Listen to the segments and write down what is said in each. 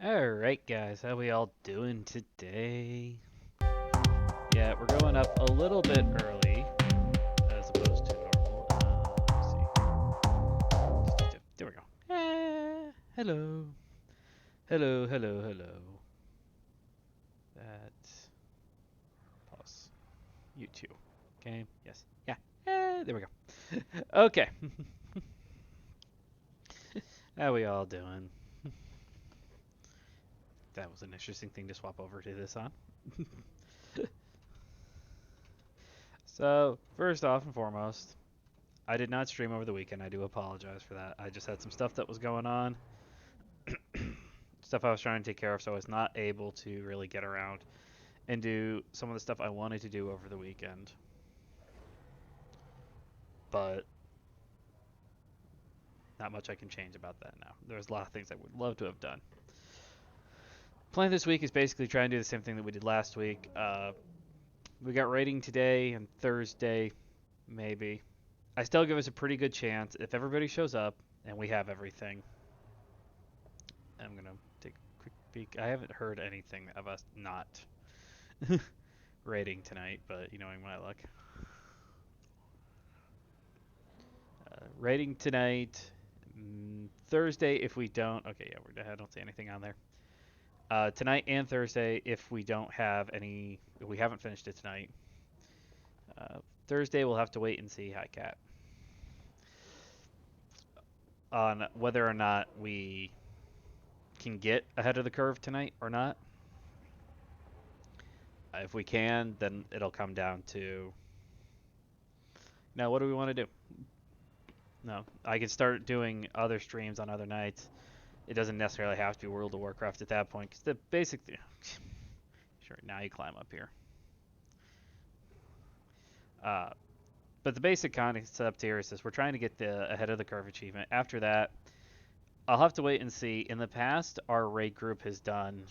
Alright guys, how we all doing today? Yeah, we're going up a little bit early as opposed to normal. Let me see. There we go. Hello. Hello, hello, hello. That's pause. You too. Okay, yes. Yeah. There we go. Okay. How we all doing? That was an interesting thing to swap over to this on. So, first off and foremost, I did not stream over the weekend. I do apologize for that. I just had some stuff that was going on, stuff I was trying to take care of, so I was not able to really get around and do some of the stuff I wanted to do over the weekend. But not much I can change about that now. There's a lot of things I would love to have done. Plan this week is basically try and do the same thing that we did last week. We got rating today and Thursday, maybe. I still give us a pretty good chance if everybody shows up and we have everything. I'm gonna take a quick peek. I haven't heard anything of us not rating tonight, but you knowing my luck. Rating tonight, Thursday if we don't. Okay, yeah, I don't see anything on there. Tonight and Thursday if we don't have any. If we haven't finished it tonight. Thursday we'll have to wait and see. Hi, Cat. On whether or not we can get ahead of the curve tonight or not. If we can, then it'll come down to. Now, what do we want to do? No, I can start doing other streams on other nights. It doesn't necessarily have to be World of Warcraft at that point, because the basic. Sure, now you climb up here. But the basic concept here is this: we're trying to get the ahead of the curve achievement. After that, I'll have to wait and see. In the past, our raid group has done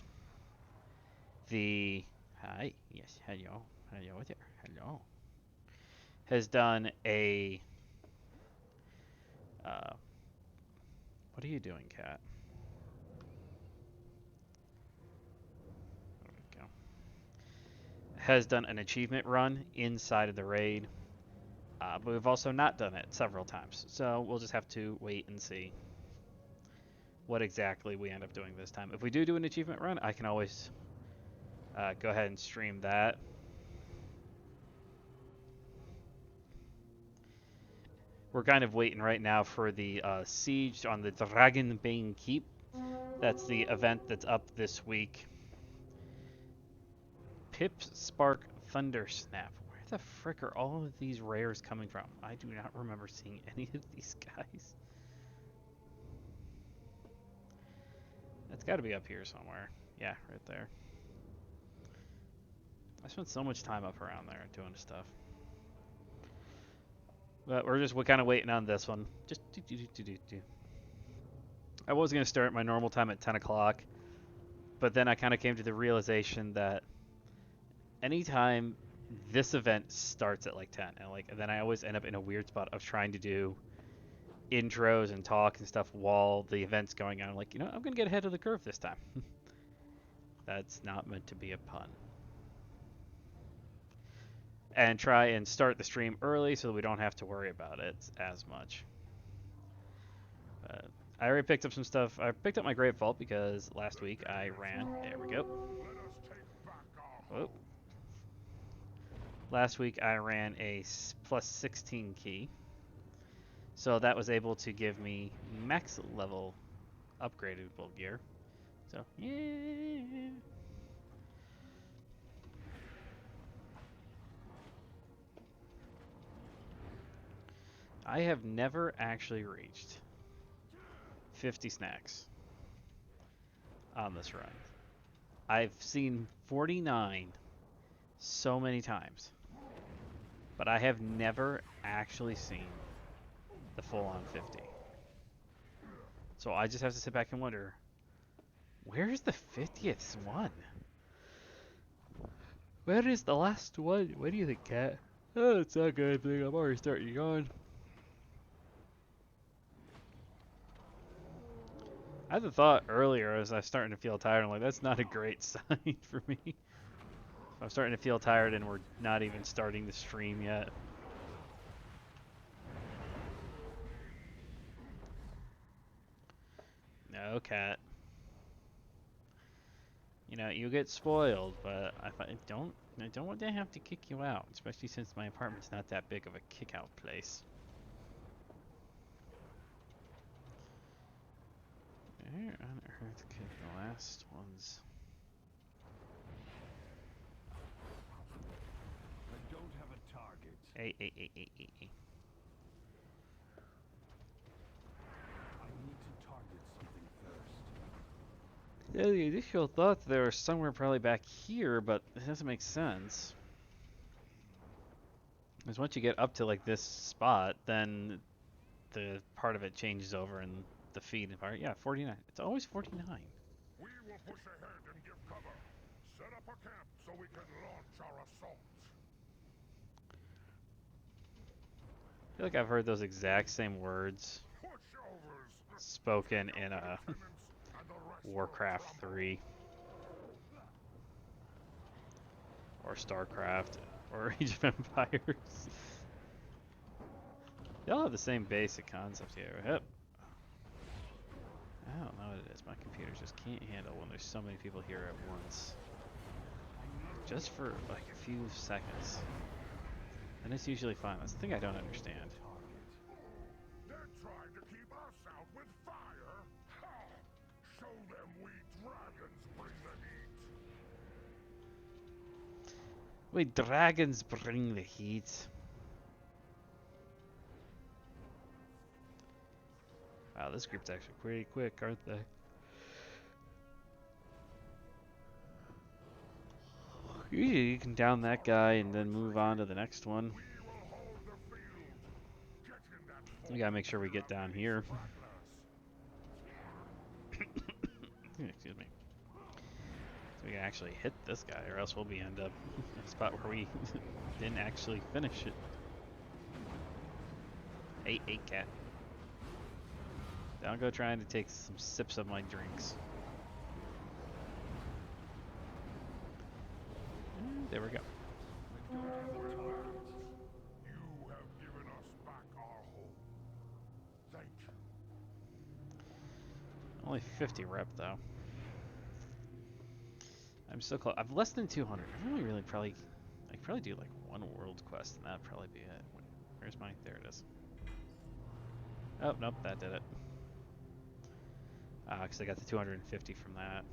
the. Hi, yes, hello there, hello. Has done a. What are you doing, Cat? There we go. Has done an achievement run inside of the raid, but we've also not done it several times. So we'll just have to wait and see what exactly we end up doing this time. If we do an achievement run, I can always go ahead and stream that. We're kind of waiting right now for the siege on the Dragonbane Keep. That's the event that's up this week. Pip Spark Thunder Snap. Where the frick are all of these rares coming from? I do not remember seeing any of these guys. That's got to be up here somewhere. Yeah, right there. I spent so much time up around there doing stuff. But we're kind of waiting on this one. Just do. I was going to start my normal time at 10 o'clock, but then I kind of came to the realization that anytime this event starts at like 10, and then I always end up in a weird spot of trying to do intros and talk and stuff while the event's going on. I'm like, I'm going to get ahead of the curve this time. That's not meant to be a pun. And try and start the stream early so that we don't have to worry about it as much. I already picked up some stuff. I picked up my Great Vault because last week I ran. There we go. Whoa. Last week I ran a plus 16 key. So that was able to give me max level upgradable gear. So, yeah. I have never actually reached 50 snacks on this run. I've seen 49 so many times, but I have never actually seen the full-on 50. So I just have to sit back and wonder, where's the 50th one? Where is the last one? What do you think, Cat? Oh, it's not good thing. I'm already starting to yawn. I had the thought earlier as I was starting to feel tired. I'm like, that's not a great sign for me. If I'm starting to feel tired and we're not even starting the stream yet. No, cat. You know, you get spoiled, but I don't want to have to kick you out, especially since my apartment's not that big of a kick-out place. Where on earth could the last ones? I don't have a target. Hey. I need to target something first. Yeah, the initial thought they were somewhere probably back here, but it doesn't make sense. Because once you get up to like this spot, then the part of it changes over in the feed part. Yeah, 49. It's always 49. We will push ahead and give cover. Set up a camp so we can launch our assault. I feel like I've heard those exact same words Pushovers. spoken in Lieutenants and the rest will Warcraft crumble. 3 or StarCraft or Age of Empires. They all have the same basic concept here. Yep. I don't know what it is. My computer just can't handle when there's so many people here at once. Just for like a few seconds. And it's usually fine. That's the thing I don't understand. They're trying to keep us out with fire. Ha! Show them we dragons bring the heat. We dragons bring the heat. Wow, this group's actually pretty quick, aren't they? Usually you can down that guy and then move on to the next one. We will hold the field. Get in that We gotta make sure we get down here. Excuse me. So we can actually hit this guy, or else we'll be end up in a spot where we didn't actually finish it. Hey, cat. Don't go trying to take some sips of my drinks. There we go. You have given us back our home. Thank you. Only 50 rep though. I'm so close. I've less than 200. I really probably, I could probably do like one world quest and that'd probably be it. Where's my? There it is. Oh nope, that did it. Because I got the 250 from that.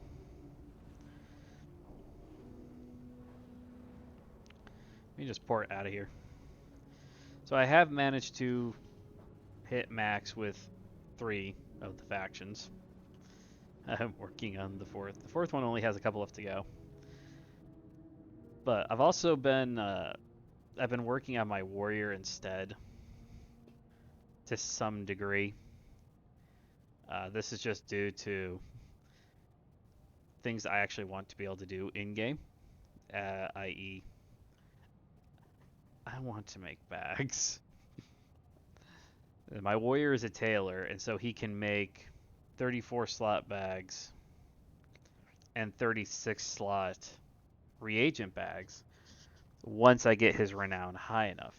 Let me just port out of here. So I have managed to hit max with 3 of the factions. I'm working on the 4th. The 4th one only has a couple left to go. But I've also been I've been working on my warrior instead to some degree. This is just due to things I actually want to be able to do in game, i.e., I want to make bags. My warrior is a tailor, and so he can make 34 slot bags and 36 slot reagent bags once I get his renown high enough.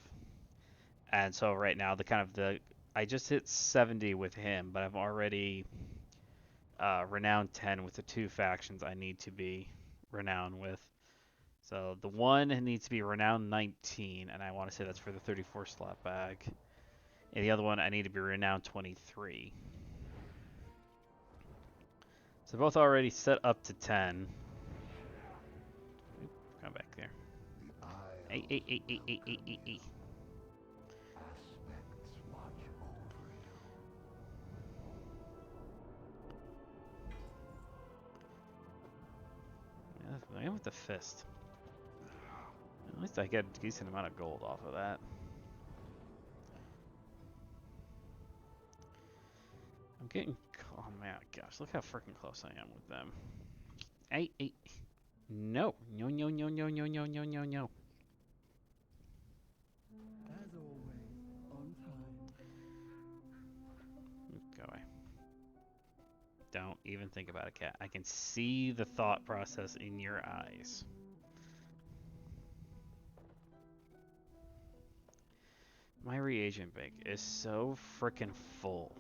And so right now I just hit 70 with him, but I'm already renowned 10 with the 2 factions I need to be renowned with. So the one needs to be renowned 19, and I want to say that's for the 34 slot bag. And the other one I need to be renowned 23. So both already set up to 10. Oop, come back there. Hey. I am with the fist. At least I get a decent amount of gold off of that. I'm getting... Oh man, gosh, look how freaking close I am with them. Hey. No. No. As always, on time. Go away. Don't even think about it, cat. I can see the thought process in your eyes. My reagent bank is so freaking full.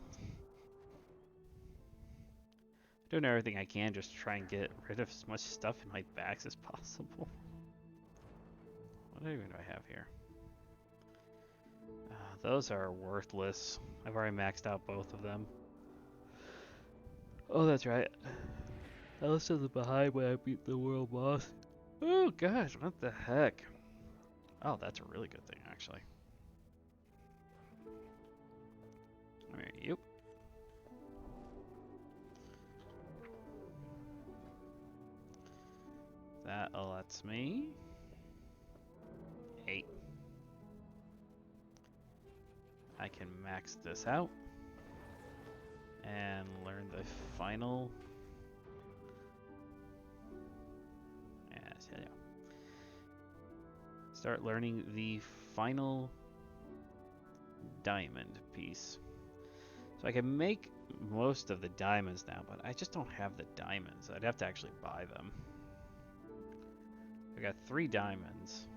Doing everything I can just to try and get rid of as much stuff in my bags as possible. What even do I have here? Those are worthless. I've already maxed out both of them. Oh, that's right. I was still behind when I beat the world boss. Oh gosh, what the heck? Oh, that's a really good thing, actually. Alright, yep. That lets me 8. I can max this out and learn the final. Yes, yeah. Start learning the final diamond piece. So I can make most of the diamonds now, but I just don't have the diamonds. I'd have to actually buy them. I got 3 diamonds.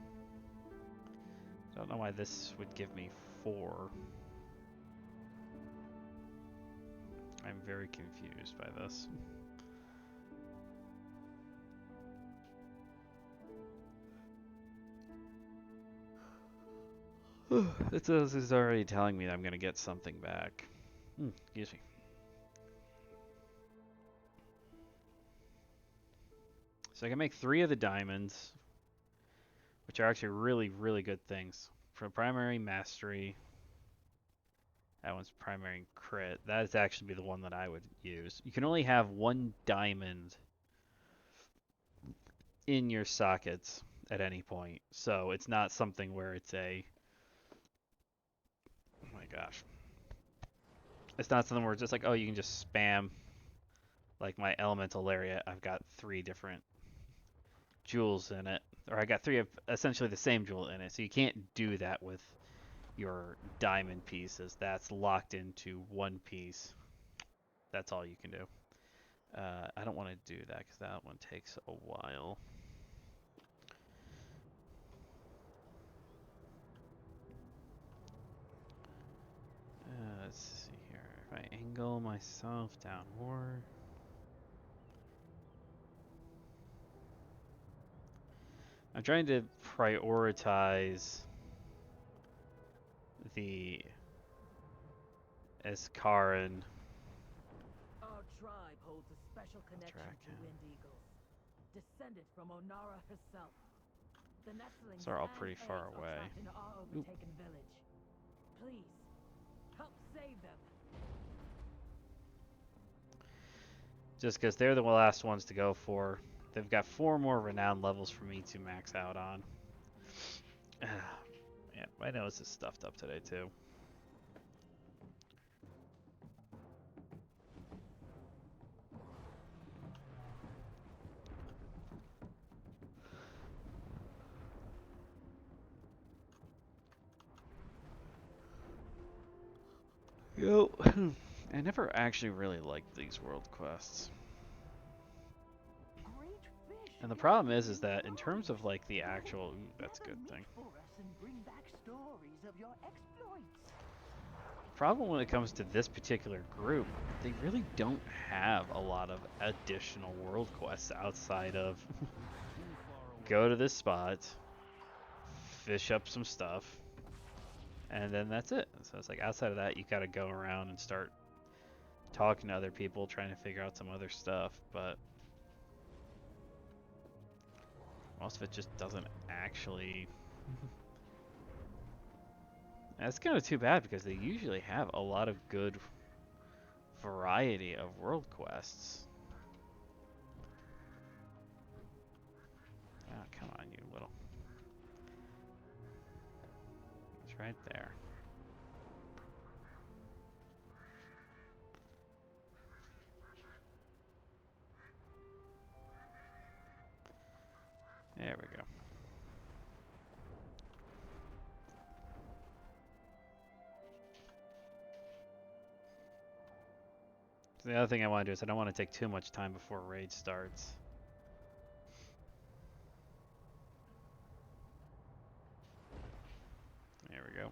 I don't know why this would give me 4. I'm very confused by this. This is already telling me that I'm going to get something back. Excuse me. So I can make 3 of the diamonds, which are actually really, really good things. For primary mastery, that one's primary crit. That is actually the one that I would use. You can only have 1 diamond in your sockets at any point. So it's not something where it's a... Oh my gosh. It's not something where it's just like, oh, you can just spam. Like my elemental lariat, I've got 3 different jewels in it. Or I got 3 of essentially the same jewel in it. So you can't do that with your diamond pieces. That's locked into 1 piece. That's all you can do. I don't want to do that because that one takes a while. Let's see here. If I angle myself down more. I'm trying to prioritize the Iskaran. Our tribe holds a special connection to Wind Eagles, descended from Onara herself. The Nestlings So they're all and pretty far eggs are away. trapped in our overtaken village. Please, help save them. Just because they're the last ones to go for. They've got 4 more renown levels for me to max out on. Yeah, my nose is stuffed up today too. Yo, I never actually really liked these world quests. And the problem is that in terms of like the actual, ooh, that's a good thing. Problem when it comes to this particular group, they really don't have a lot of additional world quests outside of go to this spot, fish up some stuff, and then that's it. So it's like outside of that, you gotta go around and start talking to other people, trying to figure out some other stuff, but most of it just doesn't actually... That's kind of too bad because they usually have a lot of good variety of world quests. Oh, come on, you little... It's right there. There we go. The other thing I want to do is I don't want to take too much time before raid starts. There we go.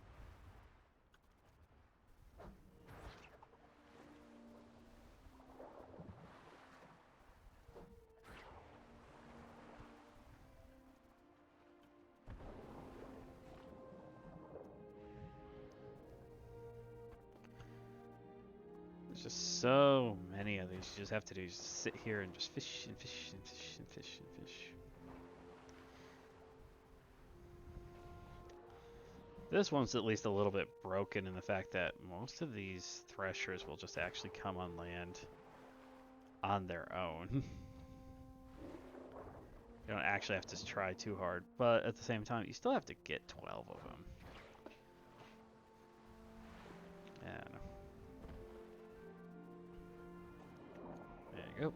There's just so many of these. You just have to do is just sit here and just fish and fish and fish and fish and fish. This one's at least a little bit broken in the fact that most of these threshers will just actually come on land on their own. You don't actually have to try too hard, but at the same time, you still have to get 12 of them. Yeah. There you go.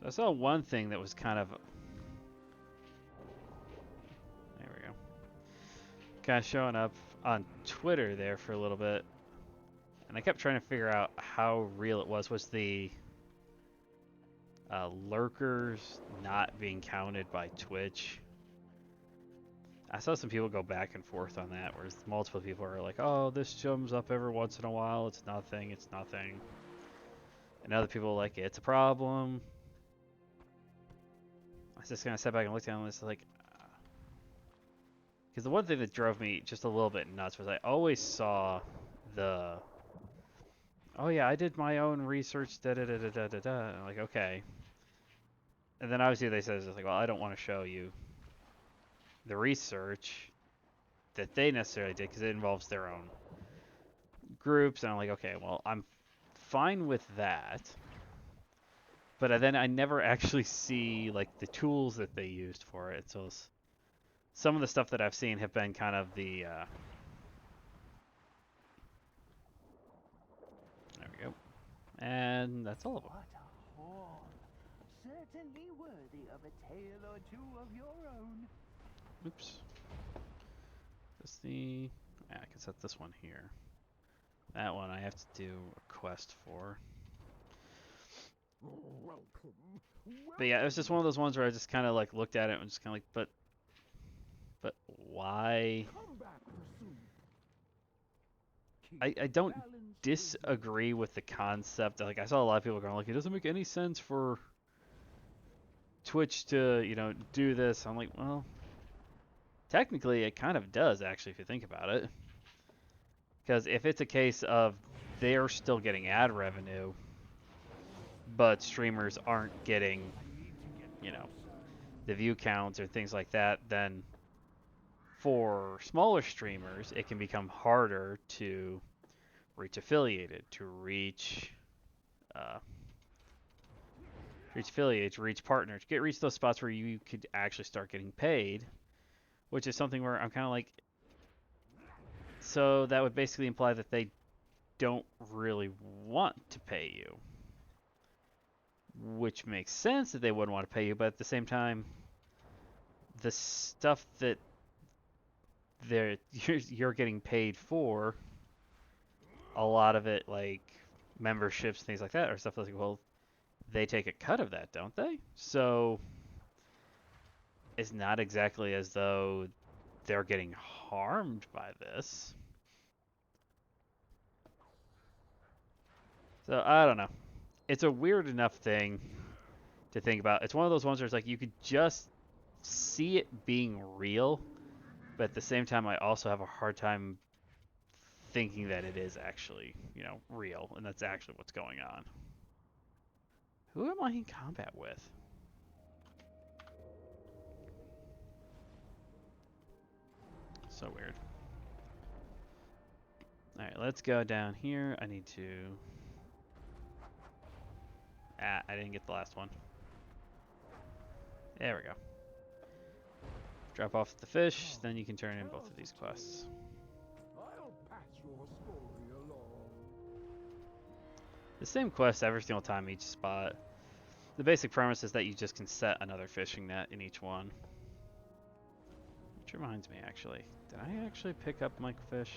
So I saw one thing that was kind of... There we go. Kind of showing up on Twitter there for a little bit. And I kept trying to figure out how real it was. Was the lurkers not being counted by Twitch? I saw some people go back and forth on that, whereas multiple people are like, oh, this comes up every once in a while. It's nothing. It's nothing. And other people are like, it's a problem. I just kind of sat back and looked at it and was like, because the one thing that drove me just a little bit nuts was I always saw the, oh yeah, I did my own research, da da da da da da da. And I'm like, okay. And then obviously they said, it's like, well, I don't want to show you the research that they necessarily did because it involves their own groups. And I'm like, okay, well, I'm fine with that. But then I never actually see like the tools that they used for it. So some of the stuff that I've seen have been kind of the there we go. And that's all of them. What a haul. Certainly worthy of a tale or two of your own. Oops. This the... Yeah, I can set this one here. That one I have to do a quest for. But yeah, it was just one of those ones where I just kind of like looked at it and just kind of like, but why? I don't disagree with the concept. Like I saw a lot of people going like, it doesn't make any sense for Twitch to, you know, do this. I'm like, well, technically it kind of does actually if you think about it. Because if it's a case of they're still getting ad revenue, but streamers aren't getting, you know, the view counts or things like that, then for smaller streamers, it can become harder to reach affiliated, to reach affiliates, reach partners, reach those spots where you could actually start getting paid, which is something where I'm kind of like, so that would basically imply that they don't really want to pay you. Which makes sense that they wouldn't want to pay you, but at the same time, the stuff that you're getting paid for, a lot of it, like memberships, things like that, are stuff that's like, well, they take a cut of that, don't they? So it's not exactly as though they're getting harmed by this. So I don't know. It's a weird enough thing to think about. It's one of those ones where it's like you could just see it being real, but at the same time, I also have a hard time thinking that it is actually, you know, real, and that's actually what's going on. Who am I in combat with? So weird. Alright, let's go down here. I need to... I didn't get the last one. There we go. Drop off the fish, then you can turn in both of these quests. I'll pass your story along. The same quest every single time each spot. The basic premise is that you just can set another fishing net in each one. Which reminds me, actually, did I actually pick up my fish?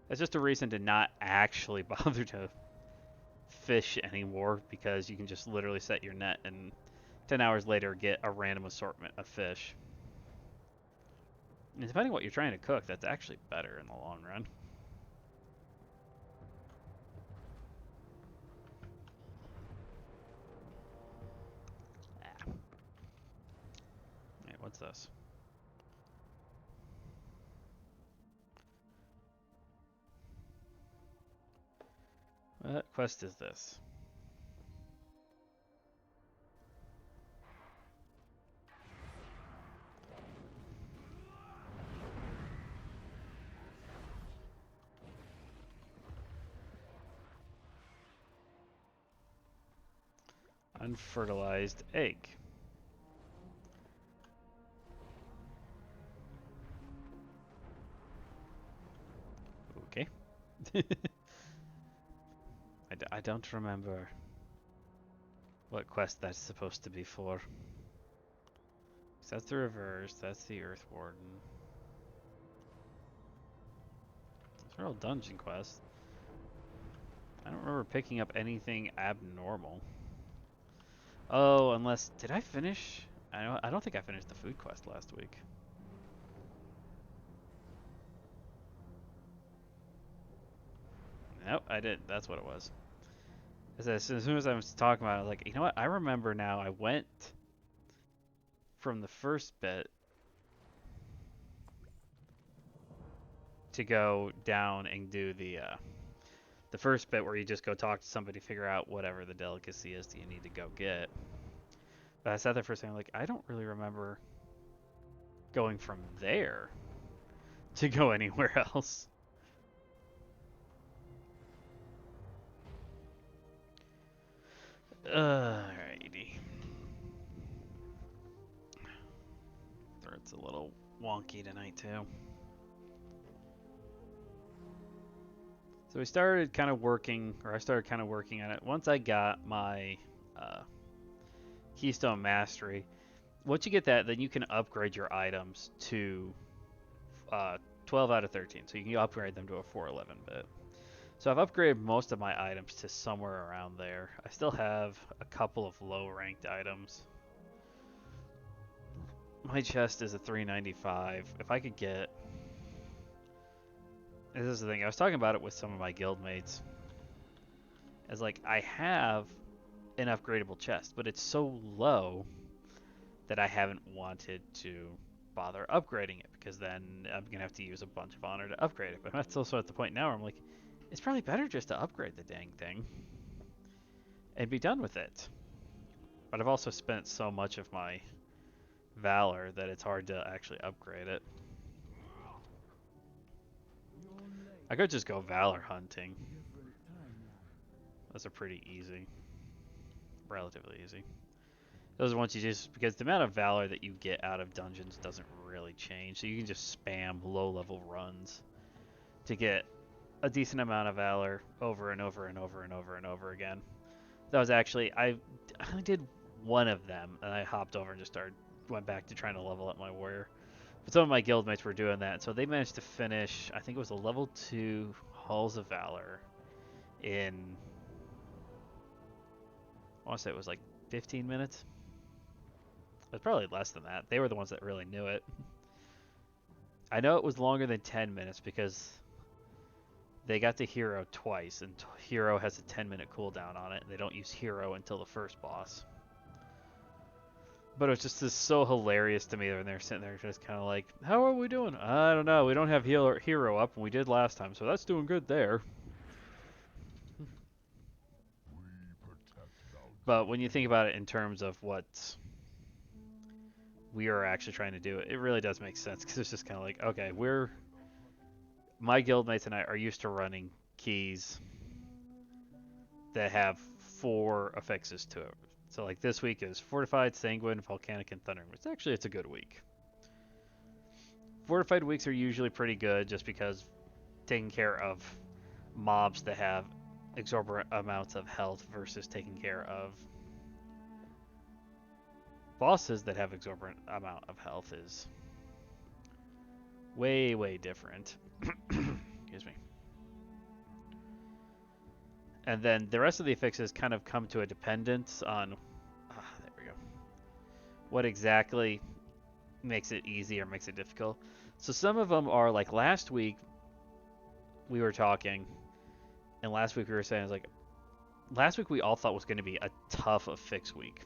That's just a reason to not actually bother to fish anymore, because you can just literally set your net and 10 hours later get a random assortment of fish. And depending on what you're trying to cook, that's actually better in the long run. Ah. Hey, what's this? What quest is this? Unfertilized egg. Okay. I don't remember what quest that's supposed to be for. So that's the reverse, that's the Earth Warden. Those are all dungeon quests. I don't remember picking up anything abnormal. Oh, unless, did I finish? I don't think I finished the food quest last week. Nope, I did. That's what it was. As soon as I was talking about it, I was like, you know what? I remember now. I went from the first bit to go down and do the first bit where you just go talk to somebody, figure out whatever the delicacy is that you need to go get. But I sat there for a second, like, I don't really remember going from there to go anywhere else. Alrighty. Throat's a little wonky tonight too. So we started kind of working, or I started kind of working on it. Once I got my Keystone Mastery, once you get that, then you can upgrade your items to 12 out of 13. So you can upgrade them to a 411 bit. So I've upgraded most of my items to somewhere around there. I still have a couple of low ranked items. My chest is a 395. If I could get... This is the thing, I was talking about it with some of my guildmates. As like, I have an upgradable chest, but it's so low that I haven't wanted to bother upgrading it, because then I'm going to have to use a bunch of honor to upgrade it. But that's also at the point now where I'm like, it's probably better just to upgrade the dang thing and be done with it. But I've also spent so much of my valor that it's hard to actually upgrade it. I could just go valor hunting. Those are pretty easy. Relatively easy. Those are ones you just, because the amount of valor that you get out of dungeons doesn't really change. So you can just spam low level runs to get a decent amount of valor over and over and over and over and over again. That was actually, I did one of them and I hopped over and just went back to trying to level up my warrior. But some of my guildmates were doing that, so they managed to finish, I think it was a level 2 Halls of Valor in, I want to say it was like 15 minutes. It was probably less than that. They were the ones that really knew it. I know it was longer than 10 minutes because they got to hero twice, and hero has a 10-minute cooldown on it, and they don't use hero until the first boss. But it was just so hilarious to me when they're sitting there just kind of like, how are we doing? I don't know. We don't have hero up, and we did last time, so that's doing good there. But when you think about it in terms of what we are actually trying to do, it really does make sense, because it's just kind of like, okay, my guildmates and I are used to running keys that have 4 affixes to it. So like this week is Fortified, Sanguine, Volcanic, and Thundering. It's a good week. Fortified weeks are usually pretty good just because taking care of mobs that have exorbitant amounts of health versus taking care of bosses that have exorbitant amount of health is way, way different. Excuse me. And then the rest of the affixes kind of come to a dependence on, there we go, what exactly makes it easy or makes it difficult. So some of them are like last week we were talking, and last week we were saying, like, last week we all thought was going to be a tough affix week.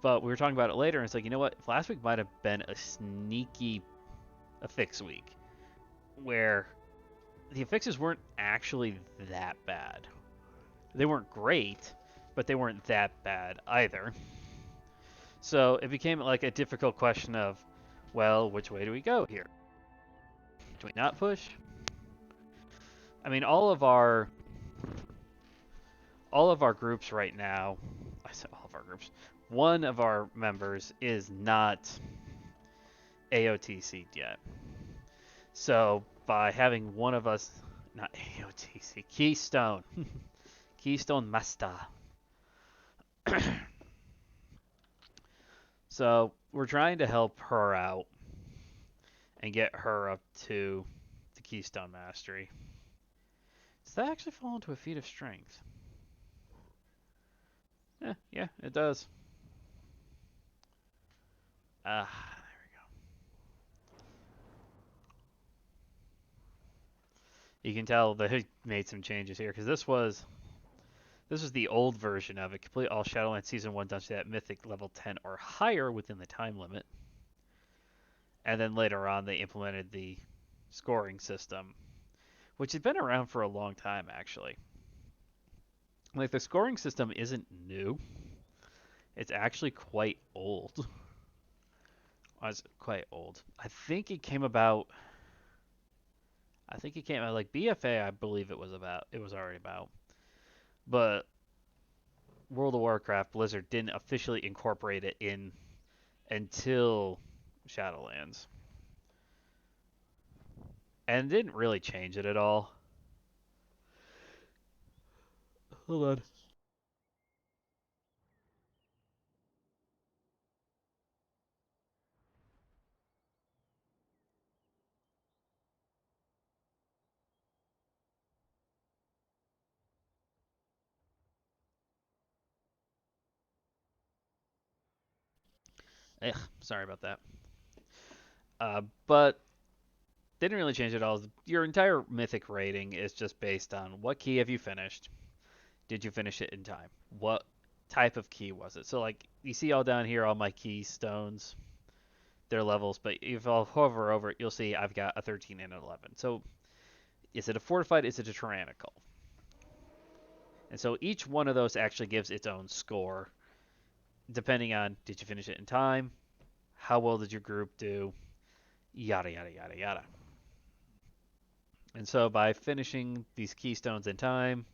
But we were talking about it later, and it's like, you know what? Last week might have been a sneaky affix week where the affixes weren't actually that bad. They weren't great, but they weren't that bad either. So it became like a difficult question of, well, which way do we go here? Do we not push? I mean, all of our groups right now, I said all of our groups, one of our members is not AOTC'd yet. So by having one of us, not AOTC, Keystone, Keystone Master. So we're trying to help her out and get her up to the Keystone Mastery. Does that actually fall into a feat of strength? Yeah, it does. There we go. You can tell they made some changes here because this was the old version of it. Complete all Shadowlands Season 1 dungeons at Mythic level 10 or higher within the time limit. And then later on, they implemented the scoring system, which had been around for a long time, actually. Like, the scoring system isn't new. It's actually quite old. It's quite old. I think it came about, like BFA, I believe it was already about. But World of Warcraft, Blizzard didn't officially incorporate it in until Shadowlands. And didn't really change it at all. Hold on. Sorry about that. But didn't really change at all. Your entire mythic rating is just based on what key have you finished? Did you finish it in time? What type of key was it? So like you see all down here, all my keystones, their levels, but if I'll hover over it, you'll see I've got a 13 and an 11. So is it a fortified? Is it a tyrannical? And so each one of those actually gives its own score, depending on did you finish it in time, how well did your group do, yada yada yada yada. And so by finishing these keystones in time,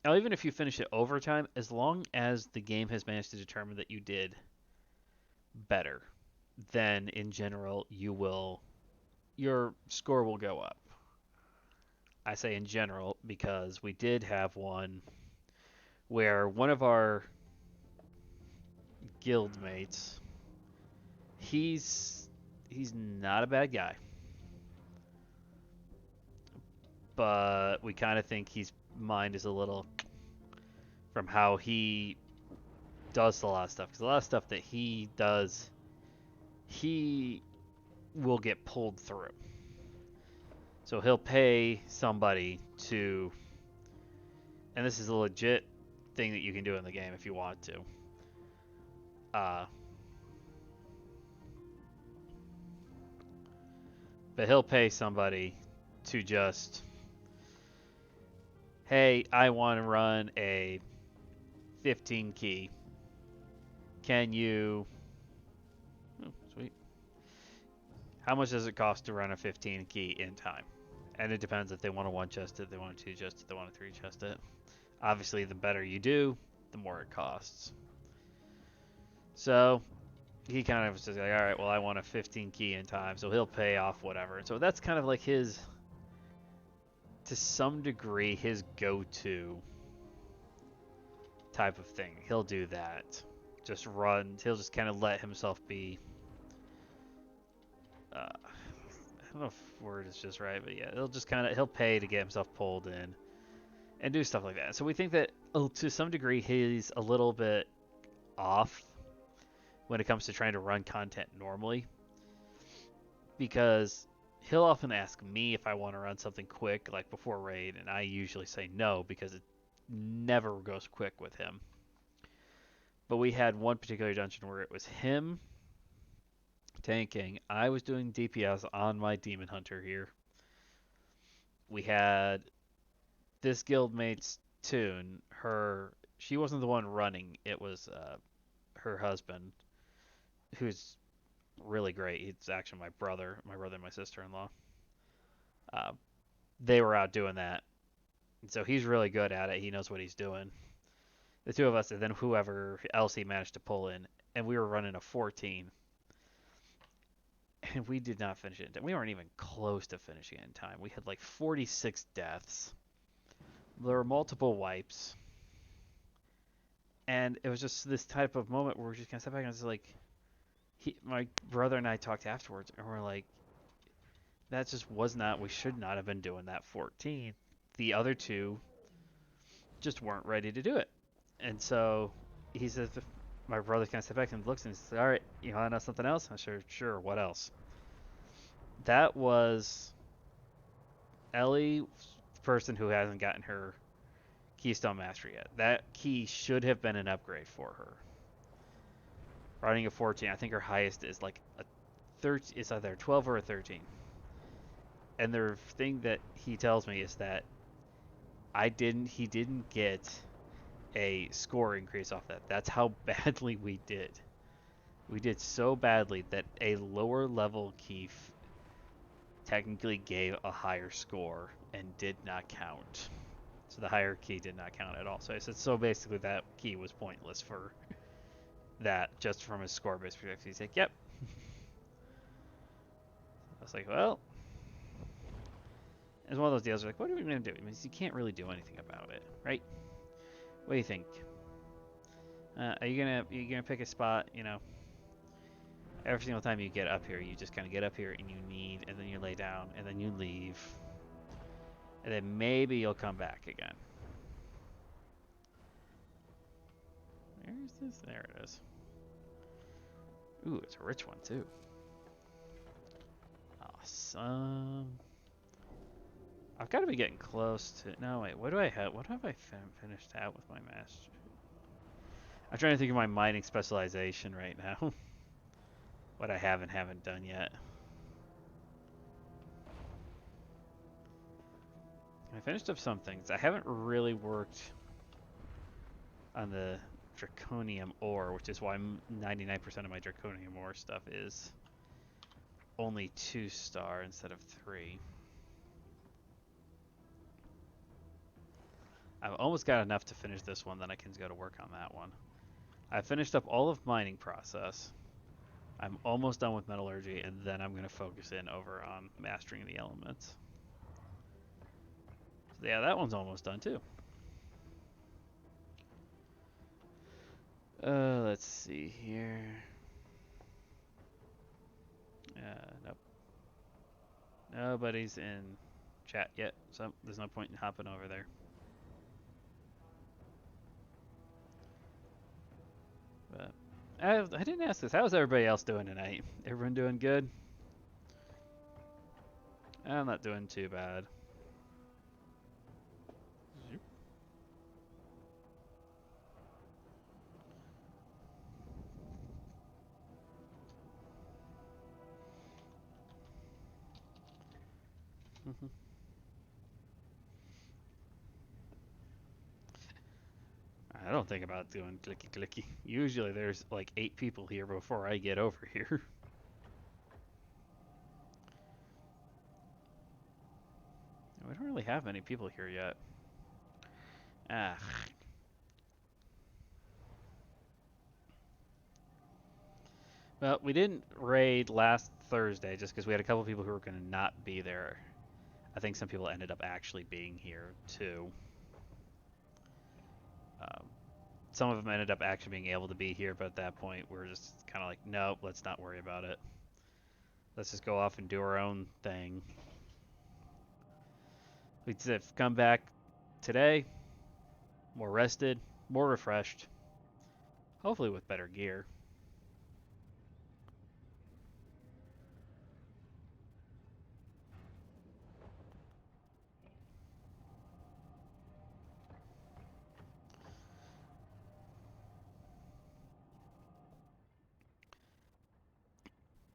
now even if you finish it over time, as long as the game has managed to determine that you did better, then in general your score will go up. I say in general because we did have one where one of our guild mates, he's not a bad guy, but we kind of think his mind is a little from how he does a lot of stuff. Because a lot of stuff that he does, he will get pulled through. So he'll pay somebody to, and this is a legit thing that you can do in the game if you want to. But he'll pay somebody to just, hey, I want to run a 15 key. Can you... Oh, sweet. How much does it cost to run a 15 key in time? And it depends if they want to one chest it, they want to two chest it, they want to three chest it. Obviously, the better you do, the more it costs. So he kind of says, like, all right, well, I want a 15 key in time, so he'll pay off whatever. So that's kind of like his, to some degree, his go-to type of thing. He'll do that. Just run. He'll just kind of let himself be. I don't know if word is just right, but yeah, he'll pay to get himself pulled in and do stuff like that. So we think that to some degree he's a little bit off when it comes to trying to run content normally, because he'll often ask me if I want to run something quick like before raid, and I usually say no because it never goes quick with him. But we had one particular dungeon where it was him tanking. I was doing DPS on my demon hunter here. We had this guildmate's Toon. She wasn't the one running. It was her husband, who's really great. He's actually my brother and my sister-in-law. Uh, they were out doing that, and so he's really good at it. He knows what he's doing. The two of us, and then whoever else he managed to pull in, and we were running a 14. And we did not finish it. We weren't even close to finishing it in time. We had like 46 deaths. There were multiple wipes. And it was just this type of moment where we're just kind of step back and it's like, my brother and I talked afterwards, and we're like, that just was not, we should not have been doing that 14. The other two just weren't ready to do it. And so he says, my brother kind of stepped back and looks and says, all right, you want to know something else? I said, sure, what else? That was Ellie, the person who hasn't gotten her Keystone Mastery yet. That key should have been an upgrade for her. Running a 14, I think her highest is like a 13, it's either a 12 or a 13. And the thing that he tells me is that he didn't get a score increase off that. That's how badly we did. We did so badly that a lower level key technically gave a higher score and did not count. So the higher key did not count at all. So I said, so basically that key was pointless for that, just from a score based perspective. He's like, yep. I was like, well, it's one of those deals where like, what are we going to do? I mean, you can't really do anything about it, right? What do you think? Are you gonna pick a spot? You know, every single time you get up here, you just kind of get up here and you need, and then you lay down, and then you leave, and then maybe you'll come back again. Where is this? There it is. Ooh, it's a rich one too. Awesome. I've got to be getting close to. No, wait. What do I have? What have I finished out with my master? I'm trying to think of my mining specialization right now. What I haven't done yet. I finished up some things. I haven't really worked on the Draconium ore, which is why 99% of my Draconium ore stuff is only 2-star instead of 3. I've almost got enough to finish this one, then I can go to work on that one. I finished up all of mining process. I'm almost done with metallurgy, and then I'm going to focus in over on mastering the elements. So yeah, that one's almost done too. Let's see here. Nope. Nobody's in chat yet, so there's no point in hopping over there. But I didn't ask this. How's everybody else doing tonight? Everyone doing good? I'm not doing too bad. I don't think about doing clicky clicky. Usually there's like 8 people here before I get over here. We don't really have many people here yet. Ah. Well, we didn't raid last Thursday just because we had a couple people who were going to not be there. I think some people ended up actually being here too. some of them ended up actually being able to be here, but at that point we're just kind of like, nope, let's not worry about it. Let's just go off and do our own thing. We'd come back today, more rested, more refreshed, hopefully with better gear.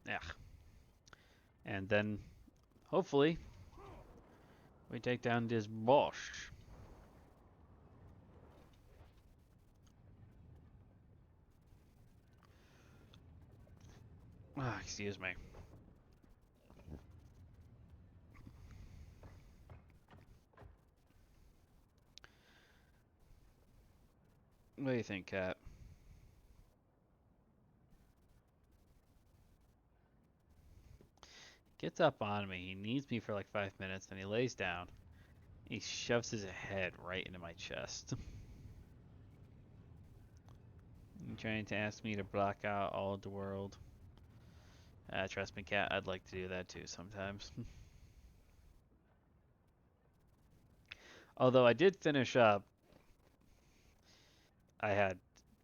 Yeah. And then, hopefully, we take down this boss. Excuse me. What do you think, Cat? Gets up on me. He needs me for like 5 minutes, then he lays down. He shoves his head right into my chest. Trying to ask me to block out all of the world. Trust me, Cat, I'd like to do that too sometimes. Although I did finish up, I had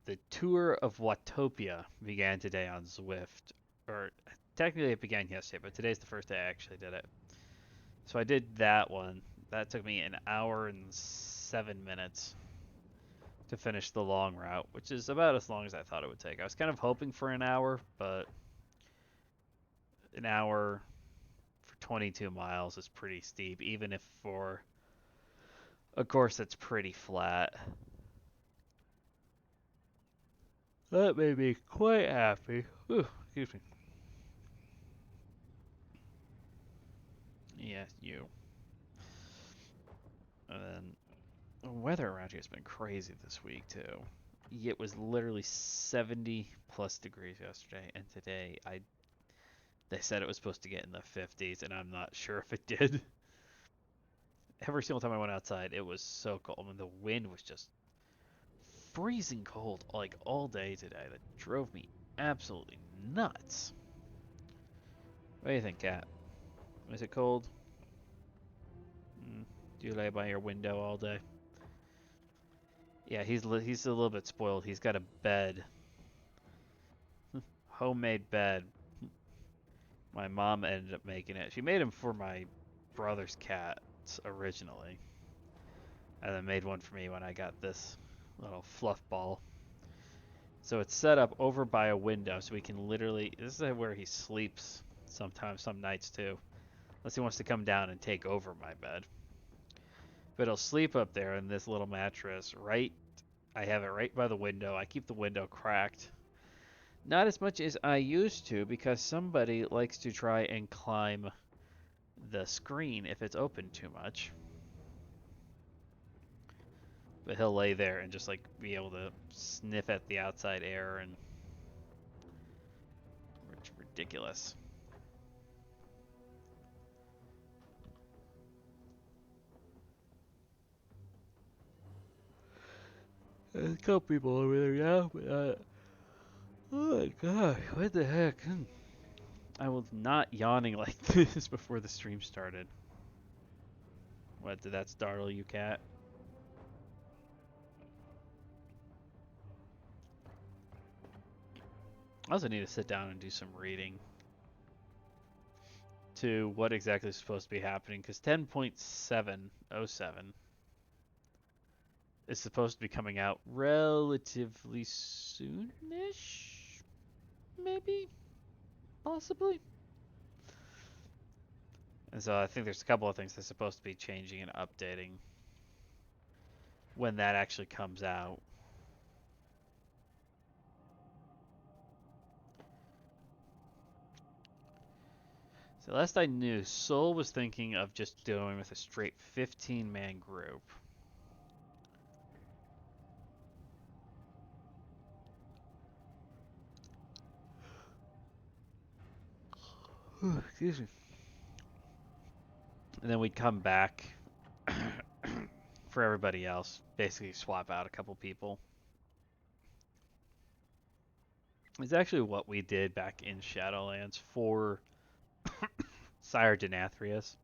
the tour of Watopia began today on Zwift. Or technically it began yesterday, but today's the first day I actually did it. So I did that one. That took me an hour and 7 minutes to finish the long route, which is about as long as I thought it would take. I was kind of hoping for an hour, but an hour for 22 miles is pretty steep, even if for a course that's pretty flat. That made me quite happy. Ooh, excuse me. Yes, you. And then the weather around here has been crazy this week too. It was literally 70 plus degrees yesterday, and today they said it was supposed to get in the 50s, and I'm not sure if it did. Every single time I went outside, it was so cold. I mean, the wind was just freezing cold like all day today. That drove me absolutely nuts. What do you think, Cat? Is it cold? Do you lay by your window all day? Yeah, he's a little bit spoiled. He's got a bed, homemade bed. My mom ended up making it. She made him for my brother's cats originally, and then made one for me when I got this little fluff ball. So it's set up over by a window, so we can literally. This is where he sleeps sometimes, some nights too, unless he wants to come down and take over my bed. But he'll sleep up there in this little mattress. Right, I have it right by the window. I keep the window cracked. Not as much as I used to, because somebody likes to try and climb the screen if it's open too much. But he'll lay there and just like be able to sniff at the outside air, and it's ridiculous. There's a couple people over there now, but oh my god, what the heck? I was not yawning like this before the stream started. What, did that startle you, Cat? I also need to sit down and do some reading to what exactly is supposed to be happening, because 10.707 is supposed to be coming out relatively soonish, maybe, possibly. And so I think there's a couple of things that's supposed to be changing and updating when that actually comes out. So last I knew, Soul was thinking of just doing with a straight 15-man group. Excuse me. And then we'd come back for everybody else, basically swap out a couple people. It's actually what we did back in Shadowlands for Sire Denathrius.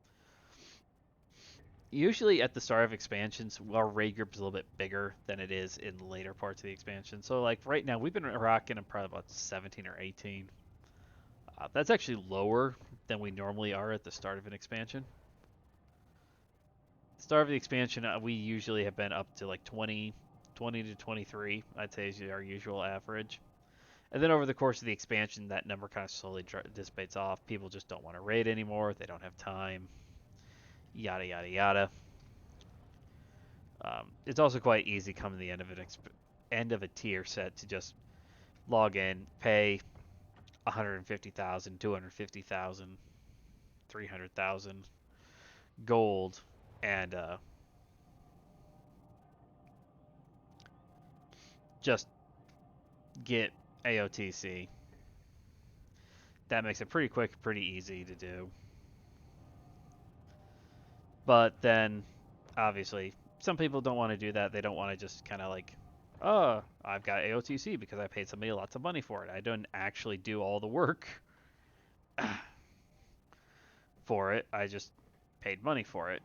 Usually at the start of expansions, our raid group is a little bit bigger than it is in later parts of the expansion. So like right now, we've been rocking probably about 17 or 18. That's actually lower than we normally are at the start of an expansion. Start of the expansion, we usually have been up to like 20 to 23, I'd say is our usual average. And then over the course of the expansion, that number kind of slowly dissipates off. People just don't want to raid anymore. They don't have time. Yada, yada, yada. It's also quite easy coming to the end of a tier set to just log in, pay 150,000, 250,000, 300,000 gold, and just get AOTC. That makes it pretty quick, pretty easy to do. But then, obviously, some people don't want to do that. They don't want to just kind of like, oh, I've got AOTC because I paid somebody lots of money for it. I didn't actually do all the work for it. I just paid money for it.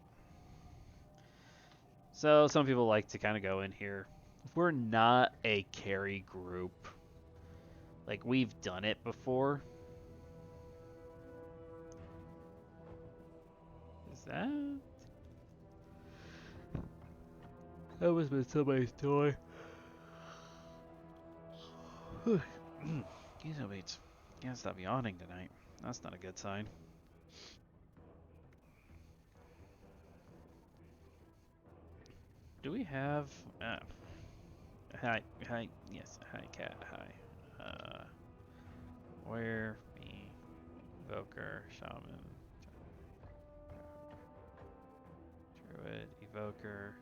So some people like to kind of go in here. We're not a carry group. Like, we've done it before. Is that? That was with somebody's toy. Geez, wait. Can't stop yawning tonight. That's not a good sign. Do we have... hi, yes, hi, cat, hi. Where, me, Evoker, Shaman, Druid, Evoker,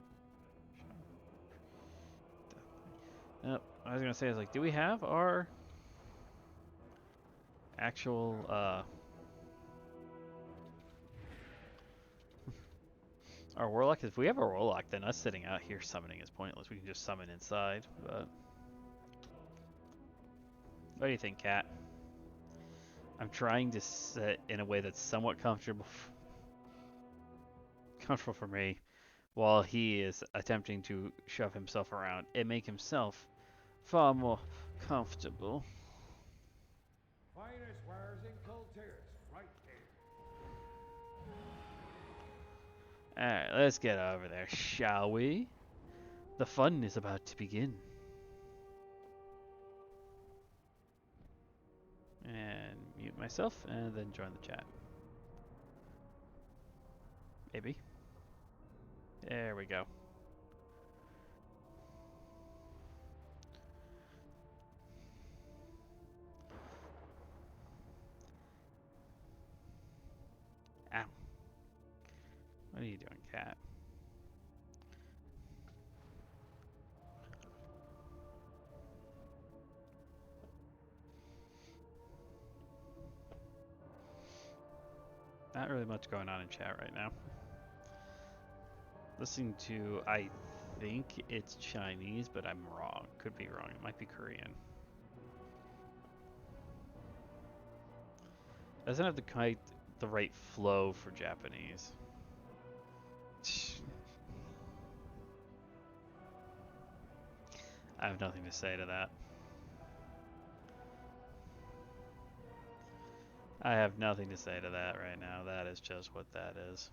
Nope. I was gonna say, do we have our actual, our Warlock? If we have a Warlock, then us sitting out here summoning is pointless. We can just summon inside, but... What do you think, Cat? I'm trying to sit in a way that's somewhat comfortable for me, while he is attempting to shove himself around and make himself far more comfortable. Finest wares in Incarntes, right there. Alright, let's get over there, shall we? The fun is about to begin. And mute myself, and then join the chat. Maybe. There we go. Ow. What are you doing, cat? Not really much going on in chat right now. Listening to, I think it's Chinese, but I'm wrong. Could be wrong. It might be Korean. Doesn't have the right flow for Japanese. I have nothing to say to that. I have nothing to say to that right now. That is just what that is.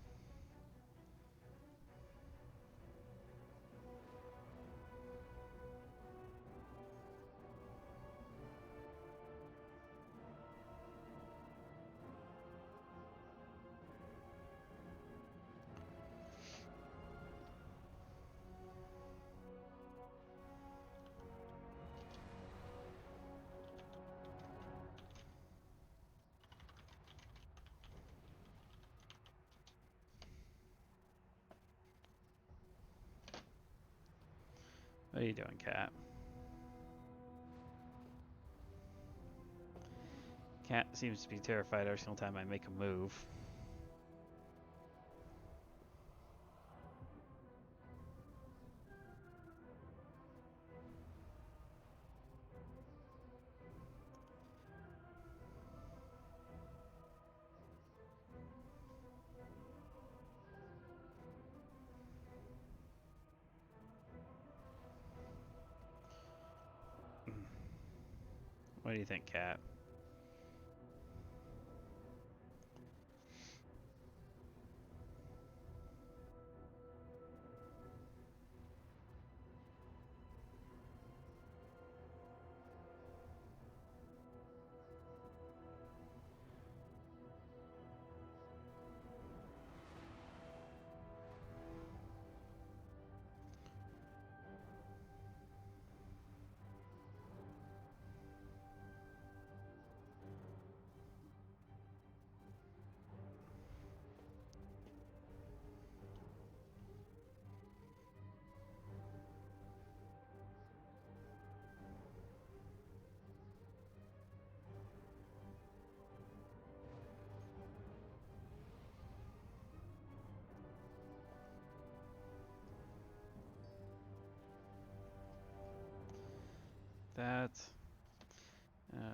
What are you doing, cat? Cat seems to be terrified every single time I make a move. What do you think, Cat? That.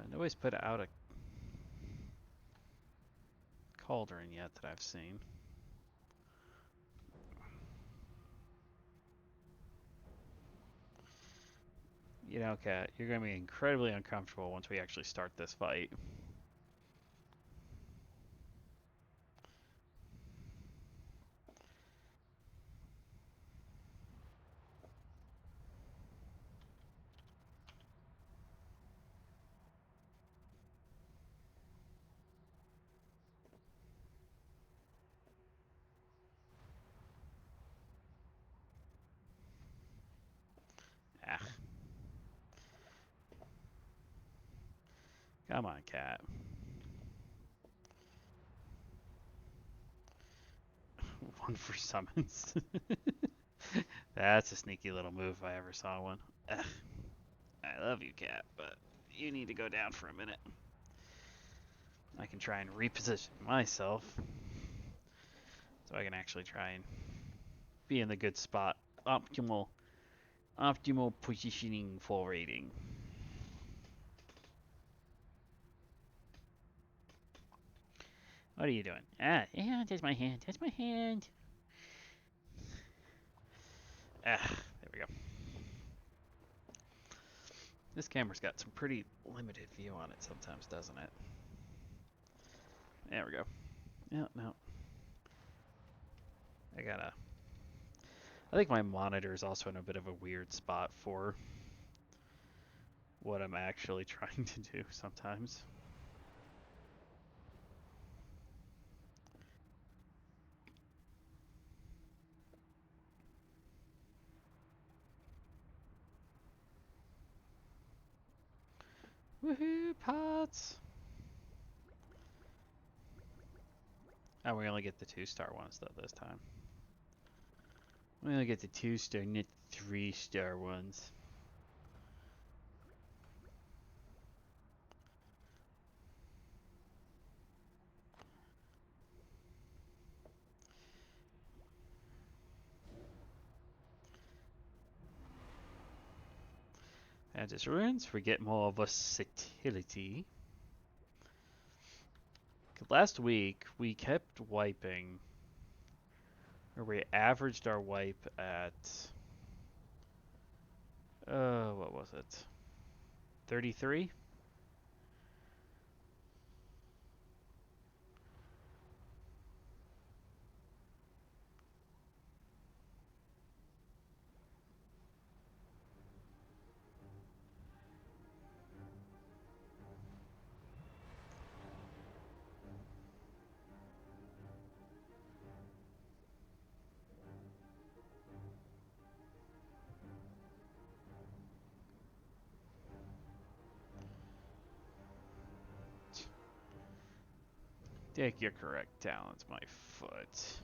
Nobody's put out a cauldron yet that I've seen. You know, Cat, you're going to be incredibly uncomfortable once we actually start this fight. Ah. Come on, Cat. One for summons. That's a sneaky little move if I ever saw one. Ugh. I love you, Cat, but you need to go down for a minute. I can try and reposition myself so I can actually try and be in the good spot. Optimal positioning for raiding. What are you doing? Ah, yeah, that's my hand. That's my hand. Ah, there we go. This camera's got some pretty limited view on it sometimes, doesn't it? There we go. Yeah, no. I think my monitor is also in a bit of a weird spot for what I'm actually trying to do sometimes. Woohoo, pots! Oh, we only get the 2-star ones though this time. We only get the 2-star, not 3-star ones. As it ruins, we get more versatility. Last week, we kept wiping, or we averaged our wipe at, what was it? 33? Dick, you're correct. Talon's my foot.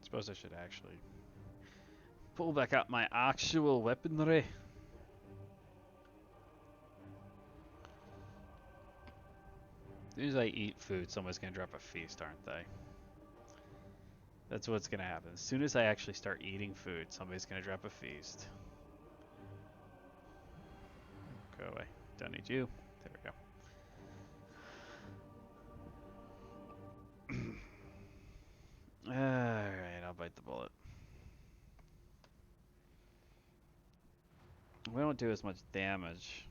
Suppose I should actually pull back out my actual weaponry. As soon as I eat food, someone's gonna drop a feast, aren't they? That's what's gonna happen. As soon as I actually start eating food, somebody's gonna drop a feast. Go away. Don't need you. There we go. Alright, I'll bite the bullet. We don't do as much damage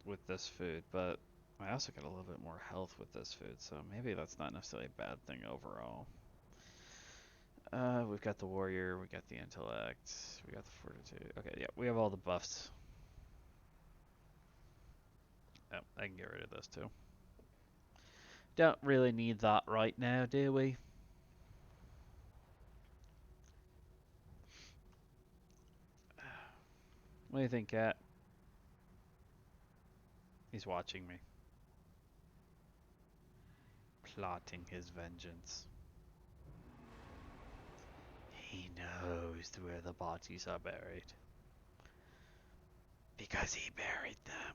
with this food, but I also get a little bit more health with this food, so maybe that's not necessarily a bad thing overall. We've got the warrior, we got the intellect, we got the fortitude. Okay, yeah, we have all the buffs. Oh, I can get rid of this too. Don't really need that right now, do we? What do you think, Cat? He's watching me. Plotting his vengeance. He knows where the bodies are buried. Because he buried them.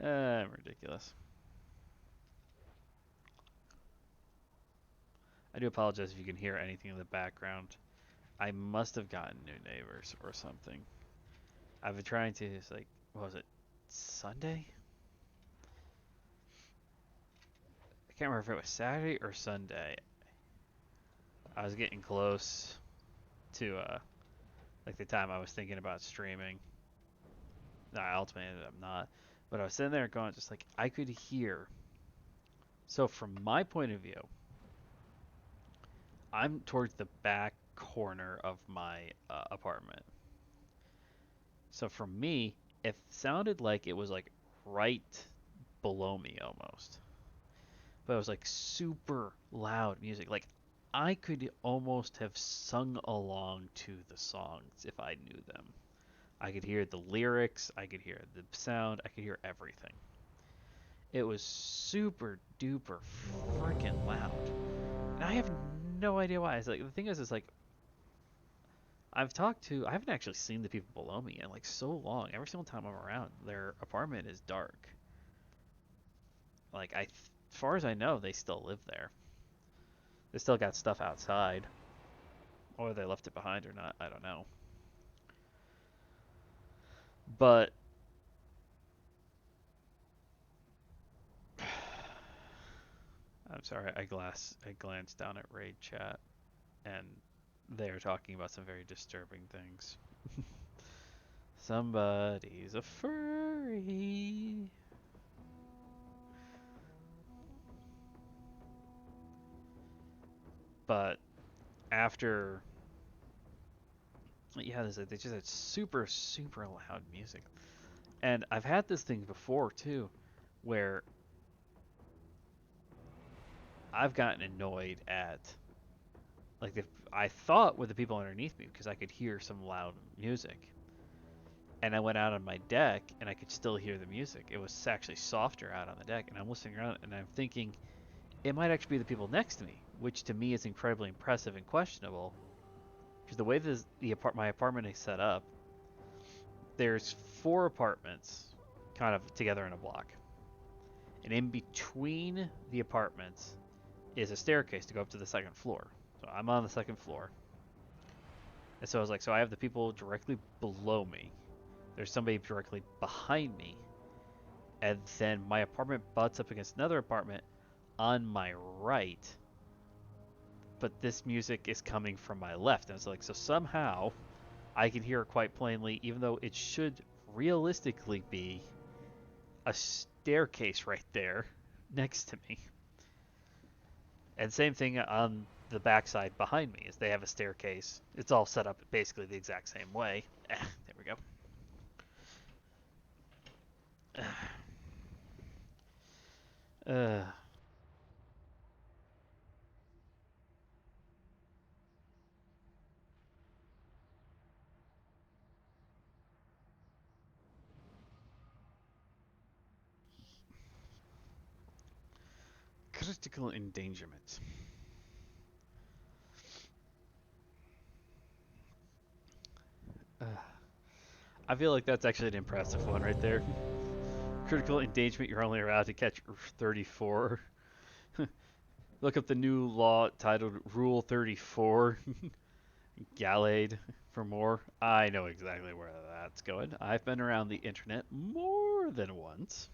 I'm ridiculous. I do apologize if you can hear anything in the background. I must have gotten new neighbors or something. I've been trying to, it's like, what was it, Sunday? I can't remember if it was Saturday or Sunday. I was getting close to, like the time I was thinking about streaming. No, I ultimately ended up not. But I was sitting there going, just like, I could hear. So from my point of view, I'm towards the back corner of my apartment. So for me, it sounded like it was like right below me almost. But it was like super loud music. Like I could almost have sung along to the songs if I knew them. I could hear the lyrics, I could hear the sound, I could hear everything. It was super duper freaking loud. And I have no idea why. It's like the thing is like I haven't actually seen the people below me in like so long. Every single time I'm around, their apartment is dark. Like as far as I know, they still live there. They still got stuff outside. Or they left it behind or not, I don't know. But I'm sorry, I glanced down at Raid chat and they're talking about some very disturbing things. Somebody's a furry. But after, yeah, they just had super super loud music, and I've had this thing before too, where I've gotten annoyed at, like if I thought with the people underneath me because I could hear some loud music, and I went out on my deck and I could still hear the music. It was actually softer out on the deck, and I'm listening around and I'm thinking it might actually be the people next to me, which to me is incredibly impressive and questionable. Because the way my apartment is set up, there's 4 apartments kind of together in a block. And in between the apartments is a staircase to go up to the 2nd floor. So I'm on the 2nd floor. And so I was like, so I have the people directly below me. There's somebody directly behind me. And then my apartment butts up against another apartment on my right. But this music is coming from my left. And it's like, so somehow I can hear it quite plainly, even though it should realistically be a staircase right there next to me. And same thing on the backside behind me, is they have a staircase. It's all set up basically the exact same way. There we go. Uh, critical endangerment. I feel like that's actually an impressive one right there. Critical endangerment, you're only allowed to catch 34. Look up the new law titled Rule 34, Gallade, for more. I know exactly where that's going. I've been around the internet more than once.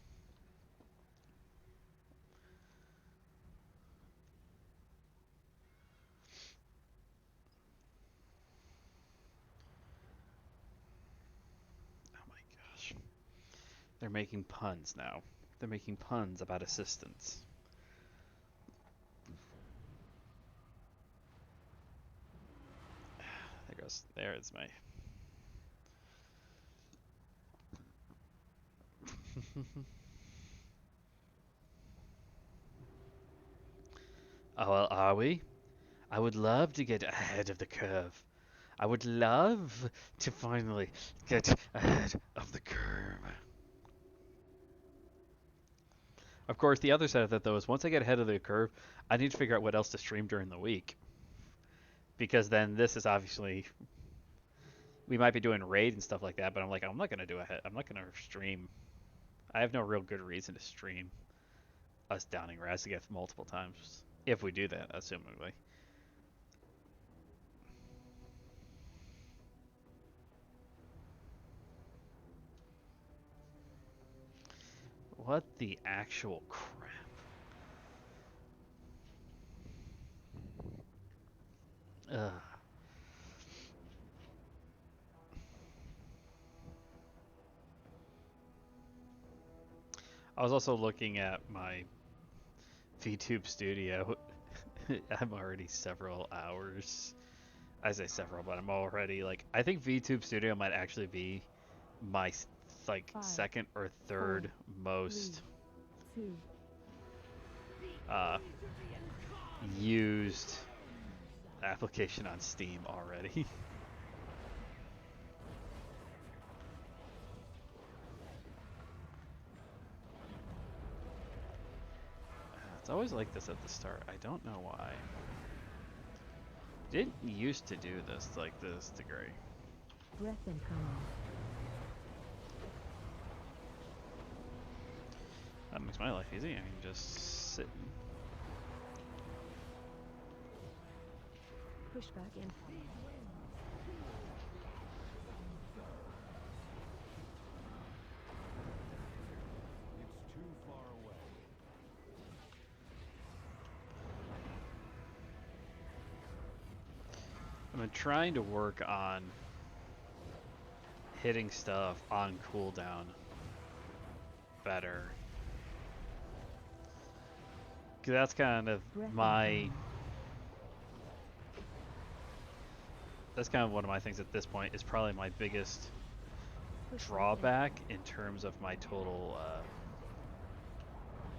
Oh my gosh. They're making puns now. They're making puns about assistance. There goes. There's my. Oh, well, are we? I would love to get ahead of the curve. I would love to finally get ahead of the curve. Of course, the other side of that, though, is once I get ahead of the curve, I need to figure out what else to stream during the week. Because then this is obviously... We might be doing raid and stuff like that, but I'm like, I'm not going to stream. I have no real good reason to stream us downing Razageth multiple times. If we do that, assumingly. What the actual crap? Ugh. I was also looking at my VTube studio. I'm already several hours. I say several, but I'm already like, I think VTube Studio might actually be my like 5, second or third 4, most 3, 2. Used application on Steam already. It's always like this at the start. I don't know why. Didn't used to do this like this degree. Breath incoming. That makes my life easy. I can just sit. Pushback in. It's too far away. I've been trying to work on hitting stuff on cooldown better. Cause that's kind of my... That's kind of one of my things at this point. Is probably my biggest drawback in terms of my total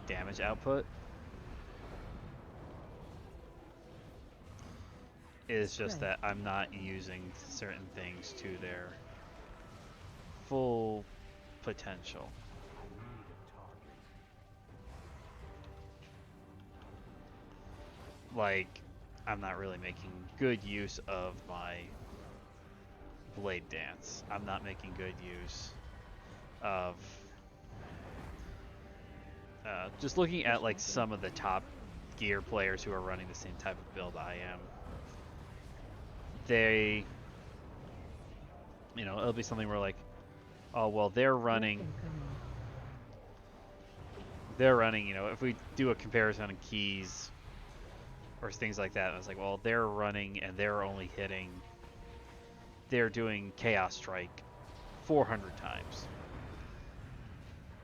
damage output. Is just that I'm not using certain things to their full potential. Like, I'm not really making good use of my blade dance. I'm not making good use of just looking at like some of the top gear players who are running the same type of build I am. They, you know, it'll be something where like, oh well, they're running, you know, if we do a comparison on keys or things like that, I was like, well, they're running and they're only hitting, they're doing Chaos Strike 400 times,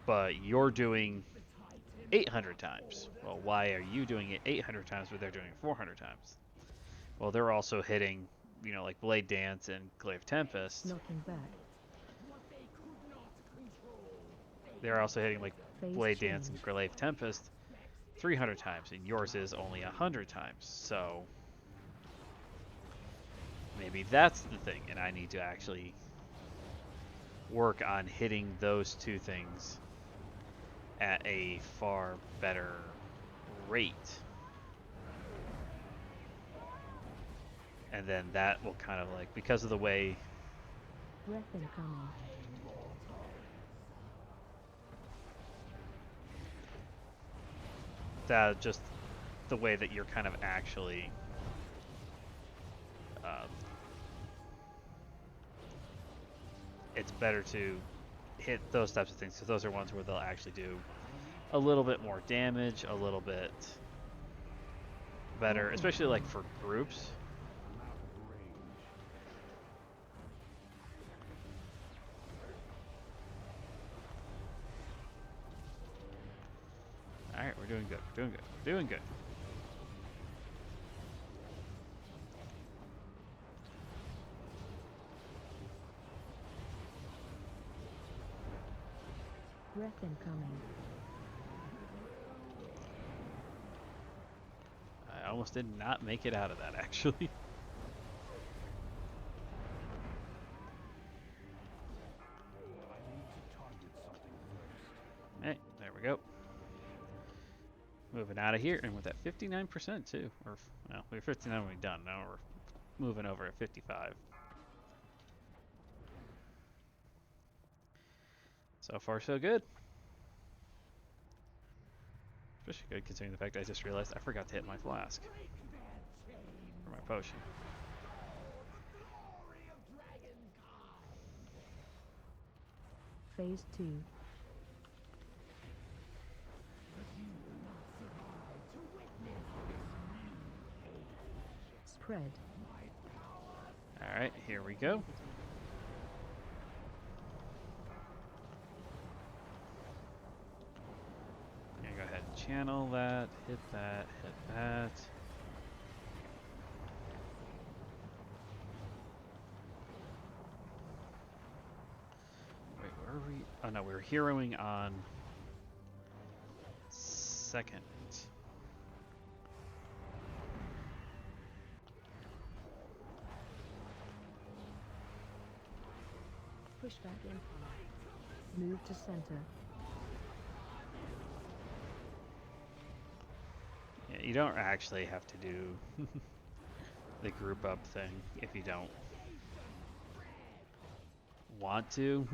but you're doing 800 times. Well, why are you doing it 800 times but they're doing it 400 times? Well, they're also hitting, you know, like Blade Dance and Glaive Tempest. Knocking back. They're also hitting like Phase Blade change. Dance and Glaive Tempest 300 times, and yours is only 100 times. So maybe that's the thing, and I need to actually work on hitting those two things at a far better rate. And then that will kind of like, because of the way Breath incoming. that just the way that you're kind of actually it's better to hit those types of things because those are ones where they'll actually do a little bit more damage, a little bit better, especially like for groups. Alright, we're doing good, we're doing good, we're doing good. Breath incoming. I almost did not make it out of that, actually. Hey, there we go. Moving out of here, and with that 59% too. Or, well, we were 59 when we done. Now we're moving over at 55. So far, so good. Especially good considering the fact I just realized I forgot to hit my flask. For my potion. Phase 2. Spread. Alright, here we go. I'm gonna go ahead and channel that, hit that, hit that. Wait, where are we? Oh no, we were heroing on second. Push back in. Move to center. Yeah, you don't actually have to do the group up thing if you don't want to.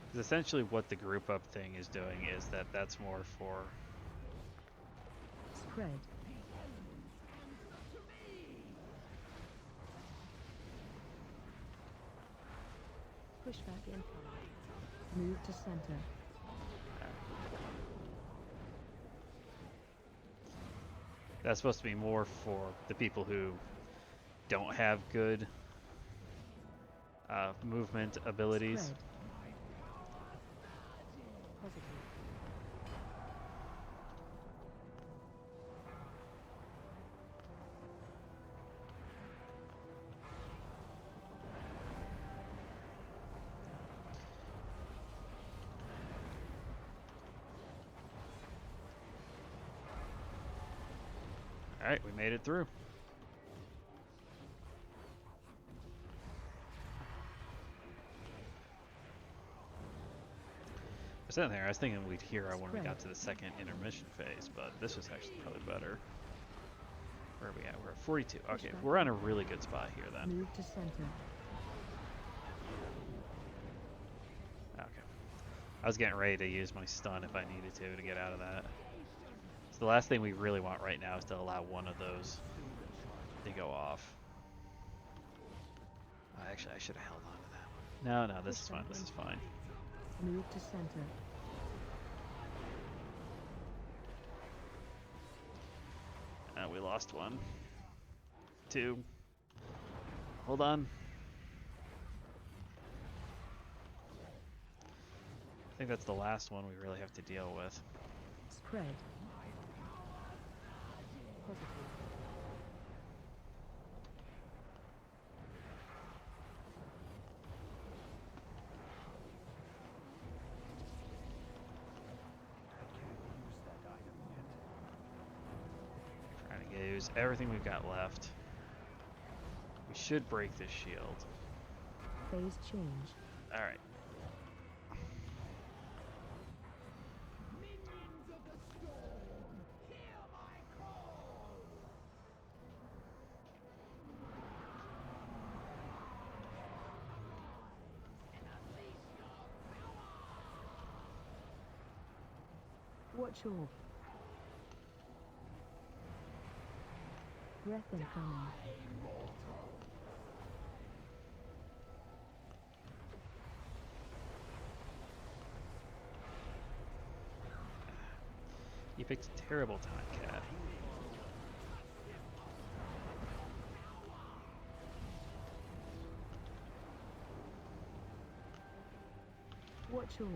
Because essentially what the group up thing is doing is that's more for Spread. Push back in. Move to center. that's supposed to be more for the people who don't have good movement abilities. Spread. Positive. Alright, we made it through. I was sitting there, I was thinking we'd hero when we got to the second intermission phase, but this was actually probably better. Where are we at? We're at 42. Okay, we're on a really good spot here then. Move to center. Okay. I was getting ready to use my stun if I needed to get out of that. So the last thing we really want right now is to allow one of those to go off. Actually, I should have held on to that one. No, this is fine. This is fine. Move to center. We lost one. Two. Hold on. I think that's the last one we really have to deal with. Spread. Positive. Trying to use everything we've got left. We should break this shield. Phase change. Alright. Watch your Breath incoming. You picked a terrible time, Cat. Watch your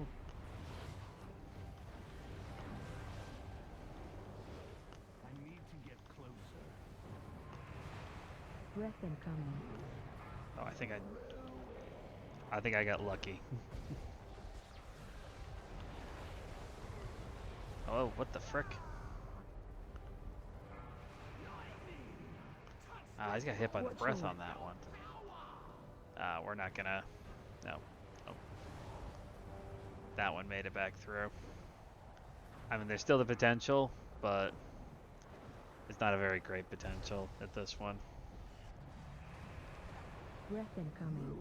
I need to get closer. breath incoming. Oh, I think I got lucky. Oh, what the frick? Ah, I just got hit by the breath on that one. We're not gonna... No. Oh. That one made it back through. I mean, there's still the potential, but it's not a very great potential at this one. Breath incoming.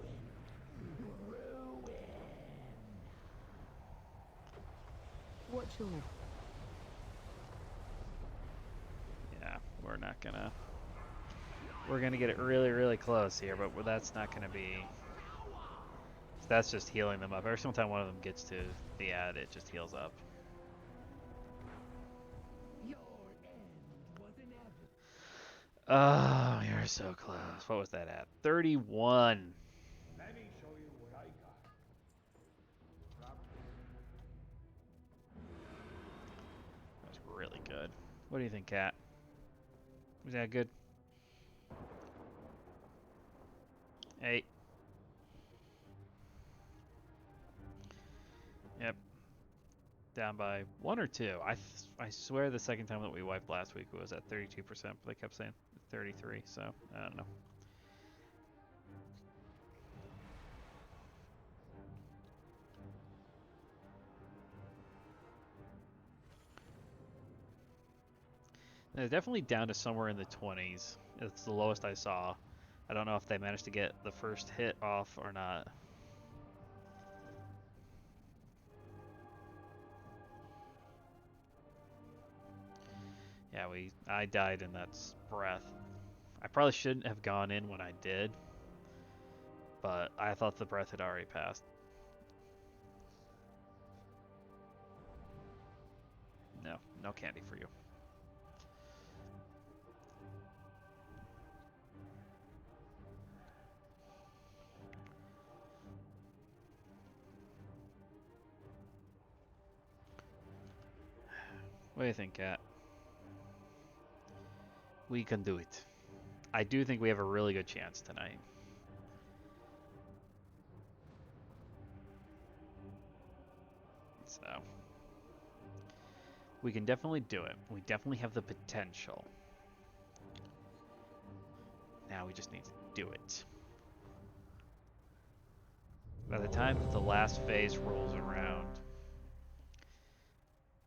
Watch your Yeah, we're not gonna... We're gonna get it really, really close here, but that's not gonna be... That's just healing them up. Every single time one of them gets to the ad, it just heals up. Your end was inevitable. Oh, you're so close. What was that at? 31. Let me show you what I got. That's really good. What do you think, Kat? Was that good? 8. Yep. Down by 1 or 2. I swear the second time that we wiped last week it was at 32%, but they kept saying 33, so I don't know. They're definitely down to somewhere in the 20s. It's the lowest I saw. I don't know if they managed to get the first hit off or not. Yeah, I died in that breath. I probably shouldn't have gone in when I did, but I thought the breath had already passed. No, no candy for you. What do you think, Kat? We can do it. I do think we have a really good chance tonight. So, we can definitely do it. We definitely have the potential. Now we just need to do it. By the time that the last phase rolls around,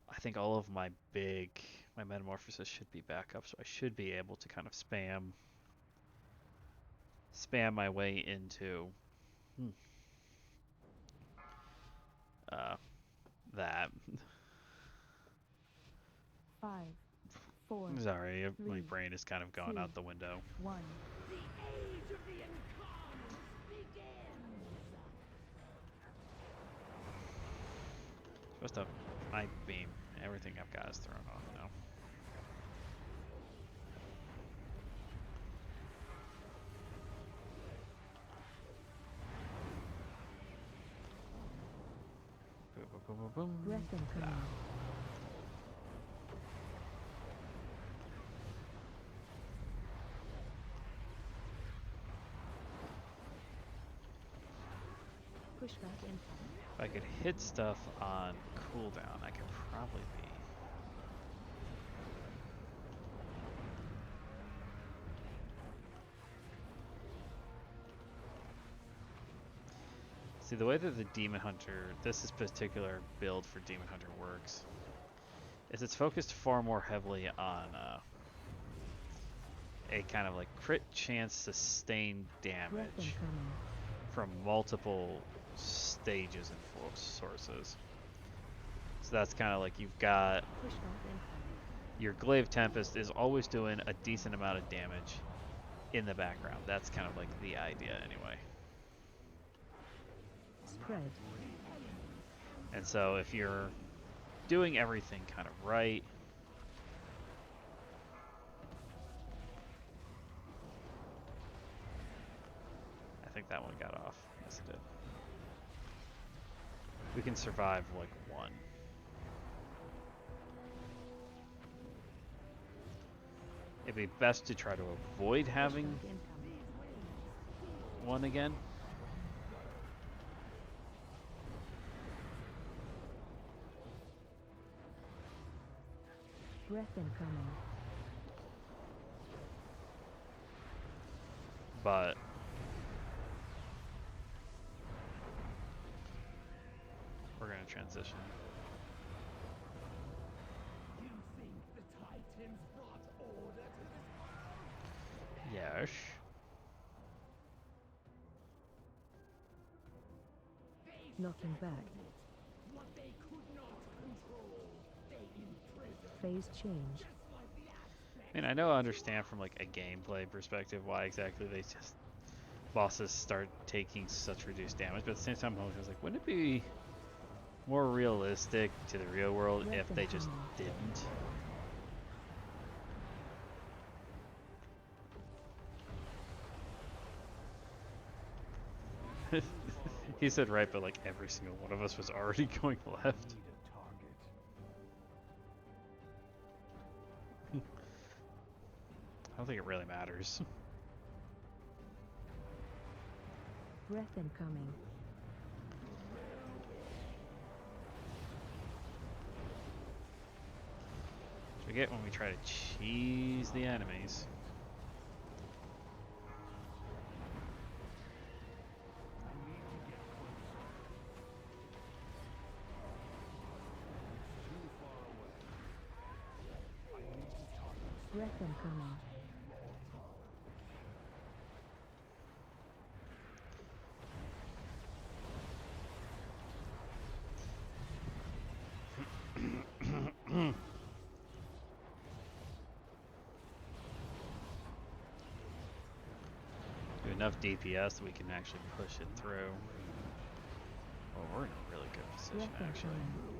I think all of my metamorphosis should be back up, so I should be able to kind of spam my way into that. 5, 4. Sorry, my 3, brain is kind of gone 2, out the window. 1. The age of the Incarntes begins. Supposed to night beam. Everything I've got is thrown off now. Boom, boom, boom, boom, boom. Breath incoming. Pushback incoming. If I could hit stuff on cooldown, I could probably be. See, the way that the Demon Hunter, this particular build for Demon Hunter works, is it's focused far more heavily on a kind of like crit chance sustained Breath damage incoming. from multiple stages and force sources. So that's kind of like you've got Pushback incoming. your Glaive Tempest is always doing a decent amount of damage in the background. That's kind of like the idea anyway. Spread. And so if you're doing everything kind of right, I think that one got off. Yes, it did. We can survive like one. It'd be best to try to avoid having one again. Breath incoming. But we're gonna transition. You think the Titans brought order to this world? Yes. Knocking back. What they could not control, they imprisoned. Phase change. I mean, I know I understand from like a gameplay perspective why exactly they just bosses start taking such reduced damage, but at the same time, I was like, wouldn't it be more realistic to the real world if they just didn't? He said right, but like every single one of us was already going left. Need a target. I don't think it really matters. Breath incoming. Which we get when we try to cheese the enemies. I need to get closer. It's too far away. I need to target. Breath incoming. Do enough DPS that we can actually push it through. Oh, we're in a really good position Breath actually. incoming.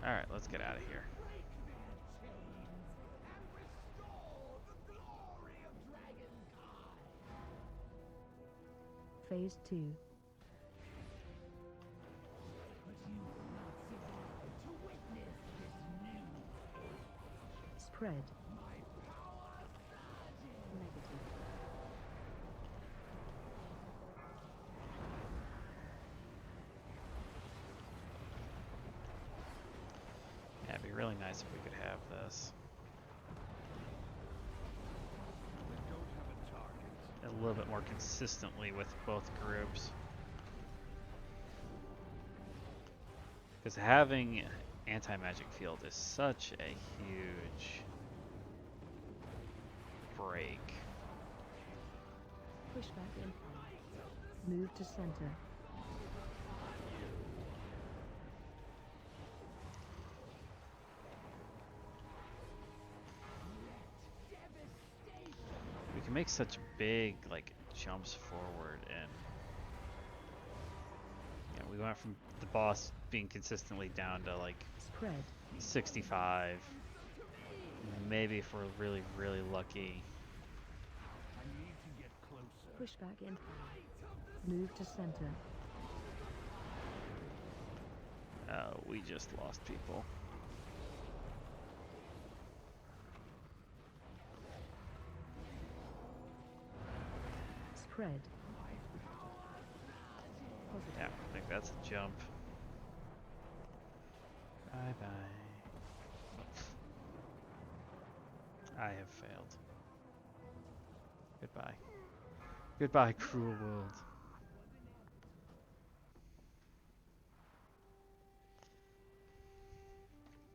Alright, let's get out of here. Phase 2. Spread. Negative. Yeah, it'd be really nice if we could have this. We don't have a target. A little bit more consistently with both groups. Because having anti-magic field is such a huge break. Push back in. Move to center. We can make such big like jumps forward, and you know, we went from the boss being consistently down to like Spread. 65. Maybe if we're really, really lucky. I need to get closer. Push back in. Move to center. We just lost people. Spread. Positive. Yeah, I think that's a jump. Bye bye. I have failed. Goodbye. Goodbye, cruel world.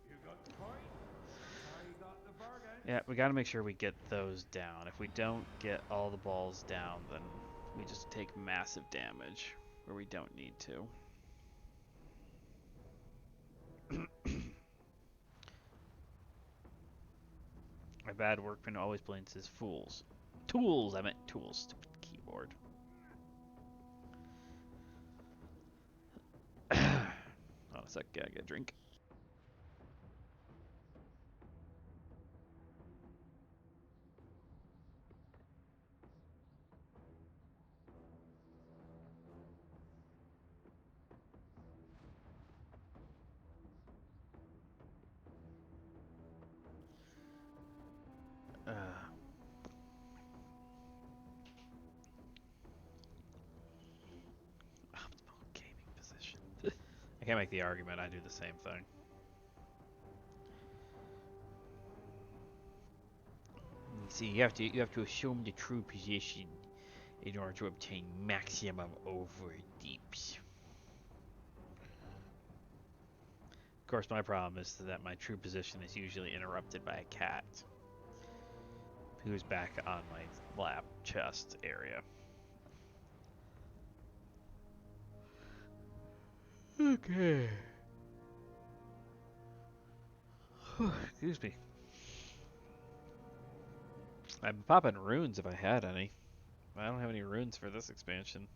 You got the point? I got the bargain. Yeah, we gotta make sure we get those down. If we don't get all the balls down, then We just take massive damage where we don't need to. My bad workman always blames his fools. Tools! I meant tools. Stupid keyboard. Hold a sec, gotta get a drink. Optimal gaming position. I can't make the argument. I do the same thing. See, you have to assume the true position in order to obtain maximum overdeeps. Of course, my problem is that my true position is usually interrupted by a cat who's back on my lap chest area. Okay. Excuse me. I'd be popping runes if I had any. I don't have any runes for this expansion.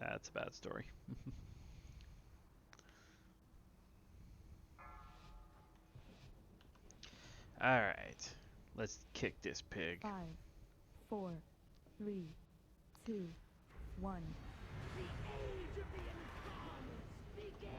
That's a bad story. Alright. Let's kick this pig. 5, 4, 3, 2, 1. The age of the Incarntes begins!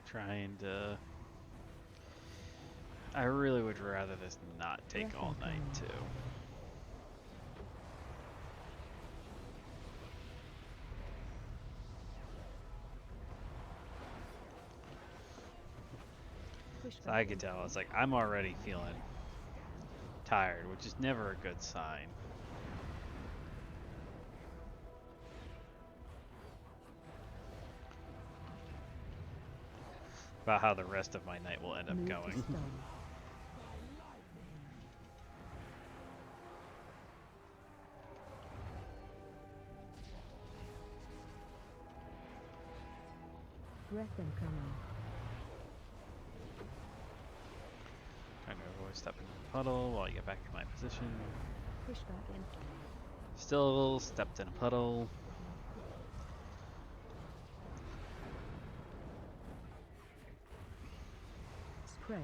Trying to... I really would rather this not take all night, too. So I could tell, it's like, I'm already feeling tired, which is never a good sign. About how the rest of my night will end up going. Breath incoming. Trying to avoid stepping in the puddle while you get back to my position. Pushback in. Still stepped in a puddle. Spread.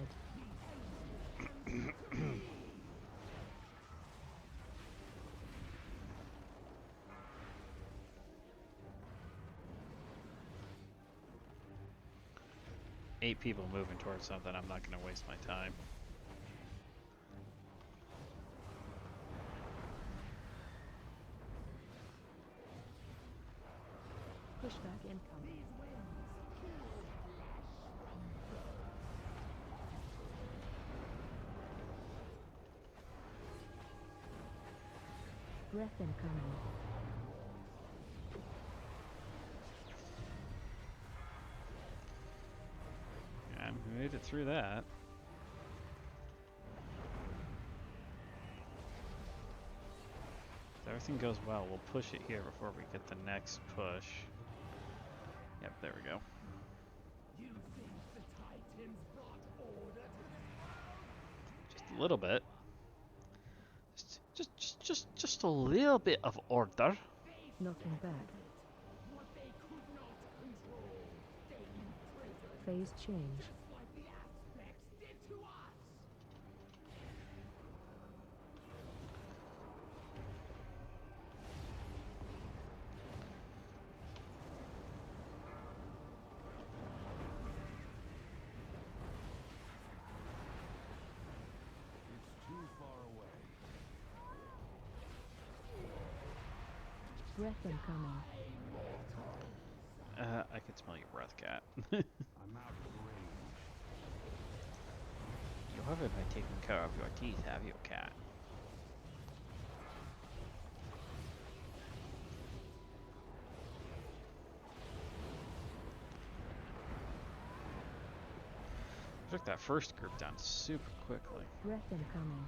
8 people moving towards something, I'm not going to waste my time. Pushback incoming. Breath incoming. Yeah, we made it through that. If everything goes well, we'll push it here before we get the next push. Yep, there we go. You think the Titans brought order to this world? Just a little bit. just a little bit of order. Knocking back. What they could not control, they imprisoned, Phase change. just like the aspects did to us. It's too far away. Breath incoming. I can smell your breath, cat. I'm out of range. You haven't been taking care of your teeth, have you, cat? Took that first group down super quickly. Breath incoming.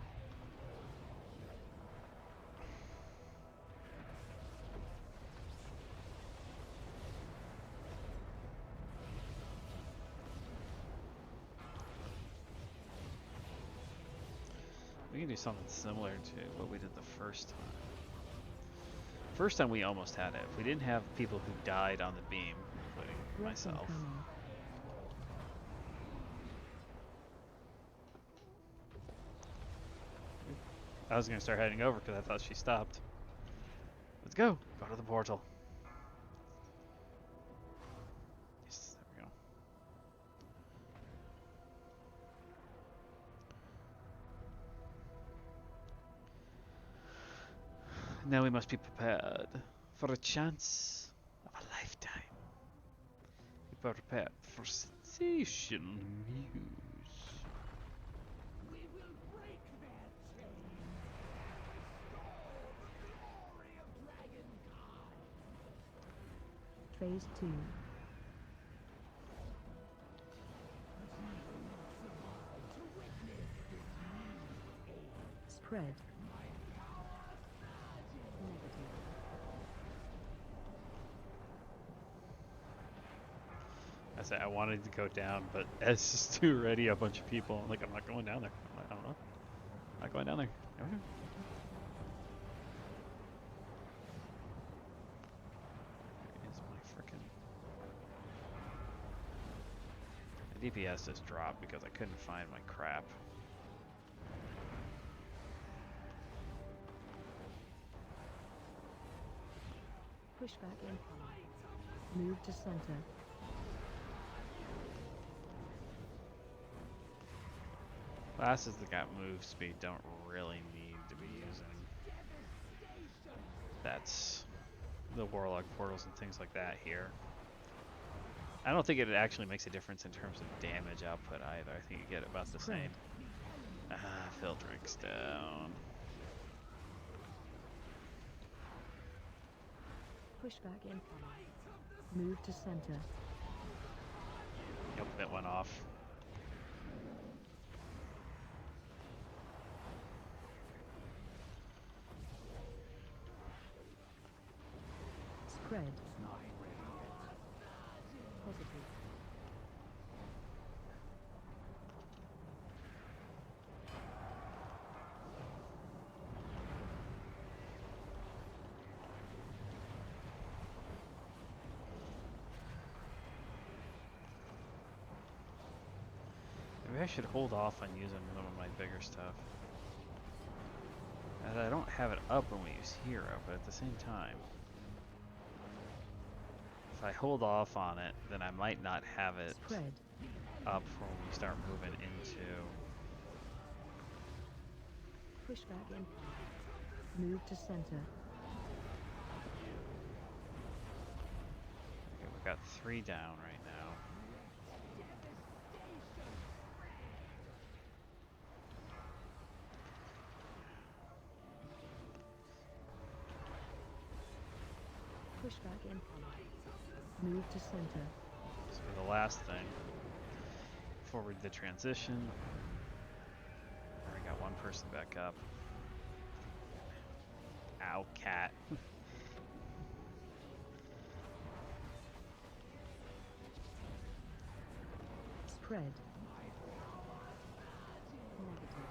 We can do something similar to what we did the first time. First time we almost had it. If we didn't have people who died on the beam, including Breath myself. incoming. I was gonna start heading over because I thought she stopped. Let's go. Go to the portal. Yes, there we go. Now we must be prepared for a chance of a lifetime. Be prepared for sensation news. We will break their chains. Restore the glory of Dragonkind. Phase 2. Spread. I said I wanted to go down, but it's just too ready. A bunch of people. I'm like, I'm not going down there. I'm like, I don't know. I'm not going down there. Okay. Where is my frickin'... The DPS just dropped because I couldn't find my crap. Pushback incoming. Move to center. Classes that got move speed don't really need to be using. That's the Warlock portals and things like that here. I don't think it actually makes a difference in terms of damage output either. I think you get about the same. Filtrix down. Pushback incoming. Move to center. Yep, it went off. Spread. Positive. Maybe I should hold off on using some of my bigger stuff. As I don't have it up when we use hero, but at the same time, if I hold off on it, then I might not have it Spread. up when we start moving into... Pushback incoming. Move to center. Okay, we've got 3 down right now. Pushback incoming. Move to center. So the last thing, forward the transition. Already got one person back up. Ow, cat. Spread. Negative.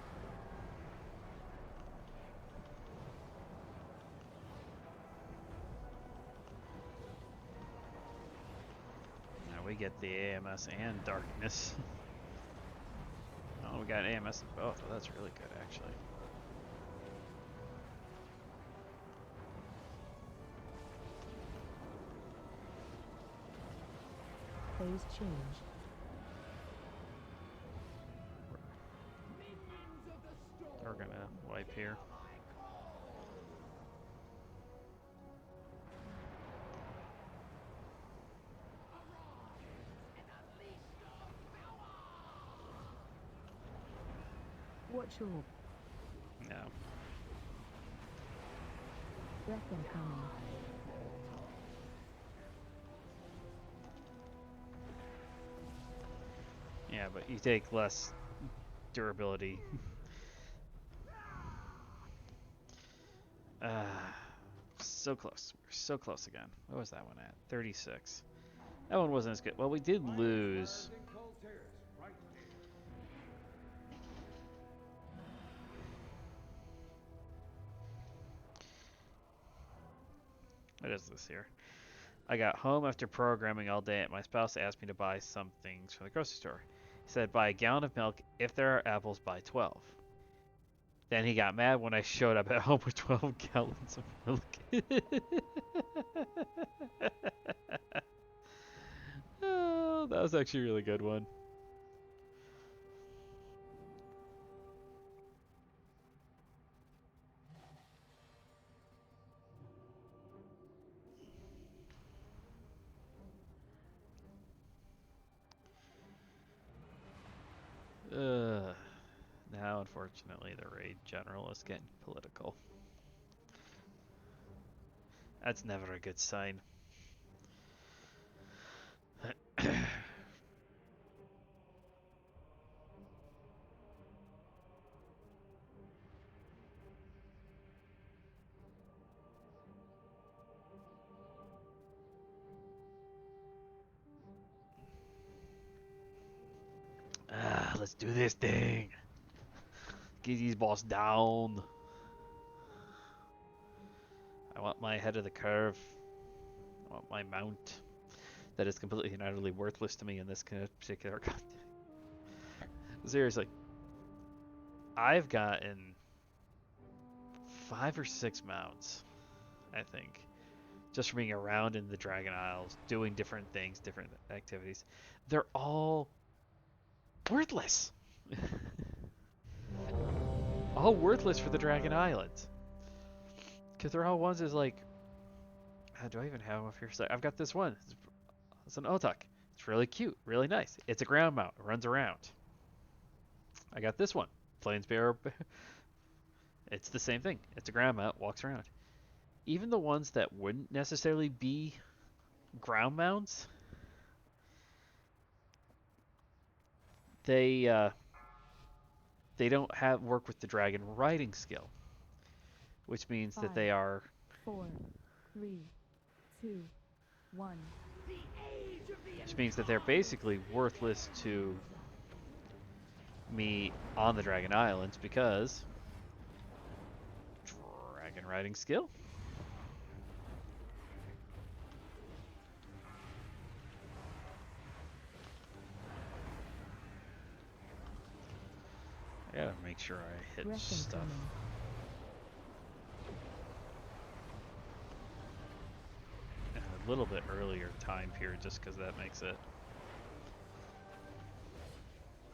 we get the AMS and darkness. Oh, we got AMS in both. Oh, that's really good, actually. Phase change. Minions of the storm. We're gonna wipe here. Watch your No. breath incoming. Yeah, but you take less durability. So close. We're so close again. What was that one at? 36. That one wasn't as good. Well, we did lose. What is this here? I got home after programming all day, and my spouse asked me to buy some things from the grocery store. He said, buy a gallon of milk. If there are apples, buy 12. Then he got mad when I showed up at home with 12 gallons of milk. Oh, that was actually a really good one. Now, unfortunately, the raid general is getting political. That's never a good sign. Let's do this thing. Get these boss down. I want my head of the curve. I want my mount. That is completely and utterly worthless to me in this particular content. Seriously. I've gotten 5 or 6 mounts, I think. Just from being around in the Dragon Isles, doing different things, different activities. They're all worthless. All worthless for the Dragon Islands. Because they're all ones is like, do I even have them up here? So I've got this one. It's an Otak. It's really cute, really nice. It's a ground mount. It runs around. I got this one. Planesbearer. It's the same thing. It's a ground mount. Walks around. Even the ones that wouldn't necessarily be ground mounts, they don't have work with the dragon riding skill, which means that they are 4, 3, 2, 1. which means that they're basically worthless to me on the Dragon Islands because dragon riding skill. I gotta make sure I hit Breath stuff. incoming. In a little bit earlier time period, just because that makes it.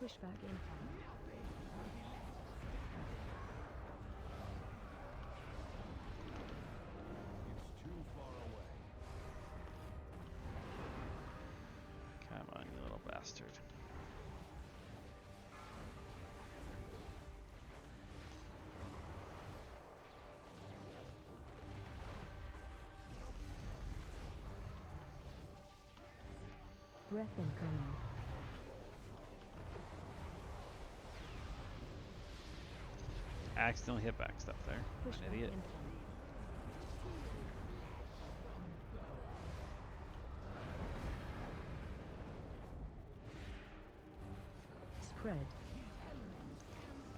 Pushback incoming. It's too far away. Come on, you little bastard. Breath incoming. Accidentally hit back stuff there. I'm Pushback an idiot. incoming. Spread.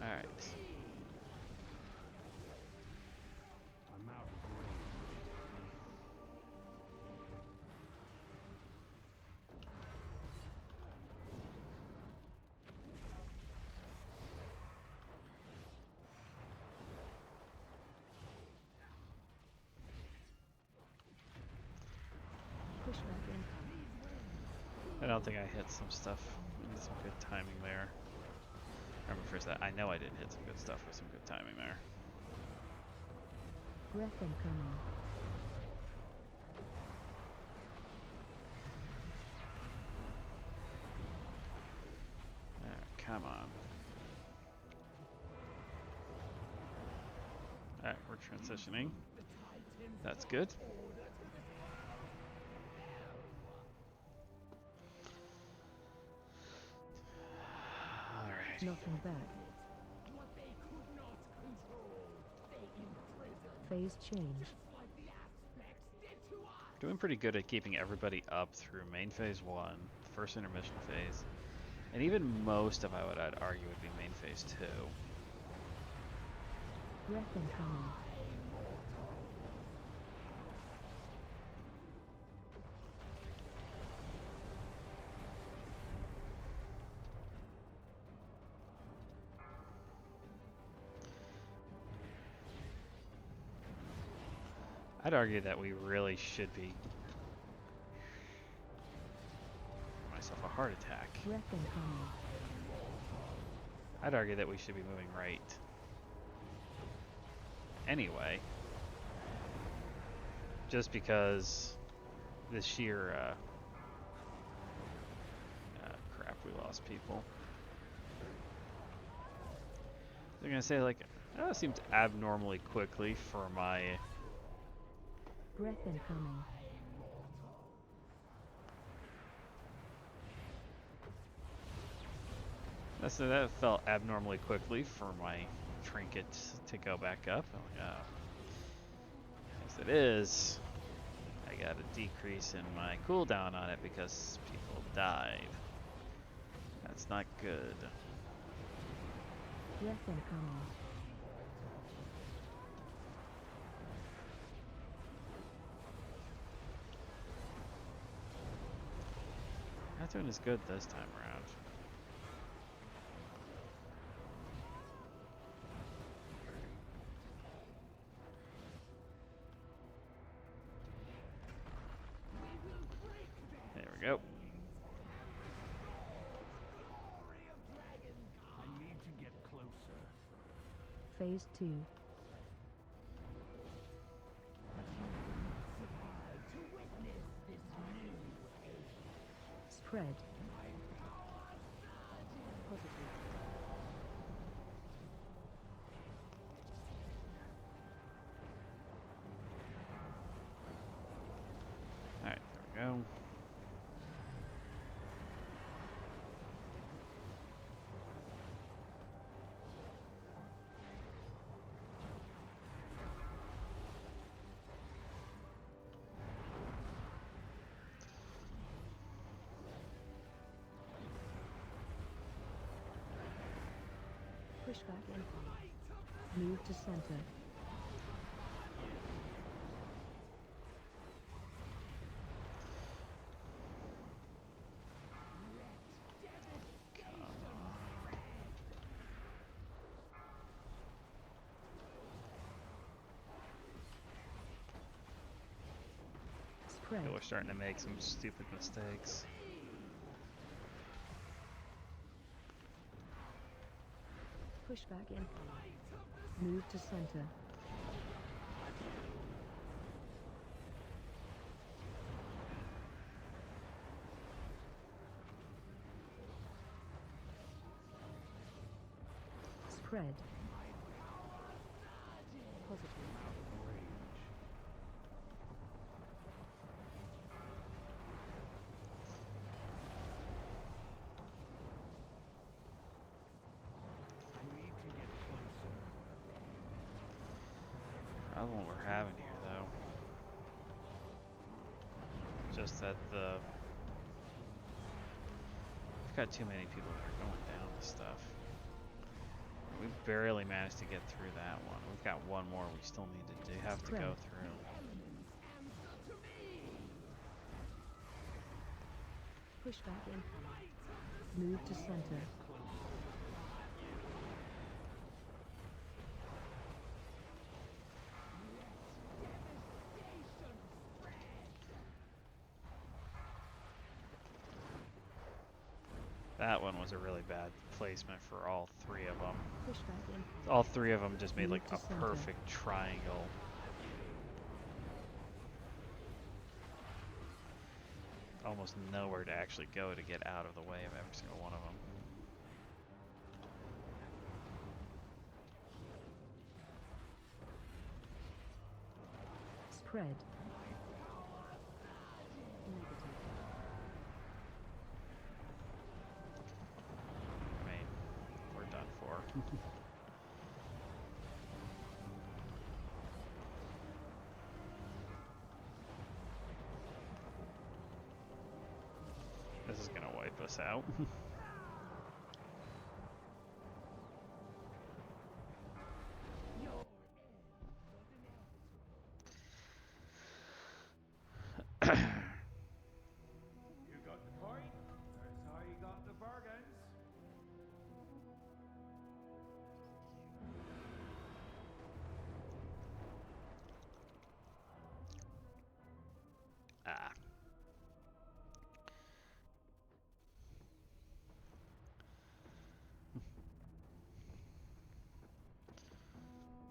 Alright. I'm out of range. 5, don't think I hit some stuff. Some good timing there. Remember first that I know I did hit some good stuff with some good timing there. Breath incoming. Come on. Alright, we're transitioning. That's good. Alright. Knocking back. What they could not control, they imprisoned. Phase change. Just like the aspects did to us. Doing pretty good at keeping everybody up through main phase 1, the first intermission phase, and even most of what I'd argue would be main phase 2. Breath incoming. I'd argue that we really should be... myself a heart attack. Breath incoming. I'd argue that we should be moving right. Anyway. Just because this sheer, crap, we lost people. They're gonna say, like, oh, it seems abnormally quickly for my... Breath incoming. That felt abnormally quickly for my trinket to go back up. I'm like, oh. Yes, it is. I got a decrease in my cooldown on it because people died. That's not good. Breath incoming. Not doing as good this time around. There we go. I need to get closer. Phase 2. To witness this new age. Spread. Positive. Alright, there we go. Pushback incoming. Move to center. Spread. People are starting to make some stupid mistakes. Pushback incoming. Move to center. Spread. Positive. Problem what we're having here, though. Just that we've got too many people that are going down to stuff. We barely managed to get through that one. We've got one more we still need to do. Have to go through. Pushback incoming. Move to center. That one was a really bad placement for all three of them. Pushback in. All three of them just made like Move to a center. perfect triangle. Almost nowhere to actually go to get out of the way of every single one of them. Spread. Negative. I mean, we're done for. This is gonna wipe us out. You got the point? That's how you got the bargains. Ah.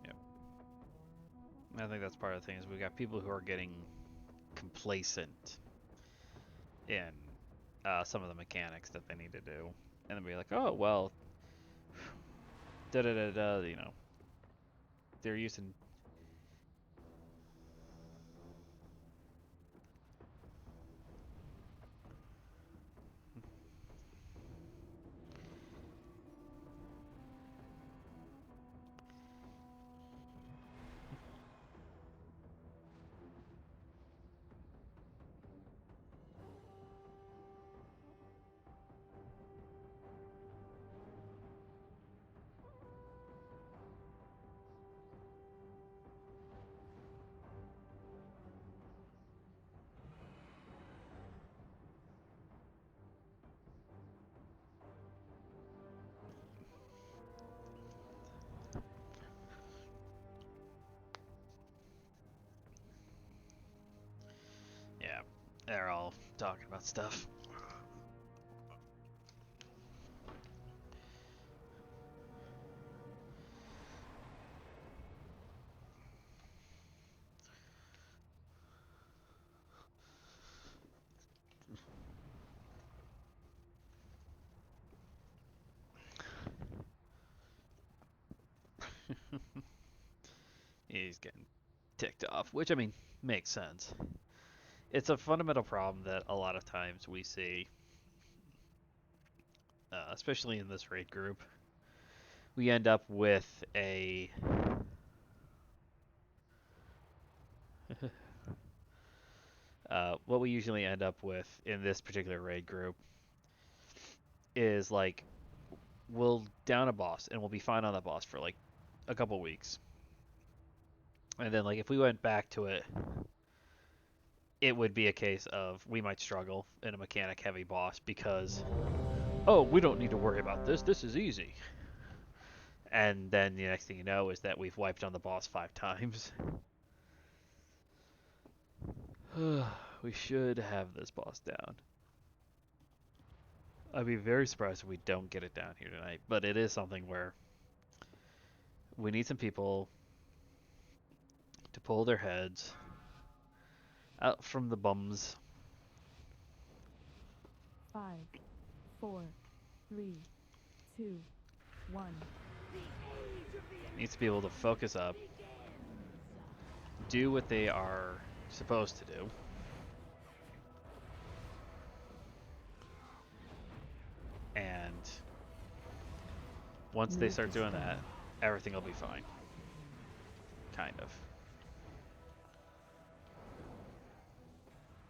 Yep. I think that's part of the thing is we got people who are getting complacent in some of the mechanics that they need to do, and then be like, oh well, da da da da. You know, they're using. Yeah, they're all talking about stuff. He's getting ticked off, which I mean makes sense. It's a fundamental problem that a lot of times we see, especially in this raid group. We end up with a what we usually end up with in this particular raid group is like we'll down a boss and we'll be fine on that boss for like a couple weeks. And then like if we went back to it, it would be a case of we might struggle in a mechanic heavy boss because oh, we don't need to worry about this. This is easy. And then the next thing you know is that we've wiped on the boss 5 times. We should have this boss down. I'd be very surprised if we don't get it down here tonight, but it is something where we need some people to pull their heads out from the bums. 5, 4, 3, 2, 1. Needs to be able to focus up, do what they are supposed to do, and once they start doing that, everything will be fine. Kind of.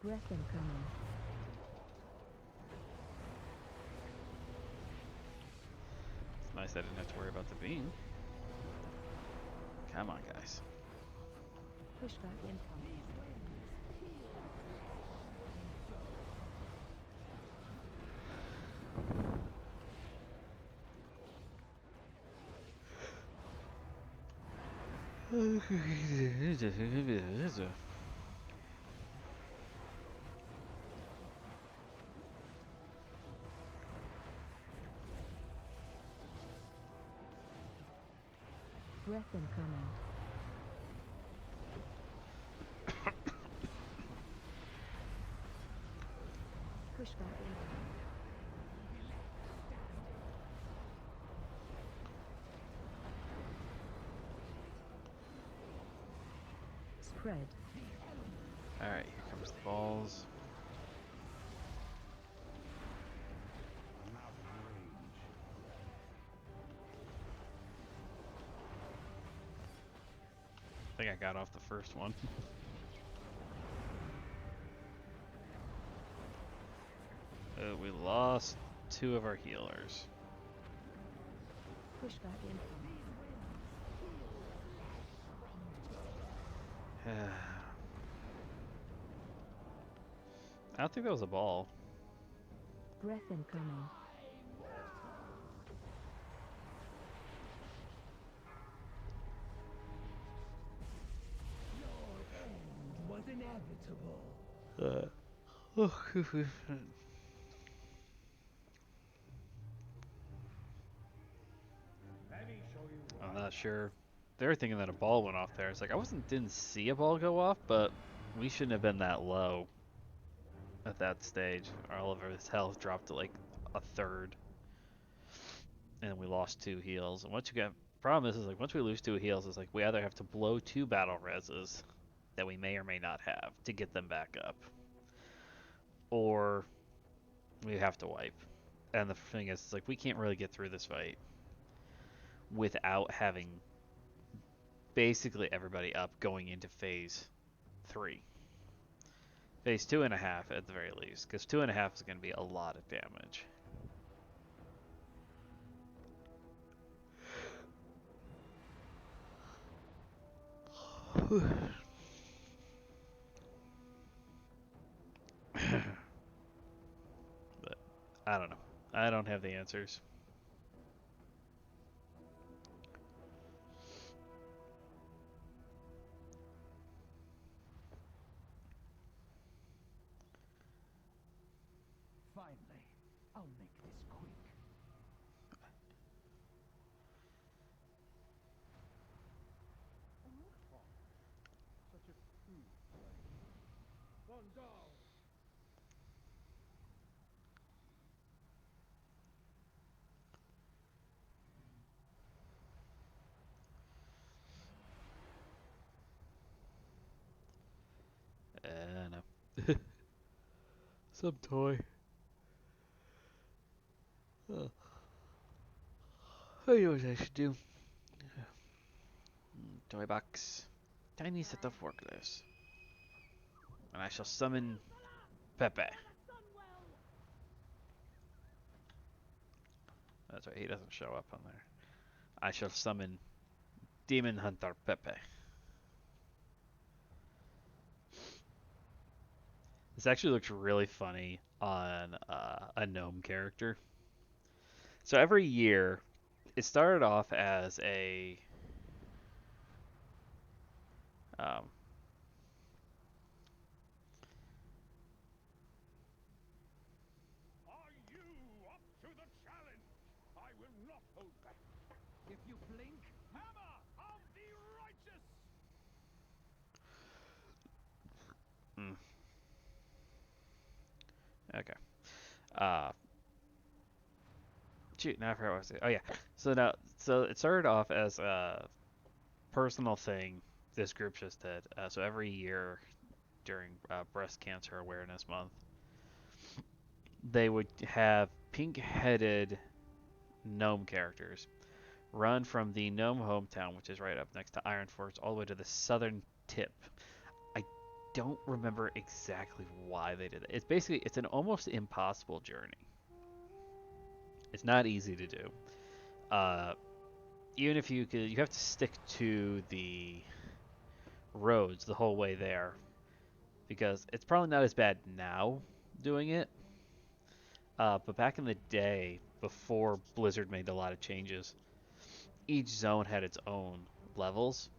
Breath incoming. It's nice I didn't have to worry about the beam. Come on, guys. Pushback incoming. Breath incoming. Pushback incoming. Spread. Alright, here comes the balls. I think I got off the first one. We lost 2 of our healers. Pushback incoming. I don't think that was a ball. Breath incoming. Was inevitable. I'm not sure. They were thinking that a ball went off there. It's like didn't see a ball go off, but we shouldn't have been that low at that stage. All of his health dropped to like a third, and we lost 2 heals. And once you get problem is like once we lose 2 heals, it's like we either have to blow 2 battle reses that we may or may not have to get them back up, or we have to wipe. And the thing is, it's like we can't really get through this fight without having basically everybody up going into phase 3. Phase 2.5 at the very least, because 2.5 is going to be a lot of damage. But I don't know. I don't have the answers. Finally, I'll make this quick. Such a food place. One down. No. Some toy. Oh. I know what I should do. Toy box. Tiny set of forklifts. And I shall summon Pepe. That's right, he doesn't show up on there. I shall summon Demon Hunter Pepe. This actually looks really funny on a gnome character. So every year, it started off as a Are you up to the challenge? I will not hold back. If you blink, Hammer of the righteous! okay. Shoot, now I forgot what I was saying. Oh yeah. So it started off as a personal thing this group just did. So every year during Breast Cancer Awareness Month, they would have pink-headed gnome characters run from the gnome hometown, which is right up next to Iron Forge, all the way to the southern tip. I don't remember exactly why they did it. It's an almost impossible journey. It's not easy to do. Even if you have to stick to the roads the whole way there, because it's probably not as bad now doing it. But back in the day, before Blizzard made a lot of changes, each zone had its own levels.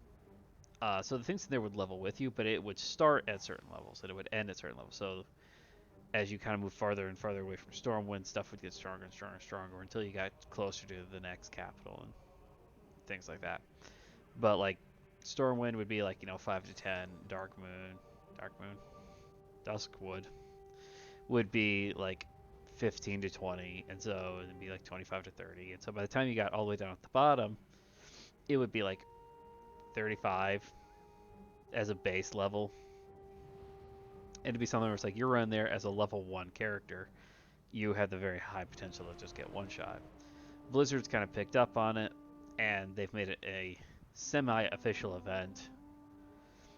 So the things in there would level with you, but it would start at certain levels and it would end at certain levels. So as you kind of move farther and farther away from Stormwind, stuff would get stronger and stronger and stronger until you got closer to the next capital and things like that. But like Stormwind would be like, you know, 5 to 10. Dark Moon, Duskwood would be like 15 to 20, and so it'd be like 25 to 30. And so by the time you got all the way down at the bottom, it would be like 35 as a base level. And it'd be something where it's like you're in there as a level 1 character, you have the very high potential to just get one shot. Blizzard's kind of picked up on it, and they've made it a semi-official event.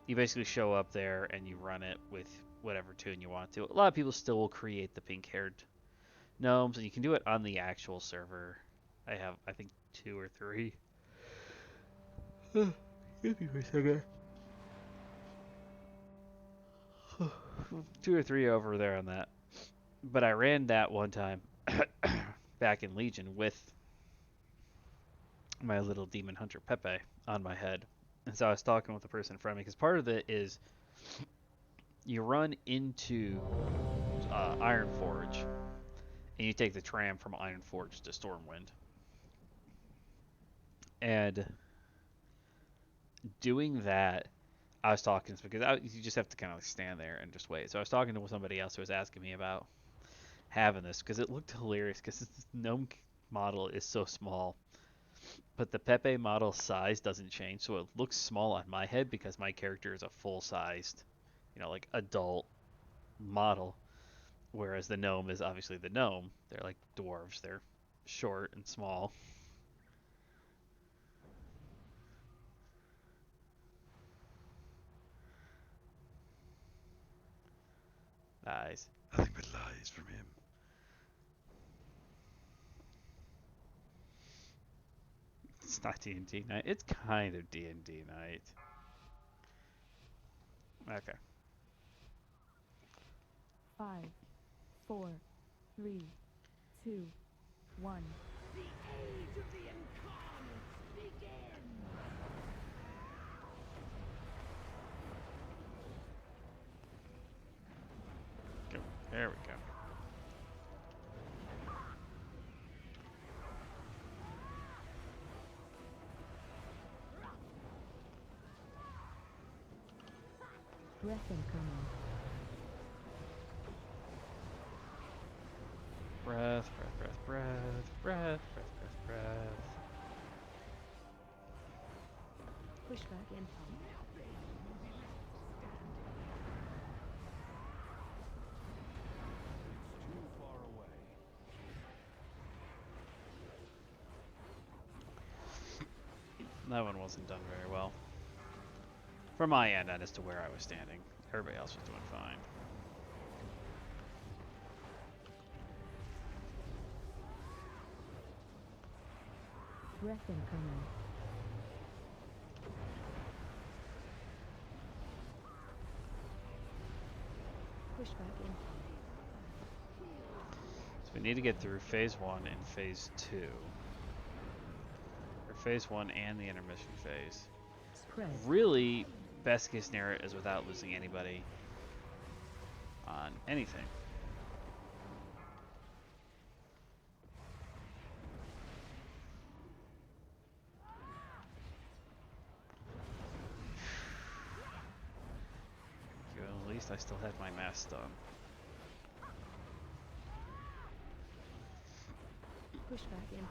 You basically show up there and you run it with whatever tune you want to. A lot of people still will create the pink-haired gnomes, and you can do it on the actual server. I have, I think, 2 or 3. Give me a second. 2 or 3 over there on that. But I ran that one time back in Legion with my little demon hunter Pepe on my head. And so I was talking with the person in front of me, because part of it is you run into Ironforge, and you take the tram from Ironforge to Stormwind. And doing that, I was talking, because you just have to kind of stand there and just wait. So I was talking to somebody else who was asking me about having this, because it looked hilarious, because this gnome model is so small. But the Pepe model size doesn't change, so it looks small on my head because my character is a full-sized, you know, like adult model. Whereas the gnome is obviously the gnome. They're like dwarves. They're short and small. Lies. Nothing but lies from him. It's not D&D night. It's kind of D&D night. Okay. 5, 4, 3, 2, 1. The age of the Incarntes begins! Go. There we go. Breath incoming. Breath, breath, breath, breath, breath, breath, breath, breath. Pushback incoming. Too far away. That one wasn't done very well. From my end, as to where I was standing. Everybody else was doing fine. Breath incoming. Pushback incoming. So we need to get through phase 1 and phase 2. Or phase 1 and the intermission phase. Spread. Really, best case scenario is without losing anybody on anything. Well, at least I still had my mask done. Pushback incoming.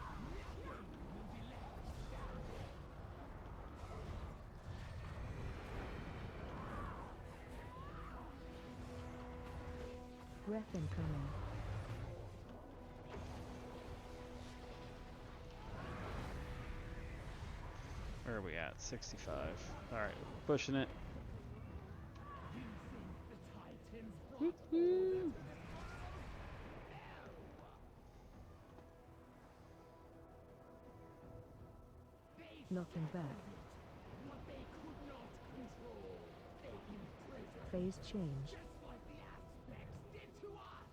Breath incoming. Where are we at? 65. Alright, pushing it. Woo-hoo. Knocking back. What they could not control, they imprisoned, Phase change. just like the aspects did to us!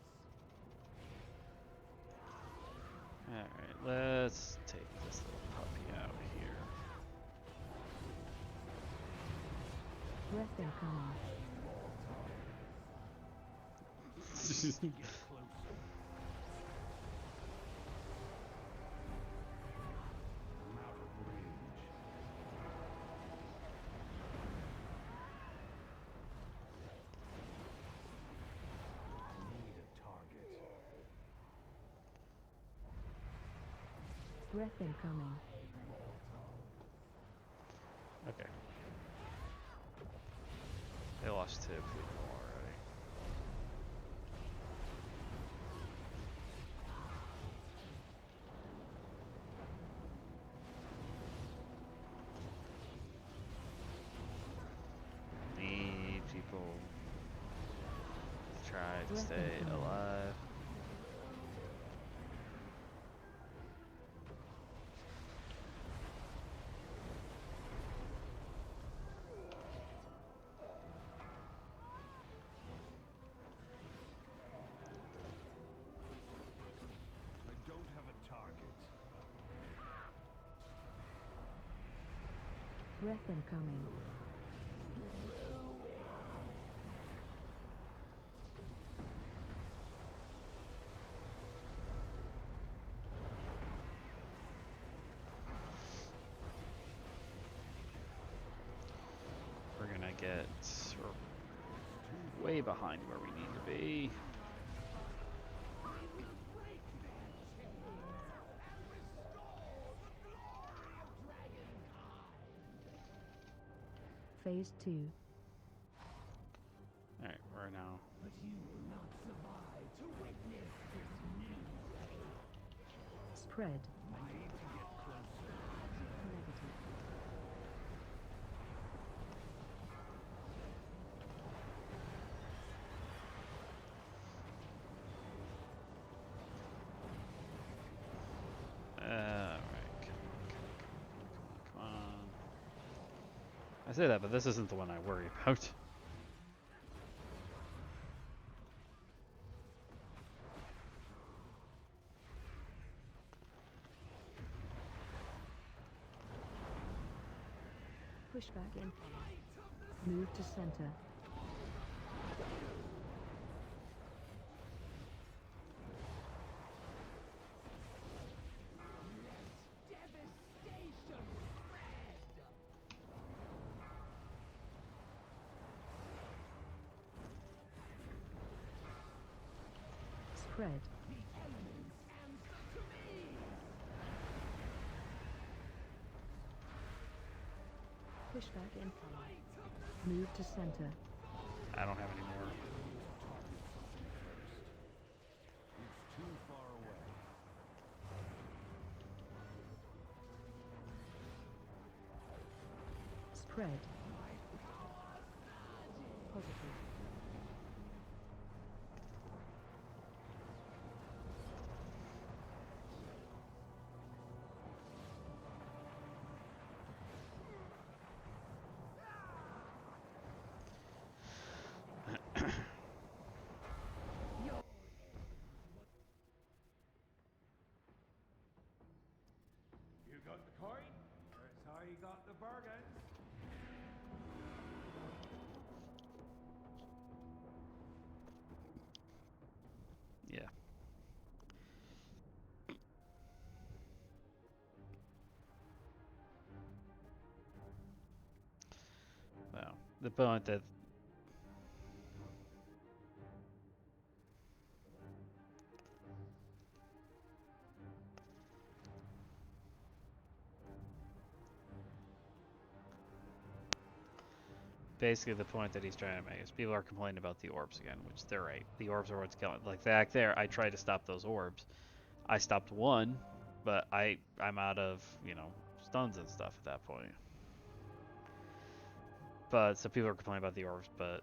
Alright, let's take this little puppy out here. Breath incoming. Breath incoming. Okay. They lost 2 people already. Need people to try to Breath stay incoming. alive. I don't have a target. Breath incoming. We're gonna get way behind where we need to be. Phase 2. Alright, we're now. But you will not survive to witness this new day. Spread. I need to get closer. Negative. Alright, come on. I say that, but this isn't the one I worry about. Push back in. Move to center. Devastation Spread. The elements answer to me. Push back in. Move to center. I don't have any more. It's too far away. Spread. Positive. You got the coin? That's how you got the bargains. Yeah. Well, the point that basically the point that he's trying to make is people are complaining about the orbs again, which they're right. The orbs are what's killing. Like back there, I tried to stop those orbs. I stopped one, but I'm out of, stuns and stuff at that point. But so people are complaining about the orbs, but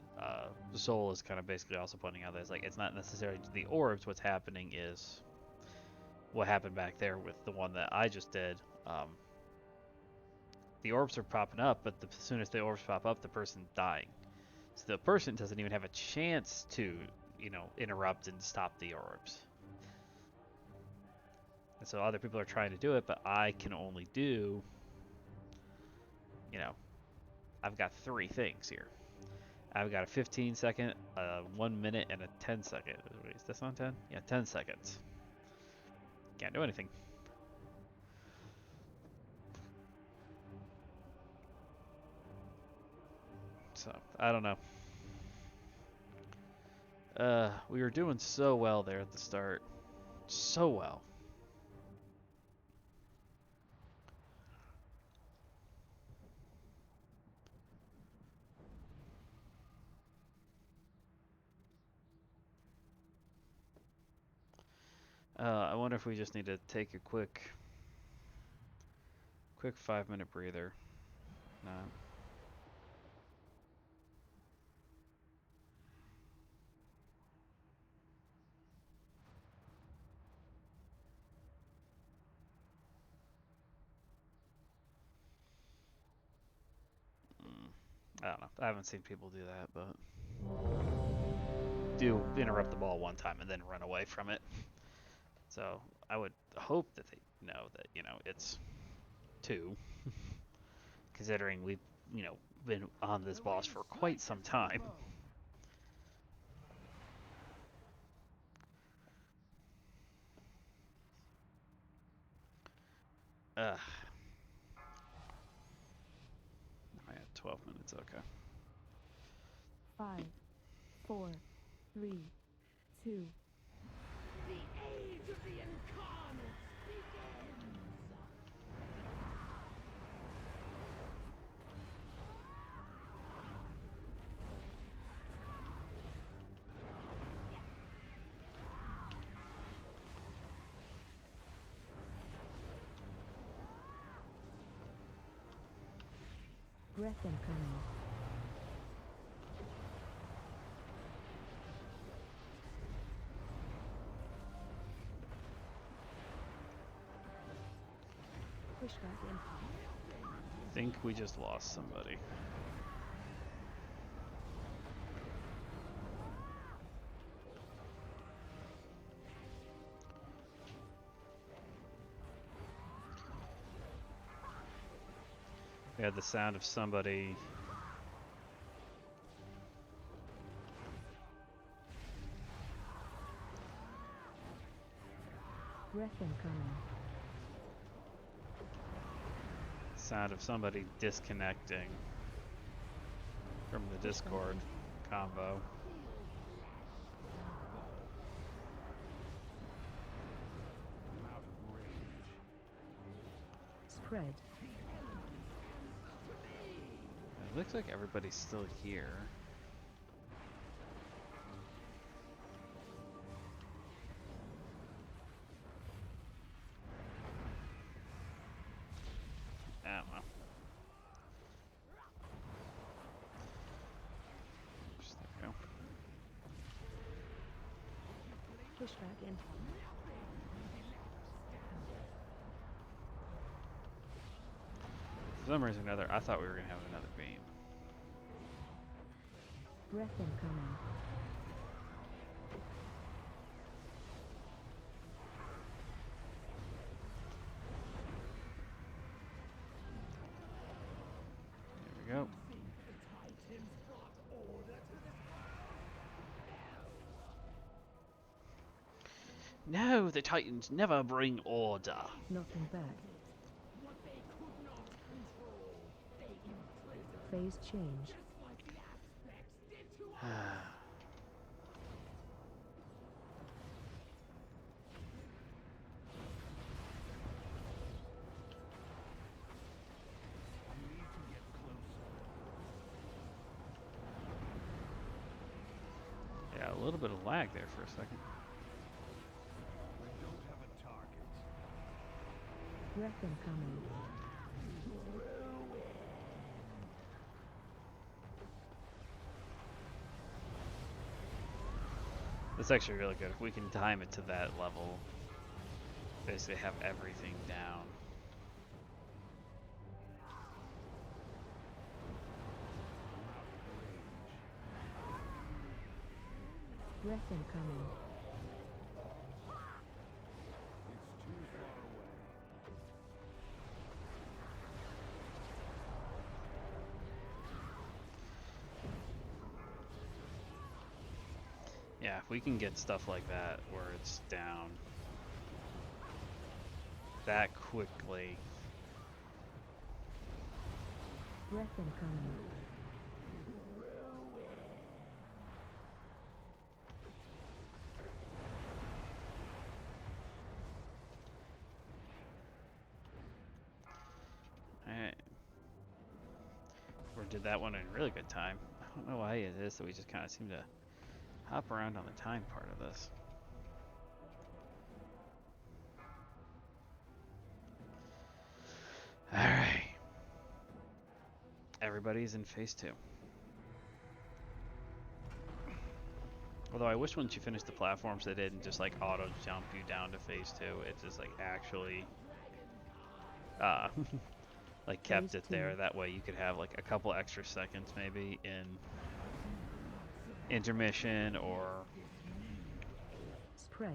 Soul is kind of basically also pointing out that it's not necessarily the orbs. What's happening is what happened back there with the one that I just did. The orbs are popping up, but as soon as the orbs pop up, the person's dying. So the person doesn't even have a chance to, interrupt and stop the orbs. And so other people are trying to do it, but I can only do, I've got 3 things here. I've got a 15 second, 1 minute, and a 10 second. Wait, is this on 10? Yeah, 10 seconds. Can't do anything. So, I don't know. We were doing so well there at the start. So well. I wonder if we just need to take a quick 5-minute breather. No. I don't know. I haven't seen people do that, but do interrupt the ball one time and then run away from it. So I would hope that they know that, it's 2, considering we've, been on this boss for quite some time. Ugh. I had 12 minutes, okay. 5, 4, 3, 2. The age of the Incarntes begins! Breath incoming. Pushback incoming. I think we just lost somebody. We had the sound of somebody. Breath incoming. Sound of somebody disconnecting from the Discord combo. Spread. It looks like everybody's still here. I don't know. Just there we go. Pushback incoming. For some reason or another, I thought we were going to have another beam. Breath incoming. There we go. No, the Titans never bring order. Knocking back. Phase change. Yeah, a little bit of lag there for a second. Breath incoming. That's actually really good. If we can time it to that level, basically have everything down. Breath incoming. Yeah, if we can get stuff like that where it's down that quickly. Breath incoming. Alright. Or did that one in really good time. I don't know why it is that we just kind of seem to hop around on the time part of this. Alright. Everybody's in phase 2. Although I wish once you finish the platforms they didn't just like auto jump you down to phase 2. It just like actually like kept Phase it two. there. That way you could have like a couple extra seconds maybe in intermission or Spread.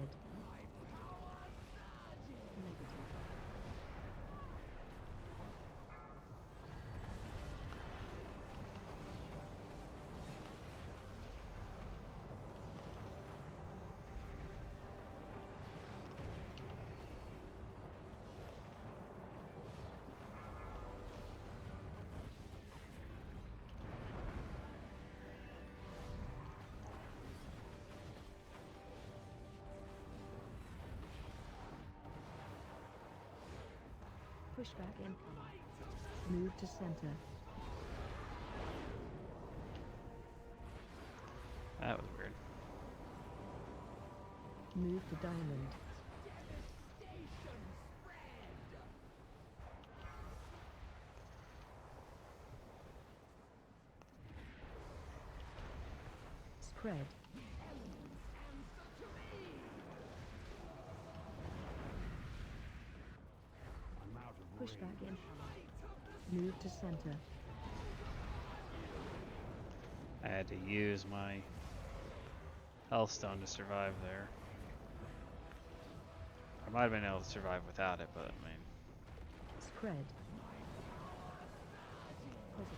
Pushback incoming. Move to center. that was weird. Move to diamond. Spread. Pushback incoming. Move to center. I had to use my health stone to survive there. I might have been able to survive without it, but I mean, Spread. Positive.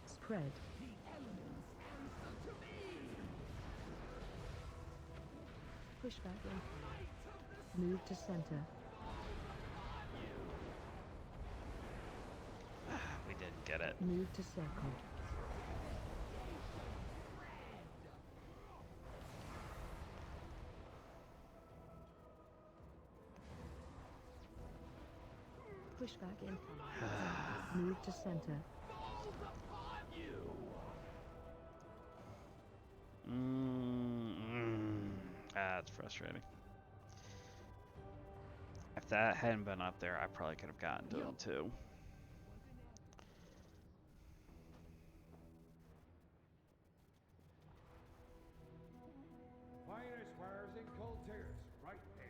Spread. Pushback incoming. Move to center. we didn't get it. Move to circle. Pushback incoming. Move to center. That's frustrating. If that hadn't been up there, I probably could have gotten to him too. Finest wares in Incarntes, right there.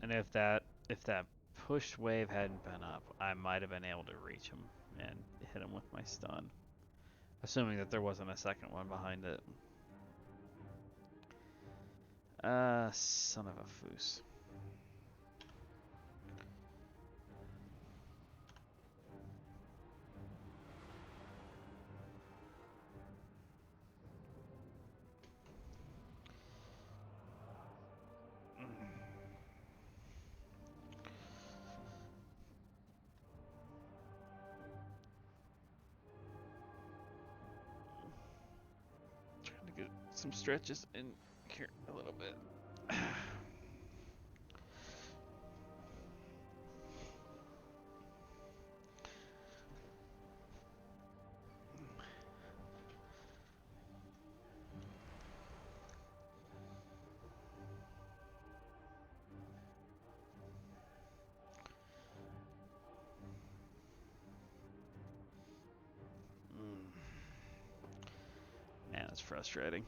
And if that push wave hadn't been up, I might have been able to reach him and hit him with my stun. Assuming that there wasn't a second one behind it. Son of a foos. Trying to get some stretches in here a little bit. Man, it's frustrating.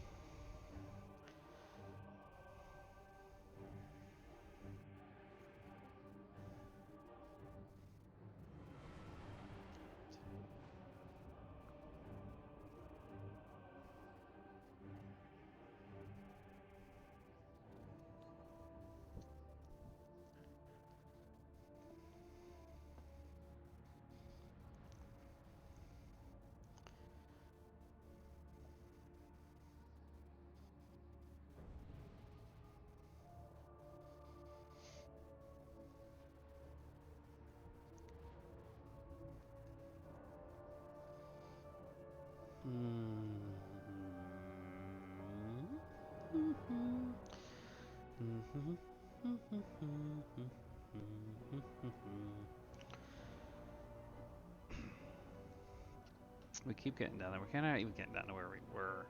We keep getting down there. We're kind of even getting down to where we were.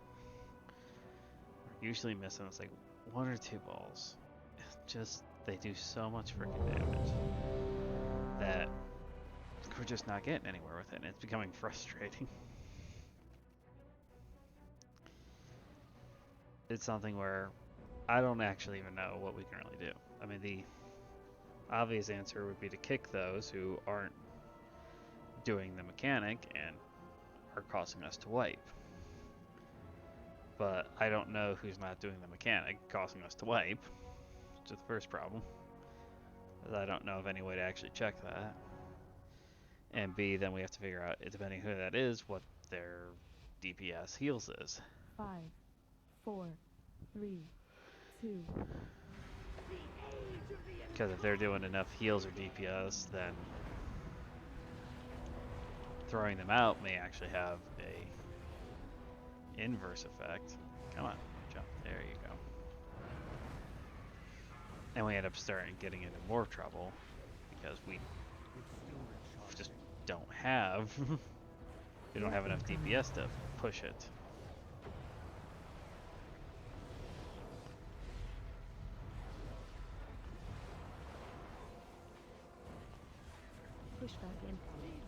We're usually missing, it's like 1 or 2 balls. Just, they do so much freaking damage that we're just not getting anywhere with it, and it's becoming frustrating. It's something where I don't actually even know what we can really do. I mean, the obvious answer would be to kick those who aren't doing the mechanic and are causing us to wipe. But I don't know who's not doing the mechanic causing us to wipe, which is the first problem. I don't know of any way to actually check that. And B, then we have to figure out, depending who that is, what their DPS heals is. 5, 4, 3, 2. Because if they're doing enough heals or DPS, then throwing them out may actually have a inverse effect. Come on, jump. There you go. And we end up getting into more trouble because we just don't have we don't have enough DPS to push it. Pushback incoming.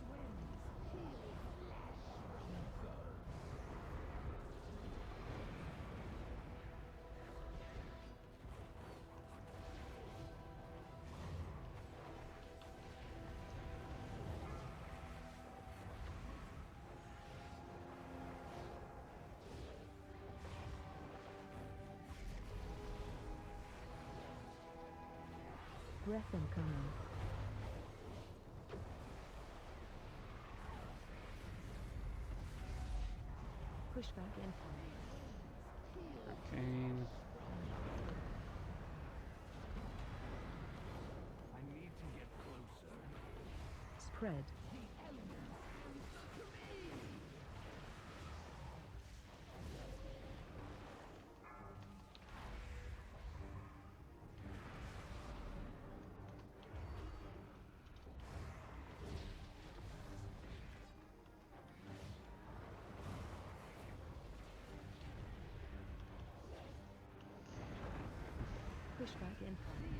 Breath incoming. Pushback incoming. Arcane. I need to get closer. Spread. Pushback incoming.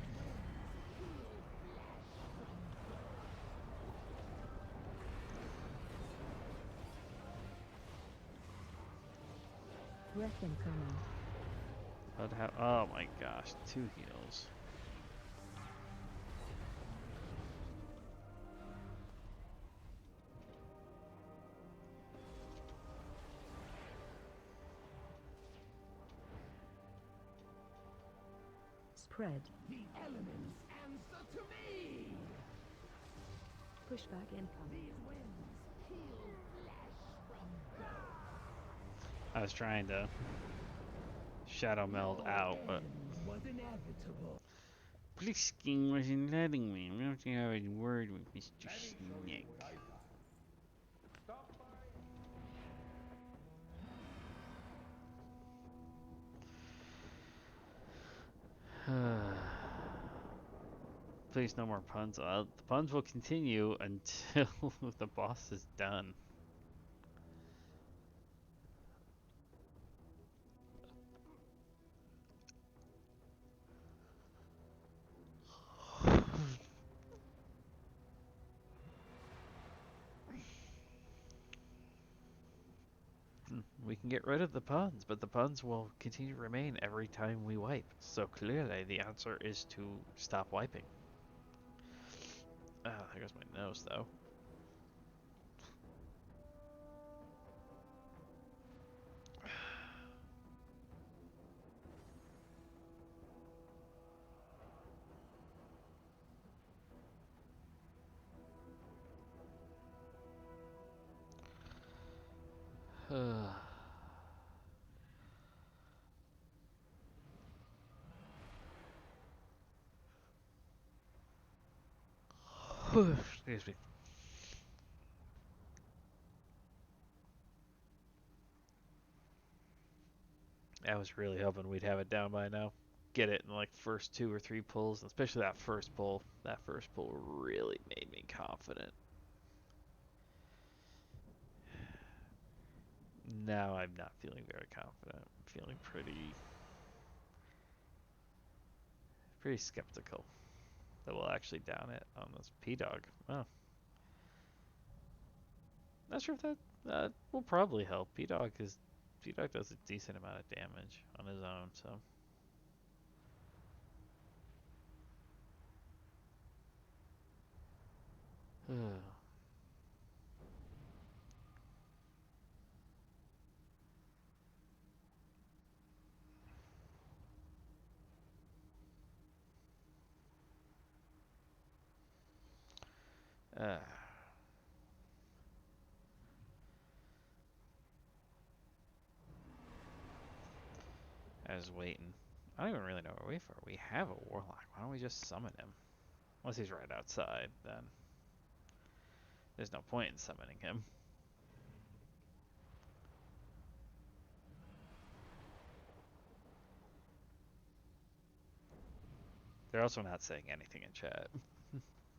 Breath incoming. But how? Oh my gosh, 2 heals. Spread. The elements answer to me. Pushback incoming. These winds heal flesh from bone. I was trying to shadow meld out, but Was inevitable. Blisking wasn't letting me. I'm not having a word with Mr. Snake. Please, no more puns. The puns will continue until the boss is done. We can get rid of the puns, but the puns will continue to remain every time we wipe. So clearly the answer is to stop wiping. Ah, there goes my nose though. Excuse me. I was really hoping we'd have it down by now. get it in like first 2 or 3 pulls, especially that first pull. That first pull really made me confident. Now I'm not feeling very confident. I'm feeling pretty skeptical that we'll actually down it on this P-Dog. Oh. Not sure if that will probably help. P-Dog does a decent amount of damage on his own, so. I was waiting. I don't even really know what we're waiting for. We have a Warlock. Why don't we just summon him? Unless he's right outside, then there's no point in summoning him. They're also not saying anything in chat.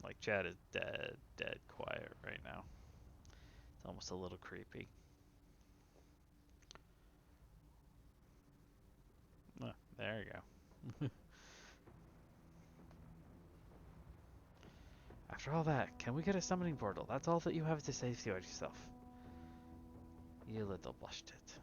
Like, chat is dead quiet right now. It's almost a little creepy. Oh, there you go. After all that, can we get a summoning portal? That's all that you have to say to yourself. You little blushed it.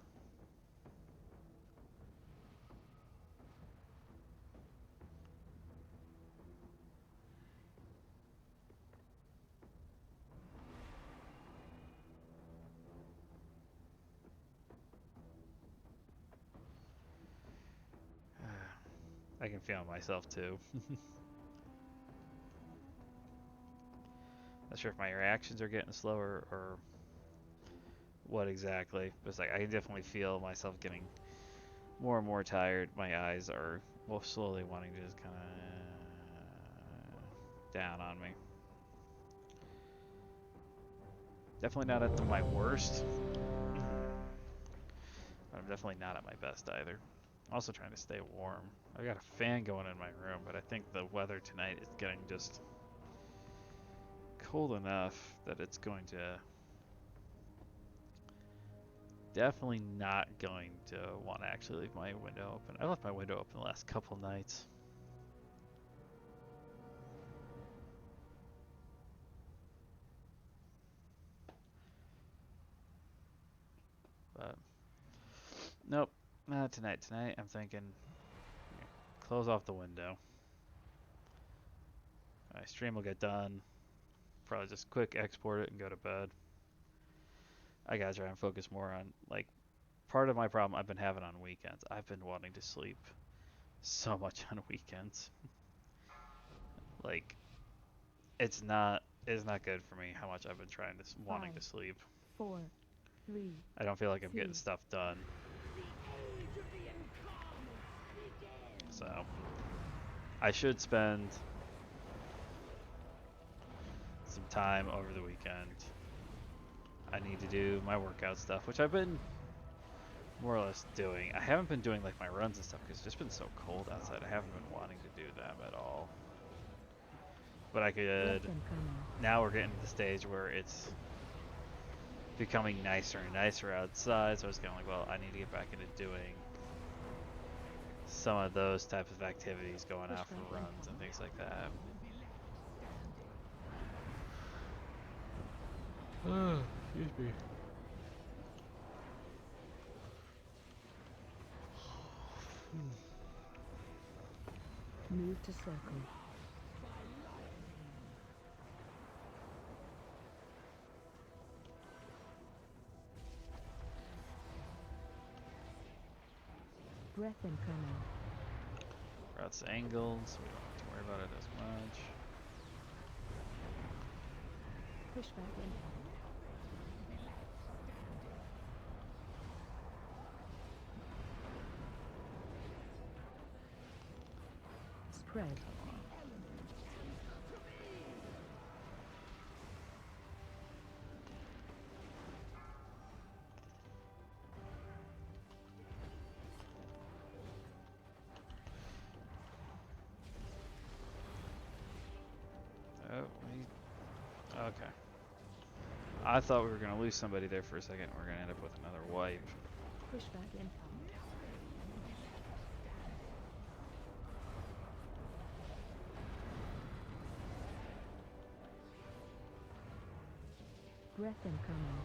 I can feel myself too. Not sure if my reactions are getting slower or what exactly. But it's like I can definitely feel myself getting more and more tired. My eyes are slowly wanting to just kind of down on me. Definitely not at my worst. But I'm definitely not at my best either. Also trying to stay warm. I've got a fan going in my room, but I think the weather tonight is getting just cold enough that it's going to definitely not going to want to actually leave my window open. I left my window open the last couple nights. But nope, not tonight. Tonight I'm thinking close off the window. My stream will get done. Probably just quick export it and go to bed. I gotta try and focus more on, like, part of my problem I've been having on weekends. I've been wanting to sleep so much on weekends. Like, it's not good for me how much I've been trying to wanting to sleep. 4, 3. I don't feel like I'm 2. getting stuff done. The age of the Incarntes begins! So I should spend some time over the weekend. I need to do my workout stuff, which I've been more or less doing. I haven't been doing like my runs and stuff because it's just been so cold outside. I haven't been wanting to do them at all. But I could. Now we're getting to the stage where it's becoming nicer and nicer outside, so I was kind of like, well, I need to get back into doing some of those types of activities, going out for runs and things like that. Excuse me. Move to circle. Breath incoming. Routes angled, so we don't have to worry about it as much. Pushback incoming. Spread. Oh, okay. I thought we were gonna lose somebody there for a second. We're gonna end up with another wipe. Pushback incoming. Breath incoming.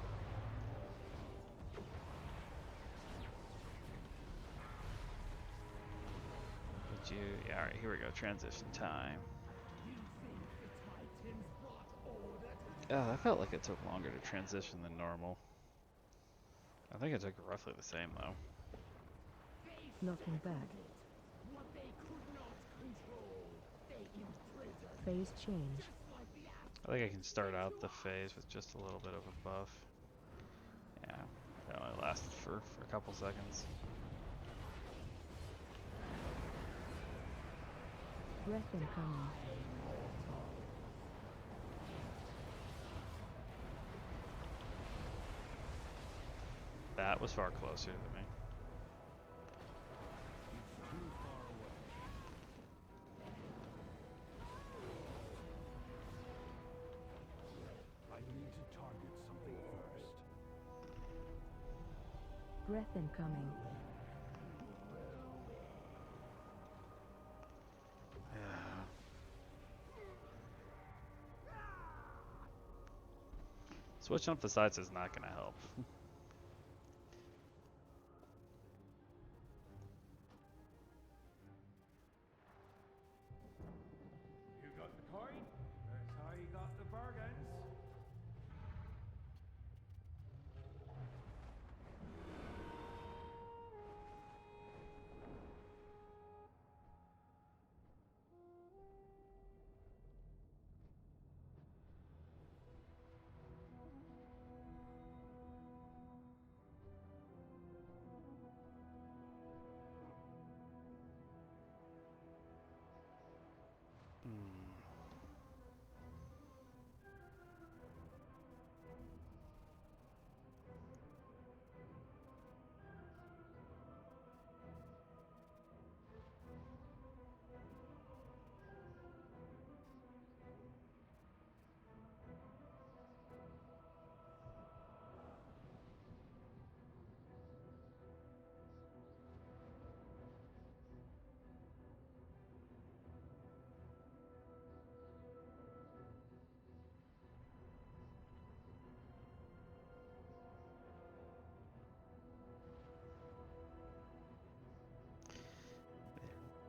Did you? Yeah, all right. Here we go. Transition time. You think the Titans brought order to this Oh, that felt like it took longer to transition than normal. I think it took roughly the same though. Knocking back. what they could not control. They imprisoned Phase change. just like the I think I can start out the phase with just a little bit of a buff. Yeah, that only lasted for a couple seconds. Breath incoming. That was far closer than me. I need to target something first. Breath incoming. Yeah. Switching up the sides is not going to help. You got the coin? That's how you got the bargains.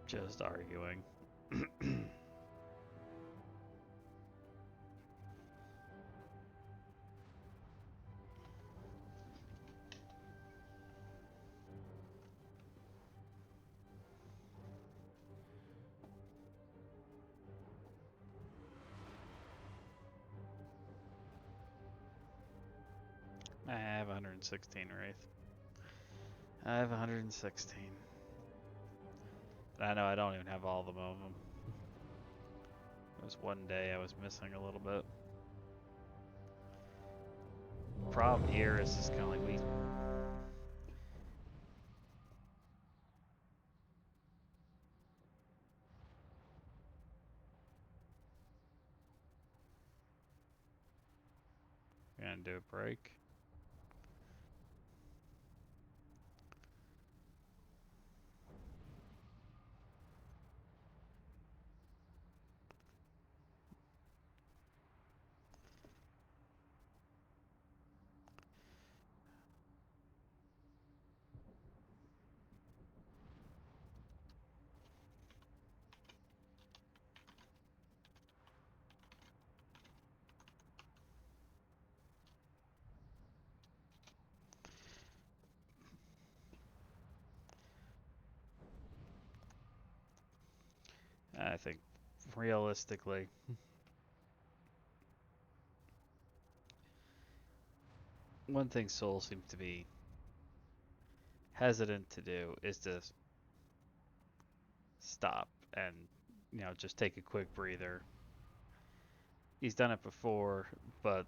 Just arguing. I have 116 Wraith. I have 116. I know I don't even have all of them. It was one day I was missing a little bit. Problem here is just kind of like we gonna do a break. I think realistically, one thing Soul seems to be hesitant to do is to stop and, just take a quick breather. He's done it before, but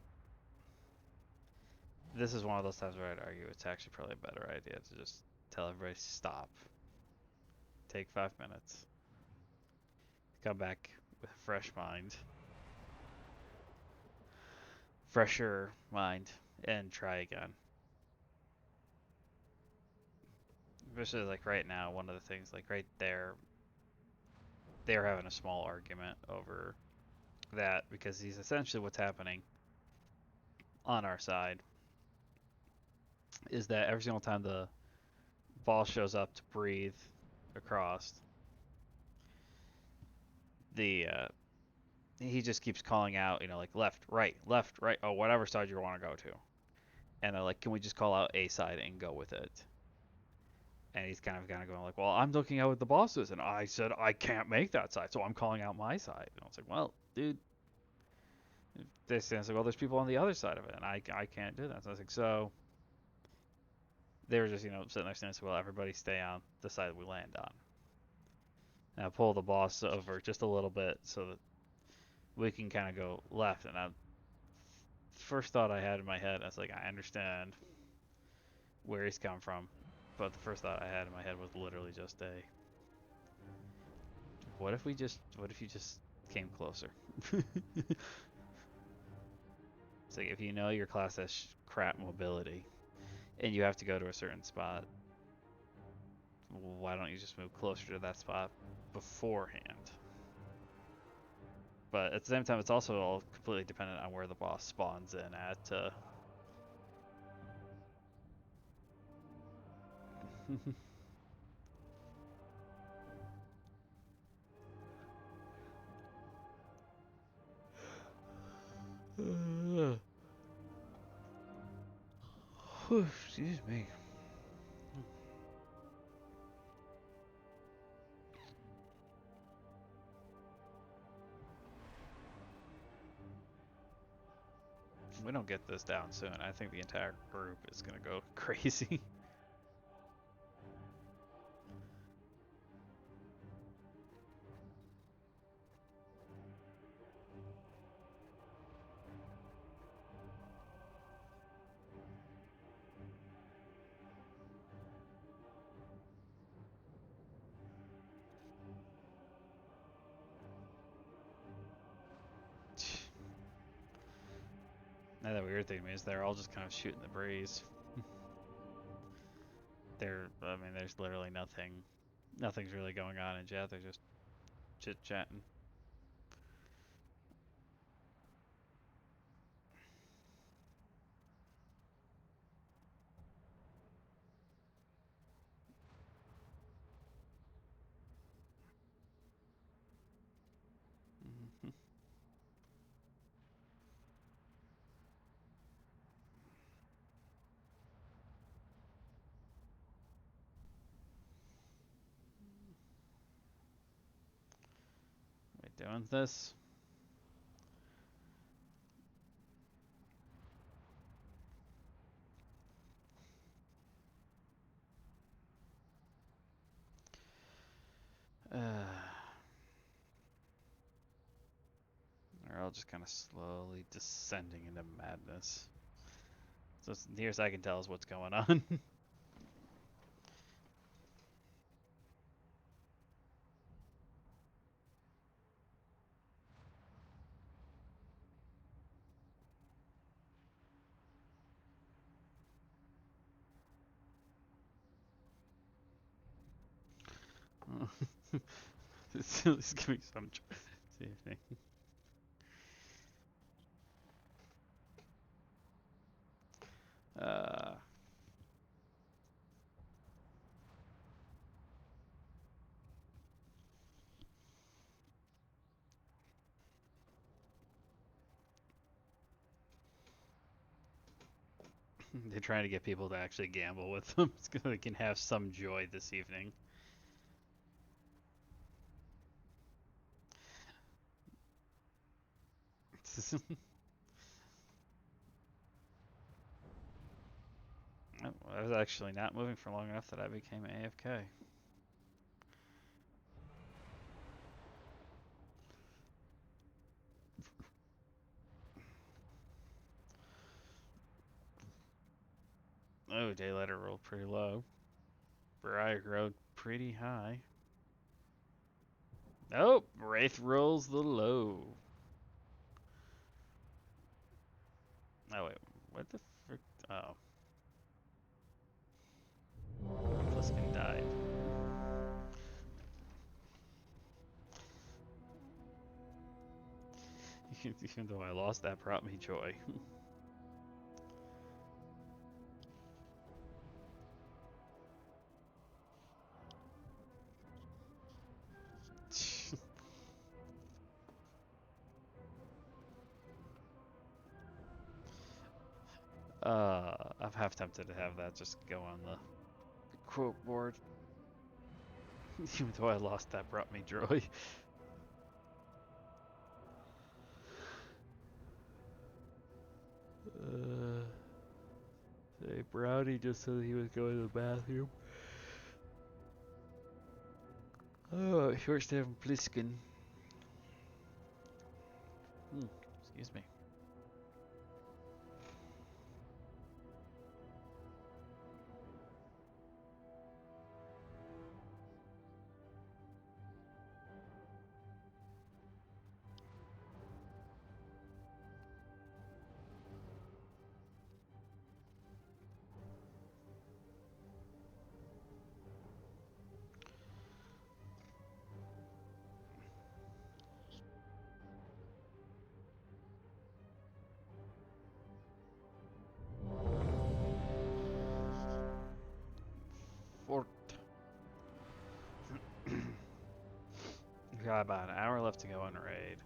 this is one of those times where I'd argue it's actually probably a better idea to just tell everybody stop. Take 5 minutes. Come back with a fresh mind. fresher mind and try again. Especially like right now, one of the things like right there, they're having a small argument over that because he's essentially what's happening on our side is that every single time the ball shows up to breathe across, the he just keeps calling out, you know, like left, right, oh, whatever side you want to go to. And they're like, can we just call out a side and go with it? And he's kind of going like, well, I'm looking at what the boss is, and I said I can't make that side, so I'm calling out my side. And I was like, well, dude, they say, like, well, there's people on the other side of it, and I can't do that. So I was like, so they were just, you know, sitting there saying, well, everybody stay on the side we land on. And I pull the boss over just a little bit so that we can kind of go left. And first thought I had in my head, I was like, I understand where he's come from, but the first thought I had in my head was literally just what if you just came closer? It's like, if you know your class has crap mobility and you have to go to a certain spot, why don't you just move closer to that spot beforehand? But at the same time, it's also all completely dependent on where the boss spawns in at. Excuse me. If we don't get this down soon, I think the entire group is gonna go crazy. Now the weird thing is they're all just kind of shooting the breeze. I mean, there's literally nothing's really going on in chat. They're just chit-chatting. Doing this. They're all just kind of slowly descending into madness. So as near as I can tell is what's going on. Let's give me some. See if they're trying to get people to actually gamble with them so they can have some joy this evening. I was actually not moving for long enough that I became AFK. Oh, Daylighter rolled pretty low. Briar rolled pretty high. Oh, Wraith rolls the low. What the frick? Oh. Pliskin died. Even though I lost, that brought me joy. I'm half tempted to have that just go on the quote board. Even though I lost, that brought me joy. Say Brownie just said he was going to the bathroom. Oh, short stay from Pliskin. Excuse me. Fort. Got about an hour left to go on raid.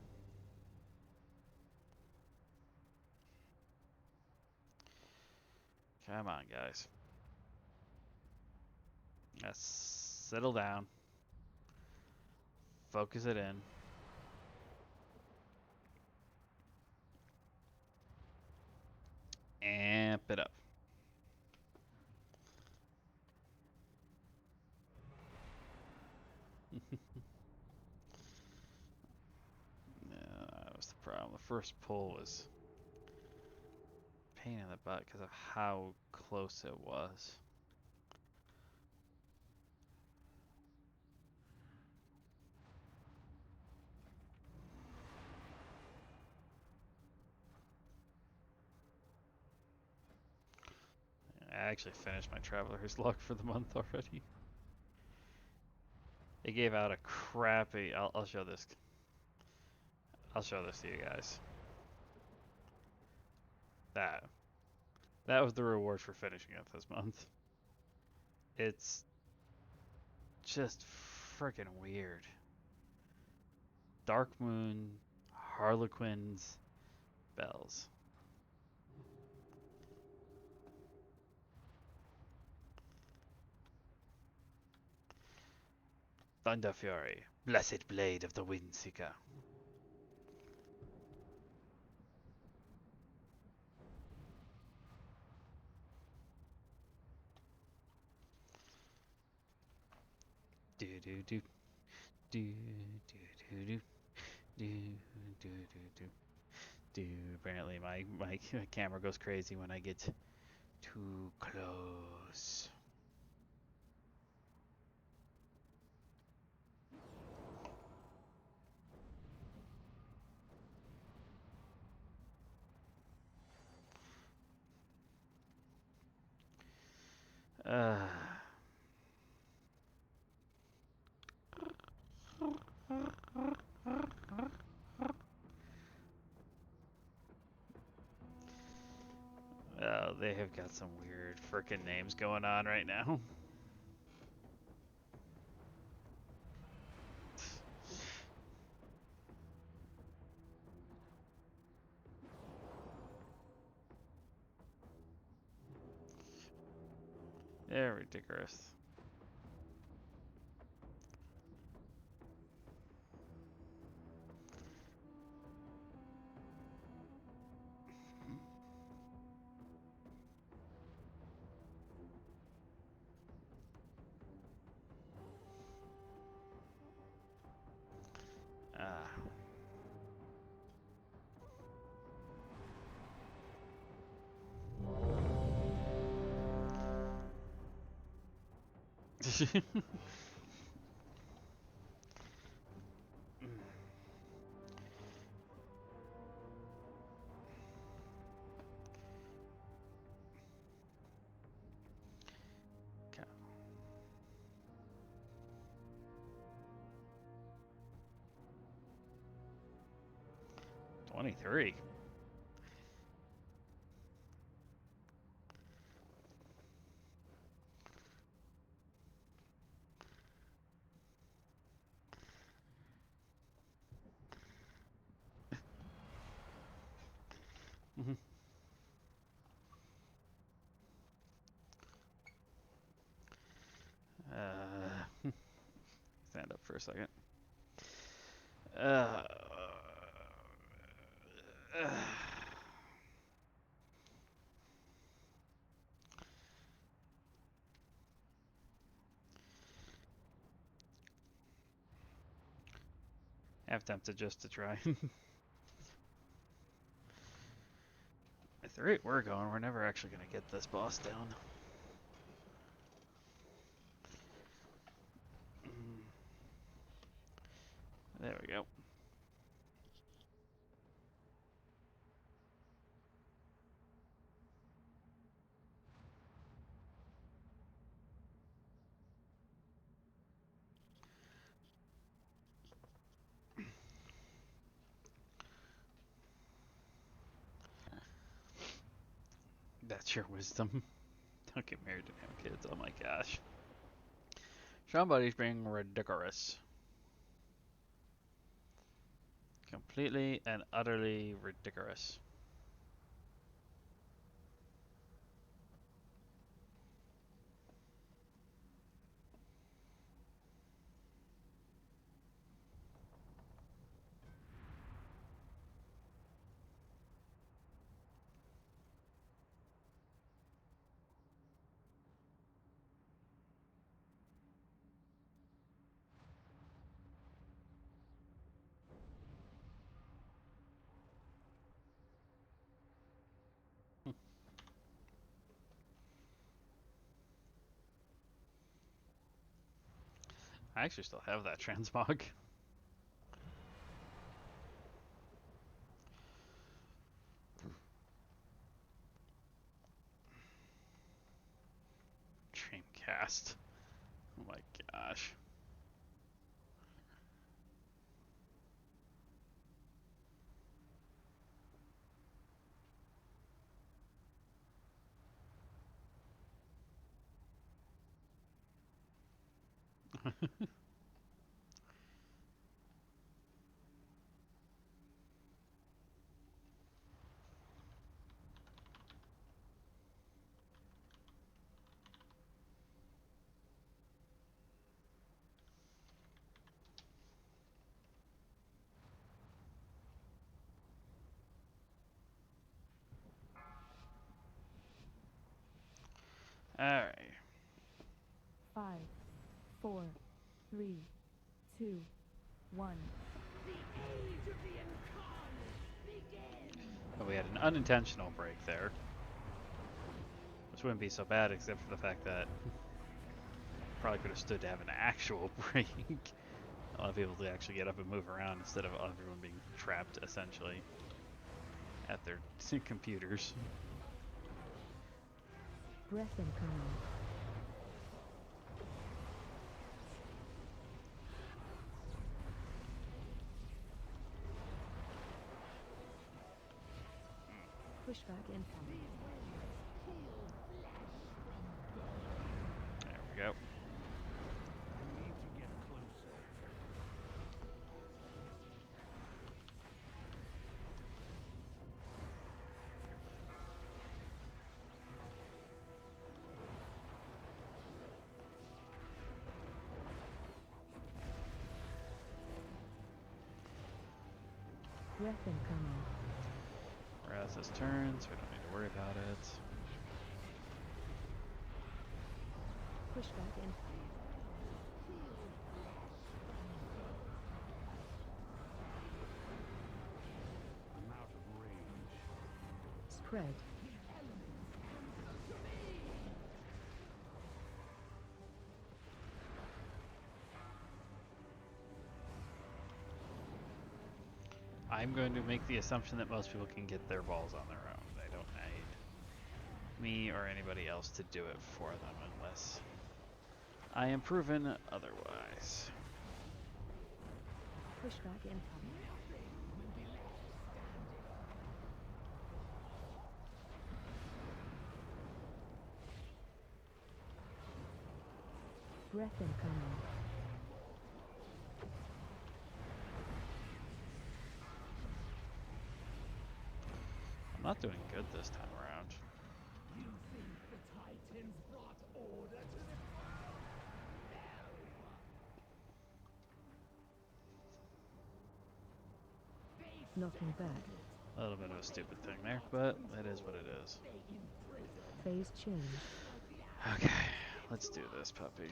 Come on, guys. Let's settle down. Focus it in. Amp it up. That was the problem. The first pull was pain in the butt because of how close it was. I actually finished my Traveler's Luck for the month already. It gave out a crappy. I'll show this. I'll show this to you guys. That was the reward for finishing it this month. It's just freaking weird. Dark Moon, Harlequins, Bells. Thunder Fury, Blessed Blade of the Windseeker. Do do do do do do do do do do. Apparently my camera goes crazy when I get too close. Oh, they have got some weird frickin' names going on right now. They're ridiculous. 23. Stand up for a second. Half tempted just to try. At the rate we're going, we're never actually going to get this boss down. There we go. That's your wisdom. Don't get married and have kids. Oh my gosh. Somebody's being ridiculous. Completely and utterly ridiculous. I actually still have that transmog. Dreamcast. Oh my gosh. Alright. 5, 4, 3, 2, 1. The age of the Incarntes begins! But we had an unintentional break there. Which wouldn't be so bad except for the fact that probably could have stood to have an actual break. A lot of people to actually get up and move around instead of everyone being trapped essentially at their computers. Breath incoming. Pushback incoming. There we go. I need to get closer. Breath incoming. Whereas this turns, we don't need to worry about it. Pushback incoming. I'm out of range. Spread. I'm going to make the assumption that most people can get their balls on their own. They don't need me or anybody else to do it for them unless I am proven otherwise. Pushback incoming. Breath incoming. I'm not doing good this time around. You think the Titans brought order to this world? No! They Knocking back. A little bit of a stupid thing there, but it is what it is. Phase change. Okay, let's do this, puppy.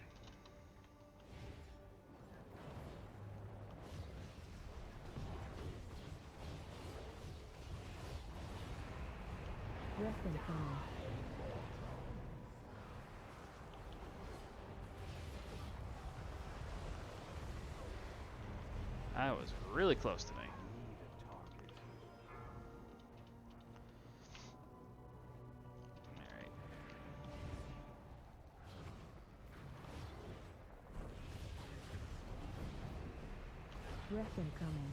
Breath incoming. That was really close to me. Alright. Breath incoming.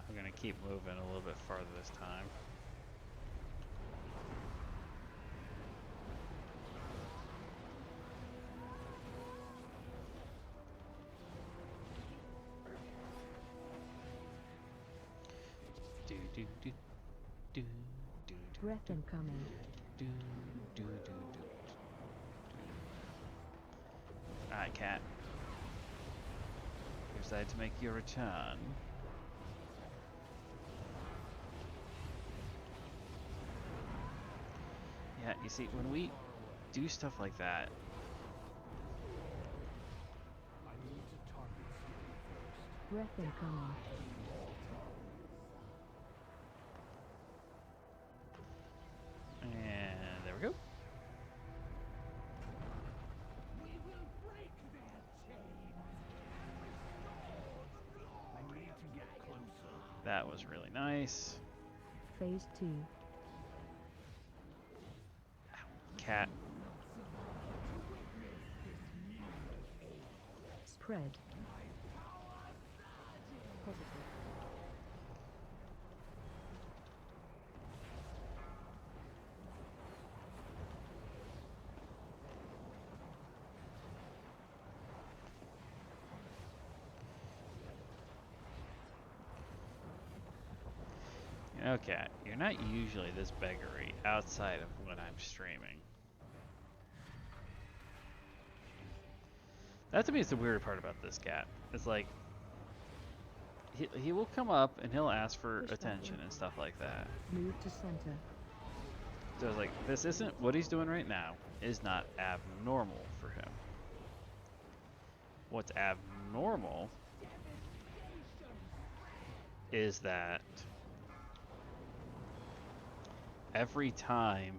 I'm gonna keep moving a little bit farther this time. Do do do do do Breath incoming. do do do do. Alright, cat. You decide to make your return. Yeah, you see, when we do stuff like that, Breath incoming. and there we go. We will break their chains. I need to get closer. That was really nice. Phase 2. Cat. Spread. Positive. Okay, you're not usually this beggery outside of when I'm streaming. That to me is the weird part about this cat. It's like he will come up and he'll ask for Push back attention in. and stuff like that. Move to center. So it's like, this isn't what he's doing right now is not abnormal for him. What's abnormal is that every time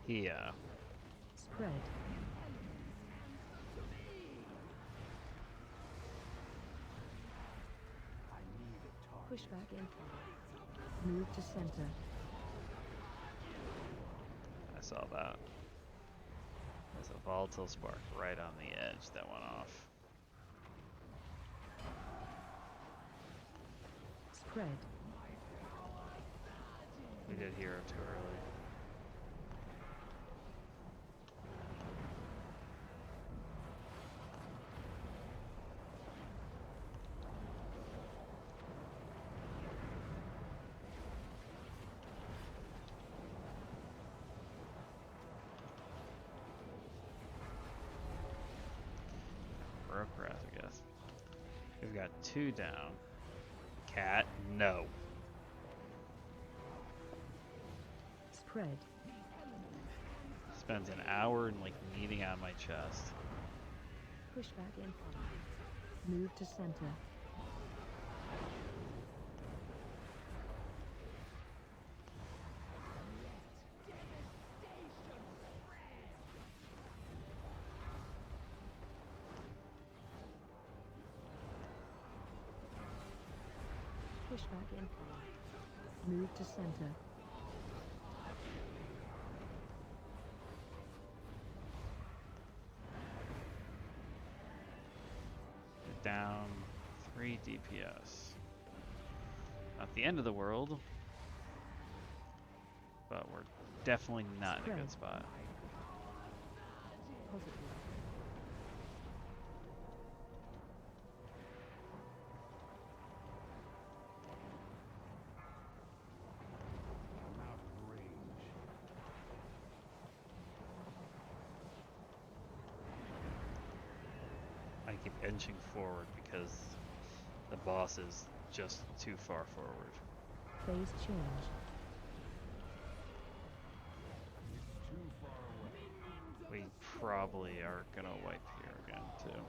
he Spread. Push back in. Move to center. I saw that. There's a volatile spark right on the edge that went off. Spread. We did hero too early. Warcraft, I guess. We've got 2 down. Cat, no. Spread. Spends an hour in like kneading on my chest. Push back in. Move to center. Push back in. Move to center. Down 3 DPS. Not the end of the world, but we're definitely not in a good Spread. spot. Positive. I'm out of range. I keep inching forward because the boss is just too far forward. Phase change. It's too far away. We probably are gonna wipe here again too.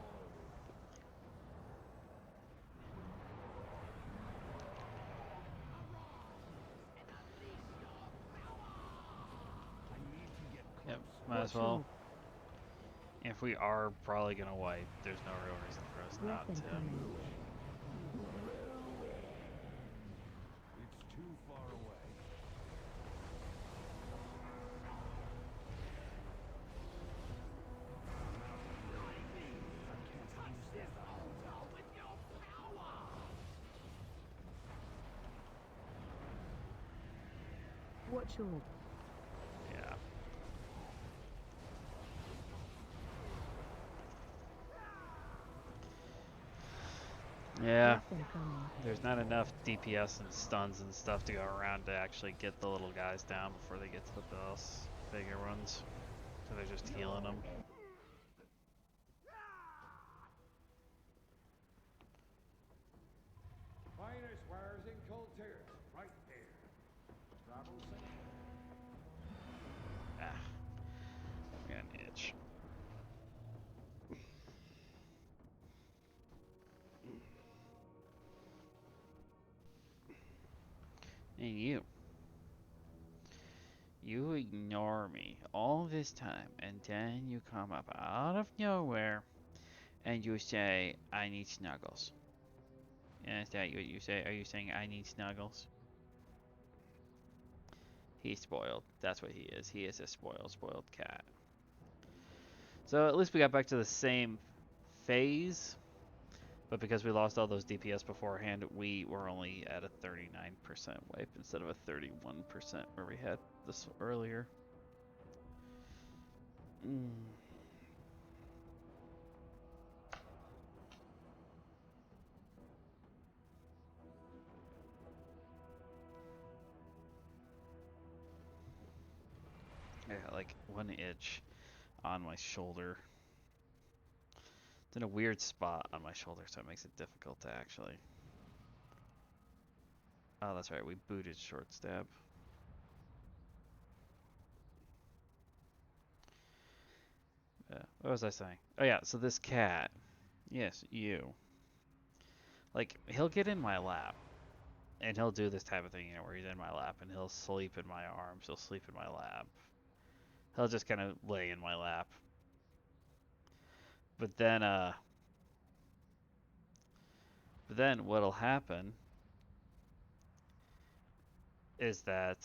I need to get Yep, close. might as Watch well. out. If we are probably gonna wipe, there's no real reason for us Breath not to. incoming. It's too far away. Watch out. Yeah. Yeah, Breath incoming. there's not enough DPS and stuns and stuff to go around to actually get the little guys down before they get to the boss, bigger ones. So they're just healing them. Finest wares in Incarntes, right there. Travel safe. Ah, I got an itch. And you ignore me all this time, and then you come up out of nowhere and you say, I need snuggles. And is that what you say? Are you saying I need snuggles? He's spoiled. That's what he is. He is a spoiled cat. So at least we got back to the same phase, but because we lost all those DPS beforehand, we were only at a 39% wipe instead of a 31% where we had this earlier. I got like one itch on my shoulder. It's in a weird spot on my shoulder, so it makes it difficult to actually. Oh, that's right. We booted short stab. What was I saying? Oh yeah. So this cat, yes, you. Like he'll get in my lap, and he'll do this type of thing, where he's in my lap and he'll sleep in my arms. He'll sleep in my lap. He'll just kind of lay in my lap. But then what'll happen is that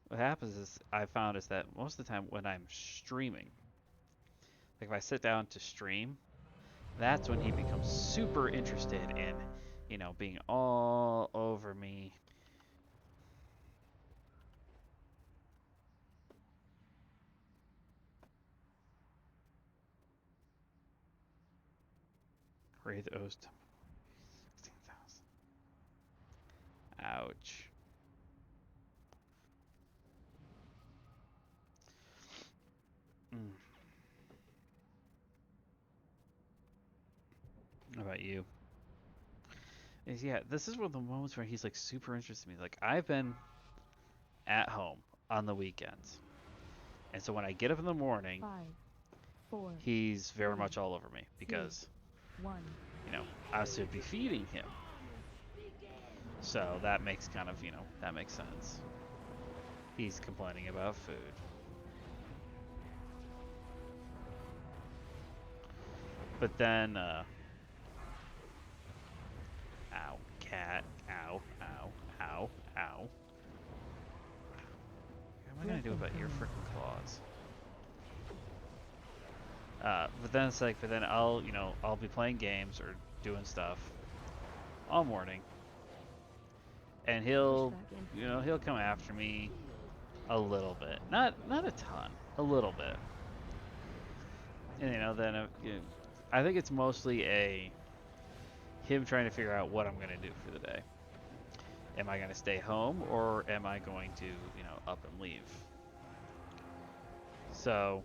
what happens is I found is that most of the time when I'm streaming, like if I sit down to stream, that's when he becomes super interested in, being all over me. Wraith Oast. 16,000. Ouch. How about you? Yeah, this is one of the moments where he's like super interested in me. Like I've been at home on the weekends, and so when I get up in the morning, 5, 4, he's very 3, much all over me because 1. I should be feeding him. So that makes that makes sense. He's complaining about food. But then, ow, cat, ow, ow, ow, ow. What am I gonna do about your freaking claws? But then it's like, I'll be playing games or doing stuff all morning, and Push back in. he'll come after me a little bit, not a ton, a little bit. And then I think it's mostly him trying to figure out what I'm gonna do for the day. Am I gonna stay home or am I going to up and leave? So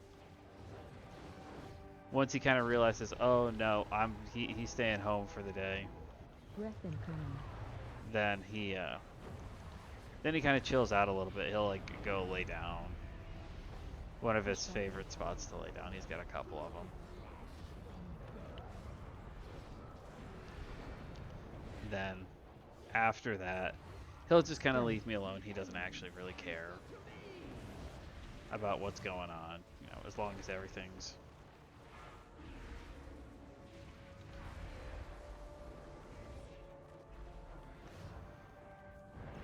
once he kind of realizes, oh no, he's staying home for the day, Breath incoming. then he kind of chills out a little bit. He'll like go lay down. One of his favorite spots to lay down. He's got a couple of them. Then after that, he'll just kind of leave me alone. He doesn't actually really care about what's going on, as long as everything's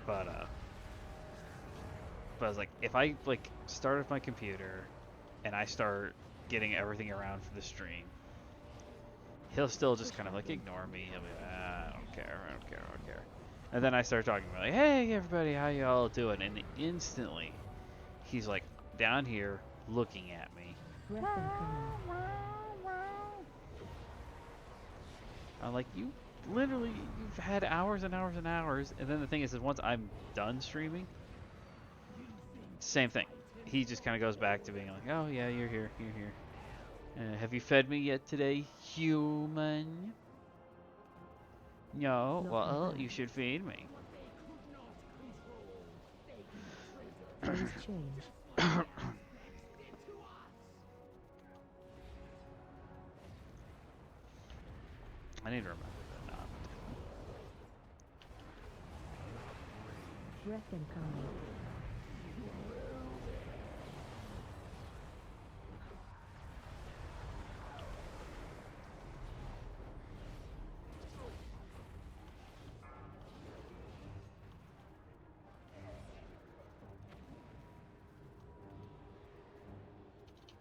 but I was like, if I like start up my computer and I start getting everything around for the stream, he'll still just kind of like ignore me. He'll be like, I don't care. And then I start talking about like, hey everybody, how y'all doing? And instantly, he's like down here looking at me. Breath incoming. I'm like, you've had hours and hours and hours. And then the thing is once I'm done streaming, same thing. He just kind of goes back to being like, oh yeah, you're here. Have you fed me yet today, human? No, well, you should feed me. Phase change. I need to remember that now. Breath incoming.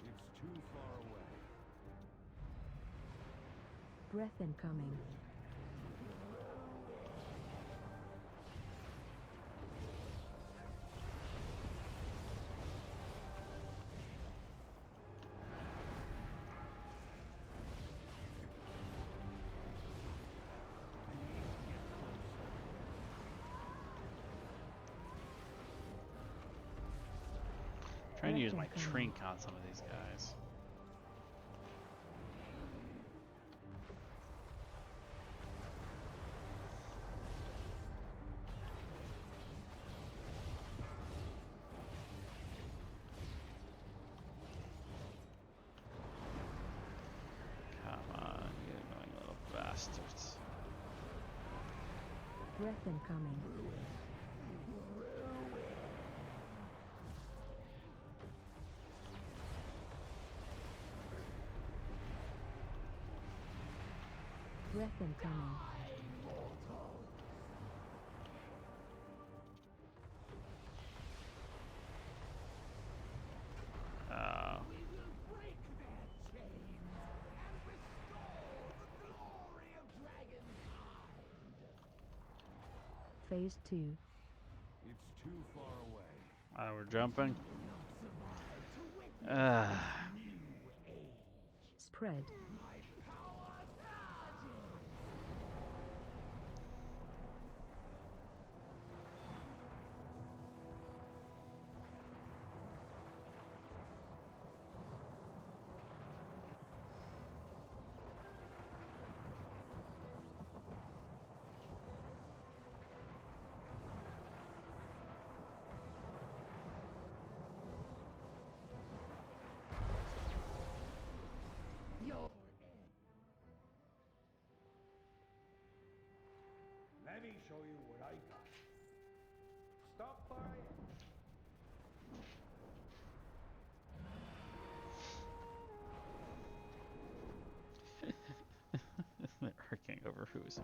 It's too far away. Breath incoming. Trying to use my trink on some of these guys. Come on, you annoying little bastards. Breath incoming. Breath incoming. Phase 2. It's too far away. We're jumping. Spread. Let me show you what I got. Stop by. They're arguing over who's.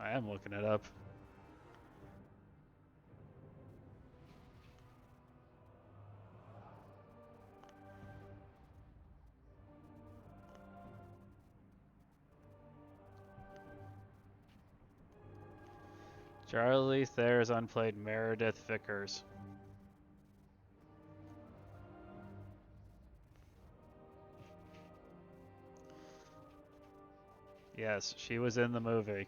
I am looking it up. Charlie Theron played Meredith Vickers. Yes, she was in the movie.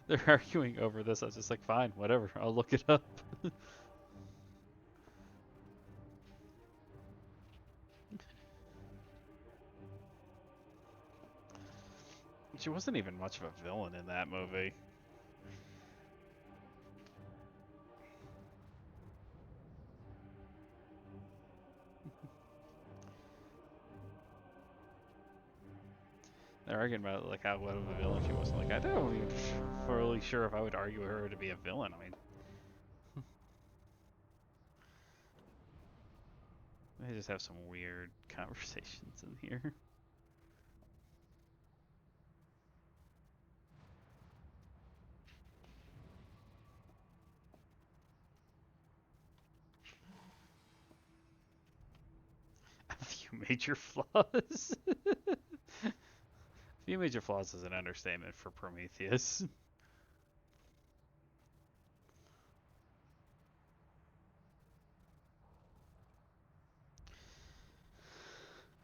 They're arguing over this. I was just like, fine, whatever. I'll look it up. She wasn't even much of a villain in that movie. They're arguing about like how what of a villain she was. Like I don't even fully sure if I would argue her to be a villain. I mean, they just have some weird conversations in here. A few major flaws. A few major flaws is an understatement for Prometheus.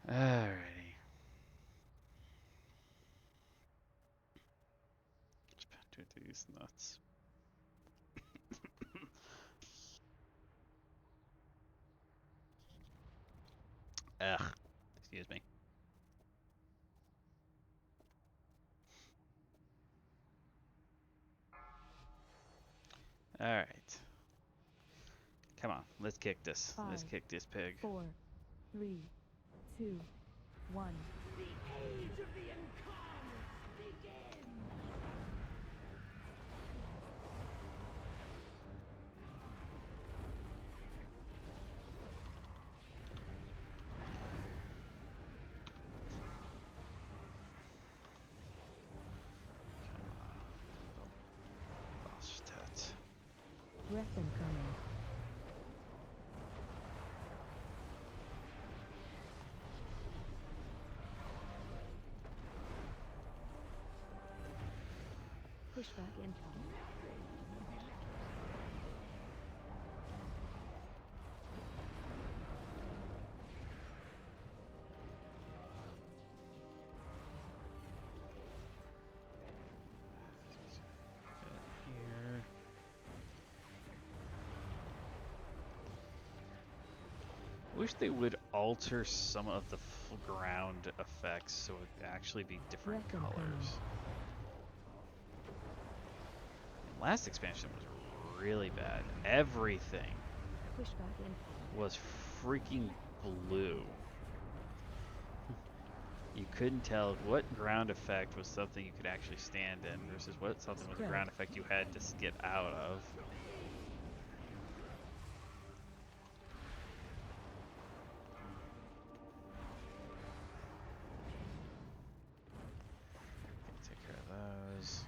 Alrighty. Just do these nuts. Ugh. Excuse me. Alright. Come on, let's kick this. Let's kick this pig. 4, 3, 2, 1. The age of the Incarntes begins! Breath incoming. Pushback incoming. Here. Wish they would alter some of the ground effects so it would actually be different Breath incoming. colors. Last expansion was really bad. Everything Pushback incoming. was freaking blue. You couldn't tell what ground effect was something you could actually stand in versus what something was a ground effect you had to get out of. Take care of those.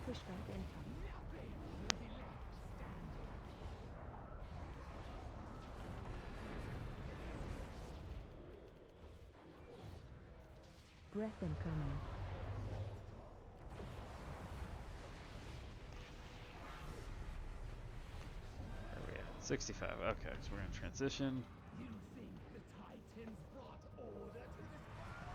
Pushback incoming. Breath incoming. Where are we at? 65. Okay, so we're gonna transition. You think the Titans brought order to this world?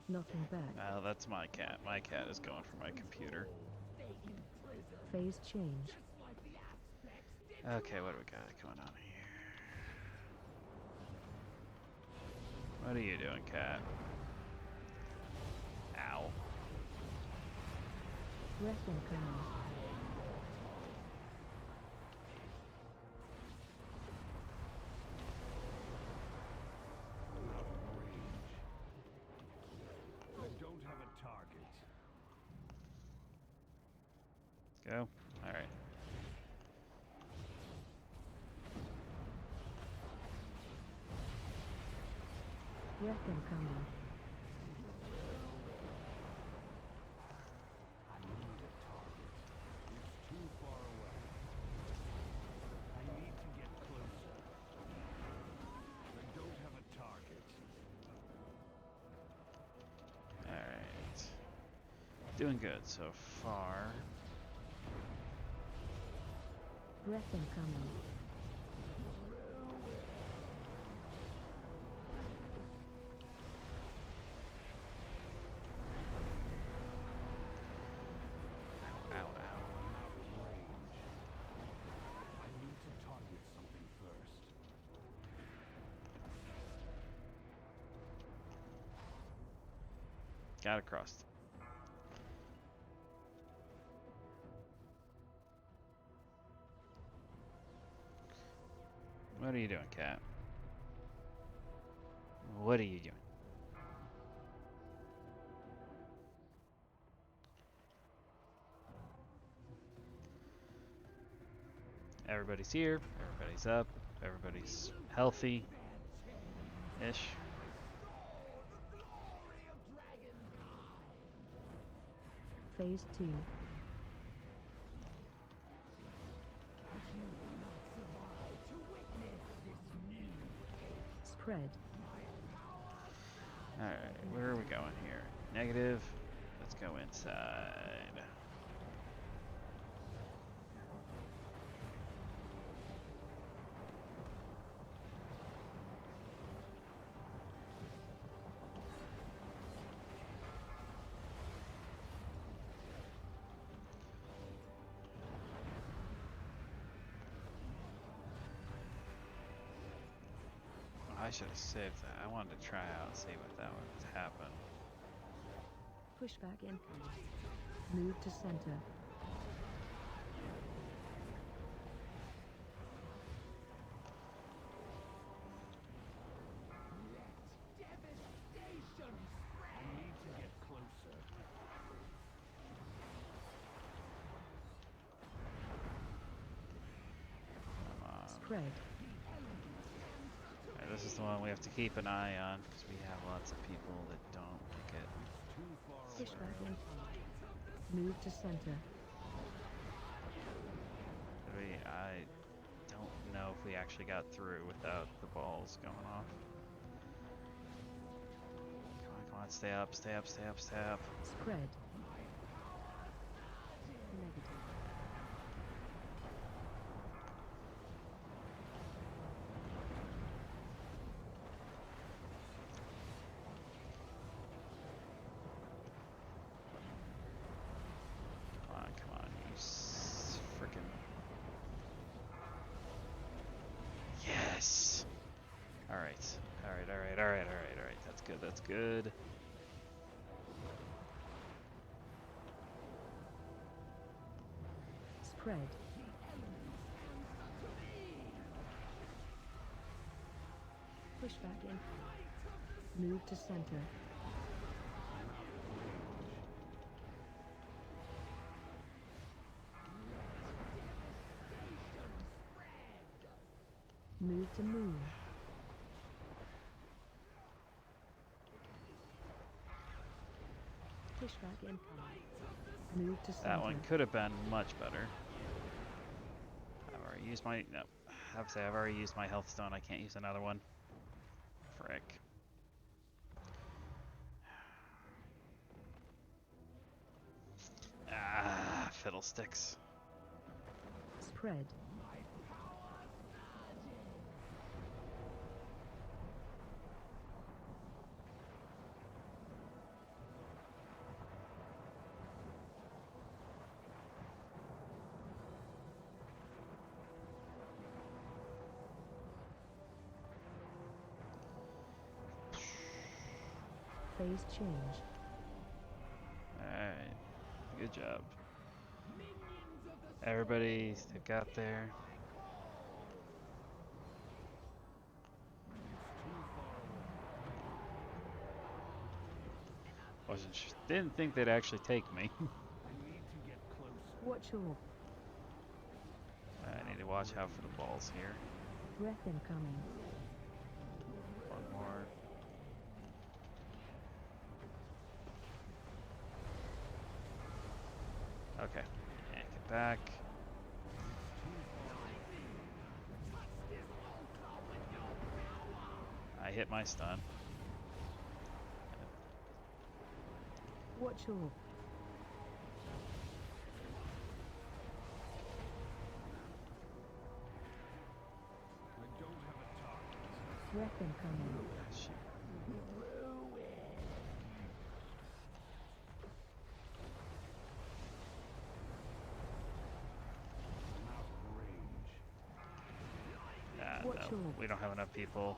Knocking back. Oh, that's my cat. My cat is going for my computer. They imprison Phase change. just like the aspects did. Okay, what do we got going on here? What are you doing, cat? Ow. Breath incoming. Go. Alright. Breath incoming. I need a target. It's too far away. I need to get closer. I don't have a target. Alright. Doing good so far. Breath incoming. Ow, ow. I need to target something first. Got across. What are you doing, cat? What are you doing? Everybody's here. Everybody's up. Everybody's healthy-ish. Phase 2. Spread. Alright, where are we going here? Negative. Let's go inside. I should have saved that. I wanted to try out and see what that would happen. Pushback incoming. Move to center. I need to get closer. Come on. Spread. Alright, this is the one we have to keep an eye on because we have lots of people that don't like it. Too far away. Pushback incoming. Move to center. I don't know if we actually got through without the balls going off. Come on, stay up, stay up, stay up, stay up. Spread. Negative. Come on, you freaking. Yes! Alright, alright, alright, alright, alright, alright. That's good, that's good. Spread. Pushback incoming. Move to center. Move to moon. Pushback incoming. Move to center. That one could have been much better. I've already used my. No. I have to say, I've already used my health stone. I can't use another one. Frick. Ah, fiddlesticks. Spread. Phase change. Alright. Good job. Everybody got there. Didn't think they'd actually take me. I need to get closer. Watch all. I need to watch out for the balls here. Breath incoming. One more. Okay. And get back. I hit my stun. Watch all. I don't have a target. Breath incoming. Shit. I'm out of range. Watch No, all. we don't have enough people.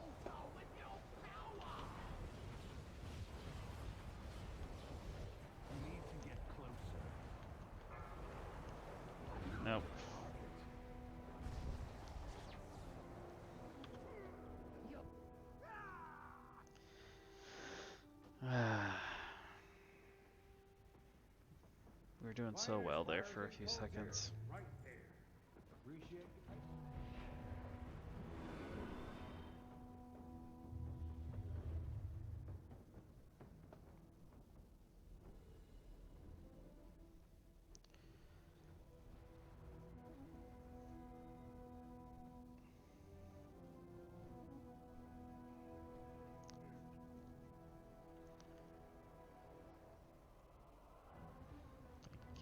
You need to get closer. Nope. We were doing so well there for a few seconds. Right there. Appreciate it.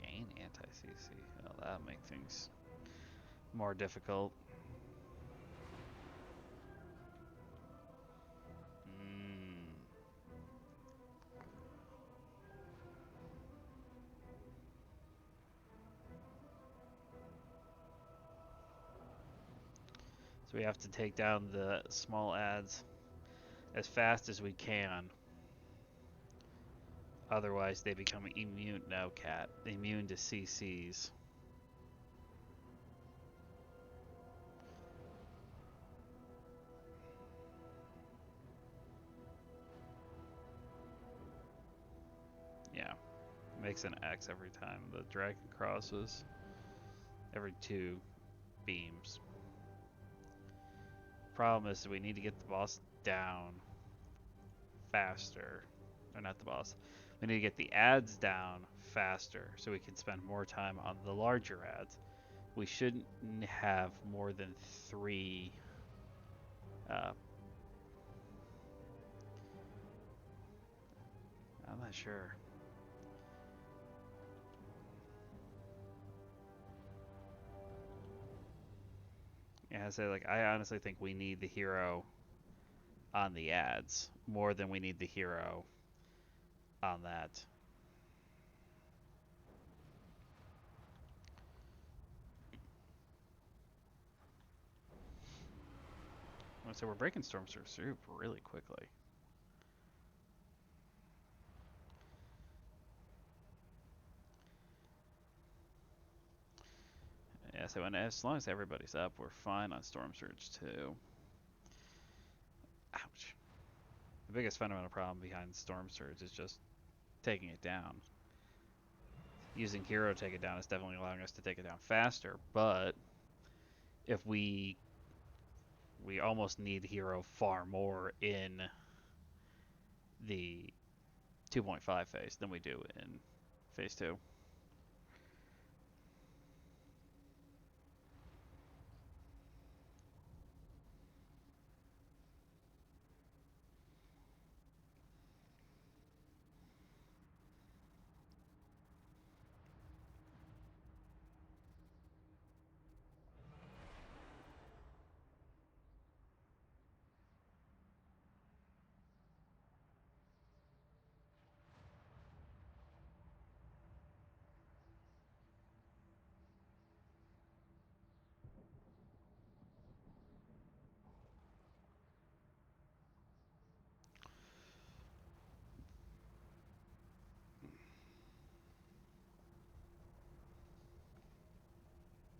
Gain anti-CC. Well, that'll make things more difficult. So we have to take down the small ads as fast as we can. Otherwise, they become immune. No, cat. Immune to CCs. Yeah. Makes an X every time. The dragon crosses. Every 2 beams. Problem is we need to get the boss down faster. Or not the boss. We need to get the ads down faster so we can spend more time on the larger ads. We shouldn't have more than 3 I'm not sure. Yeah, I say, like, I honestly think we need the hero on the ads more than we need the hero on that. So we're breaking Storm Surge through really quickly. Yeah, so as long as everybody's up, we're fine on Storm Surge too. Ouch. The biggest fundamental problem behind Storm Surge is just taking it down. Using hero to take it down is definitely allowing us to take it down faster, but if we almost need hero far more in the 2.5 phase than we do in phase 2.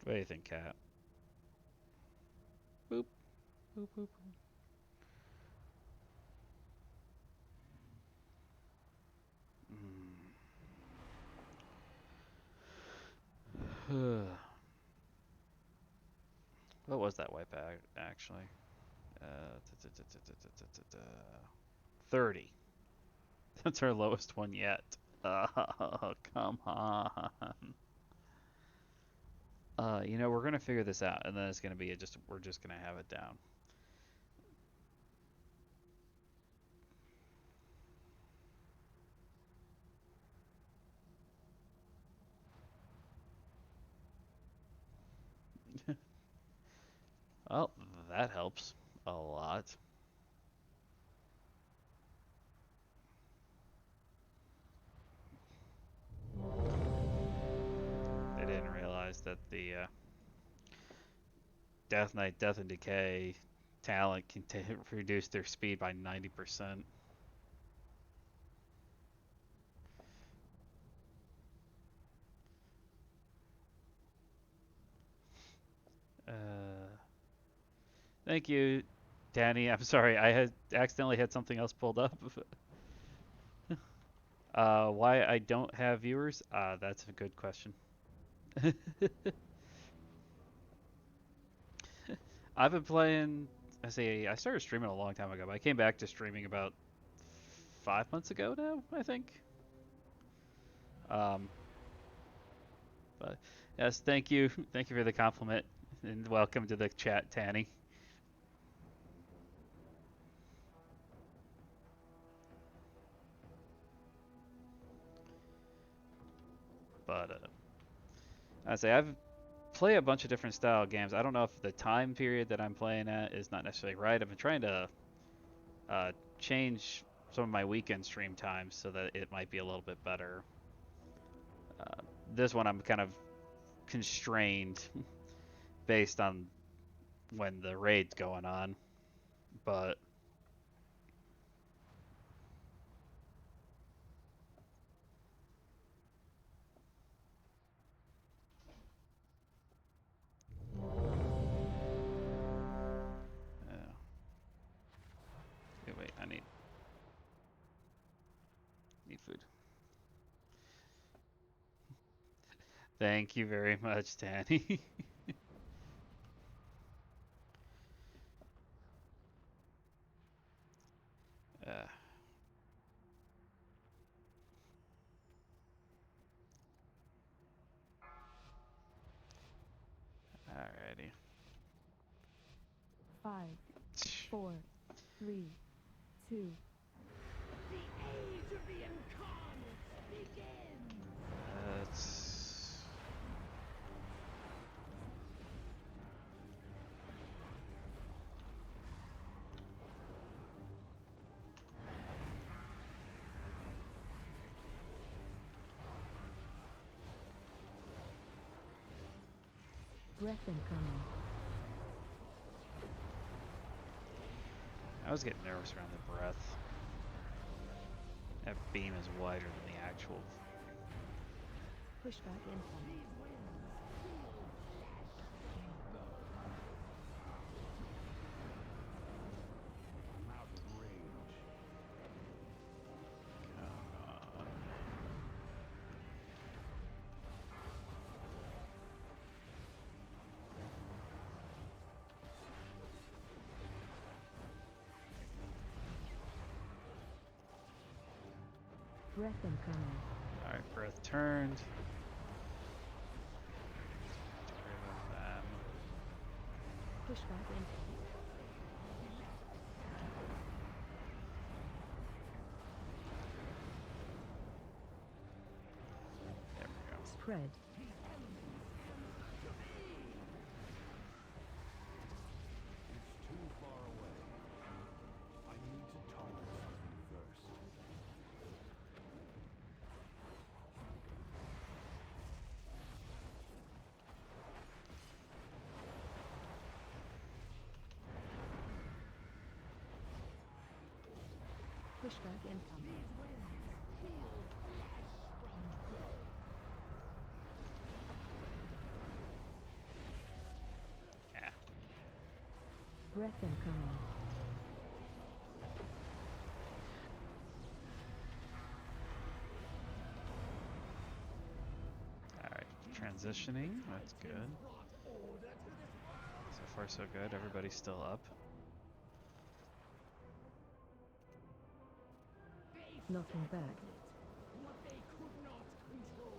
What do you think, Cat? Boop. Boop, boop, boop. was that wipeout actually? 30. That's our lowest one yet. Oh, come on. You know, we're gonna figure this out, and then it's gonna be we're just gonna have it down. Well, that helps a lot. They didn't realize that the Death Knight, Death and Decay talent can reduce their speed by 90%. Uh, Thank you, Danny. I'm sorry, I had accidentally had something else pulled up. Why I don't have viewers? That's a good question. I've been playing. I started streaming a long time ago, but I came back to streaming about 5 months ago now, I think. Um, but yes, thank you, thank you for the compliment, and welcome to the chat, Tanny. But I've played a bunch of different style games. I don't know if the time period that I'm playing at is not necessarily right. I've been trying to change some of my weekend stream times so that it might be a little bit better. This one I'm kind of constrained based on when the raid's going on, but wait, I need food. Thank you very much, Danny. uh, Alrighty. 5, 4, 3, 2. The age of the Incarntes begins! That's Breath incoming. I was getting nervous around the breath. That beam is wider than the actual. Pushback incoming. I'm out of range. Come on. Breath incoming. Alright, breath turned. Get rid of them. Pushback incoming. There we go. Spread. It's too far away. I need to target something first. Pushback incoming. Yeah. Breath incoming. Alright, transitioning. That's good. So far so good. Everybody's still up. Knocking back. What they could not control,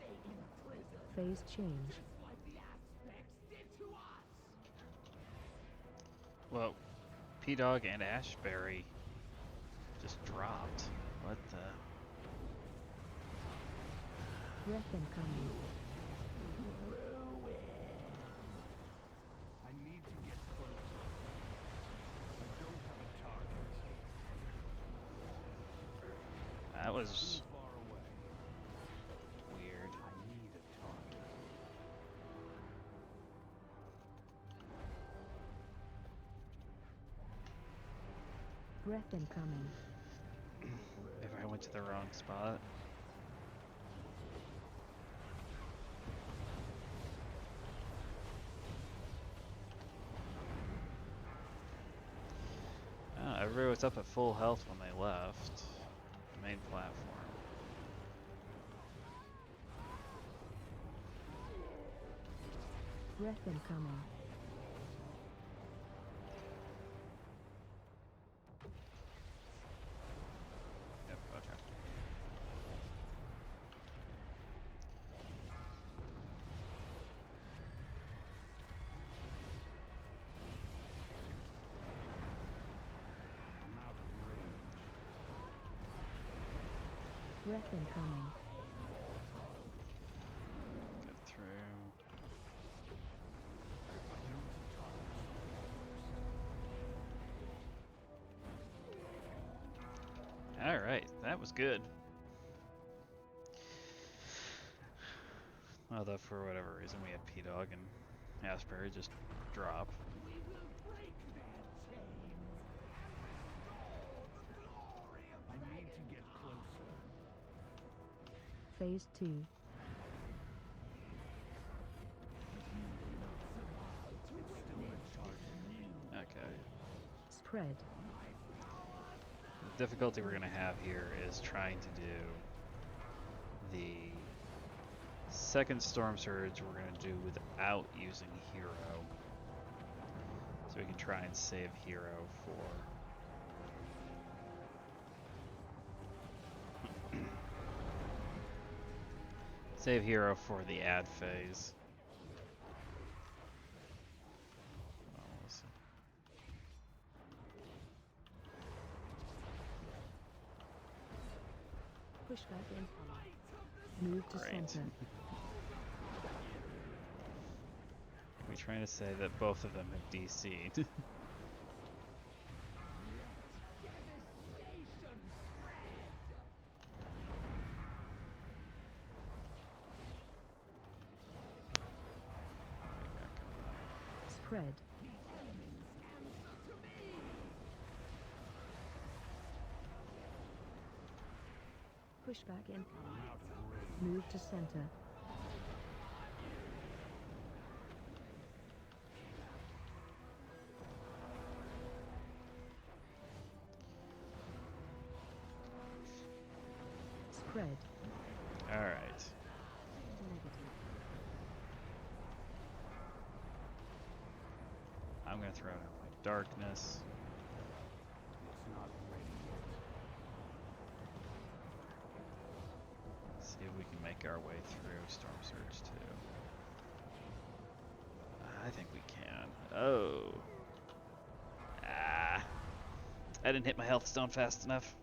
they imprisoned, Phase change. just like the aspects did to us. Well, P-Dog and Ashberry just dropped. What the? Breath incoming. I need to get closer. I don't have a target. That was Too far away. weird. I need a target. Breath incoming. If I went to the wrong spot. Everybody was up at full health when they left the main platform. Breath incoming. Yep, okay. I'm out of range. Breath incoming. Get through. Alright, that was good. Although for whatever reason we had P-Dog and Asbury just drop. We will break their chains and restore the glory of I need to get closer. Phase 2. Okay. Spread. The difficulty we're going to have here is trying to do the second Storm Surge we're going to do without using Hero. So we can try and save Hero for... save Hero for the ad phase. Oh, we'll see. Pushback incoming. Move to Great. center. We're trying to say that both of them have DC'd. Spread. Pushback incoming. I'm out of range. Move to center. Spread. Alright. Negative. I'm going to throw out my darkness. It's not ready yet. See if we can make our way through Storm Surge 2. I think we can. Oh. Ah. I didn't hit my health stone fast enough.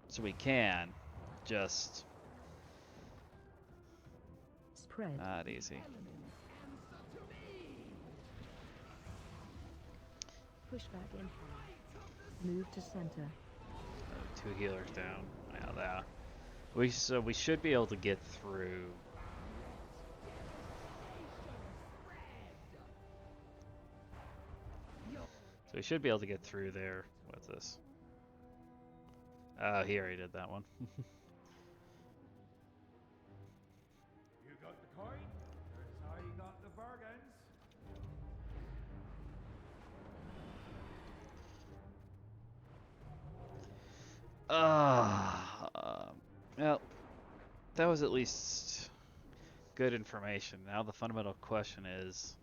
So we can. Just Spread. not easy. Pushback incoming. Move to center. Two healers down. Yeah, that. So we should be able to get through. So we should be able to get through there. What's this? Oh, he already did that one. You got the coin? That's how you got the bargains. Well, that was at least good information. Now the fundamental question is,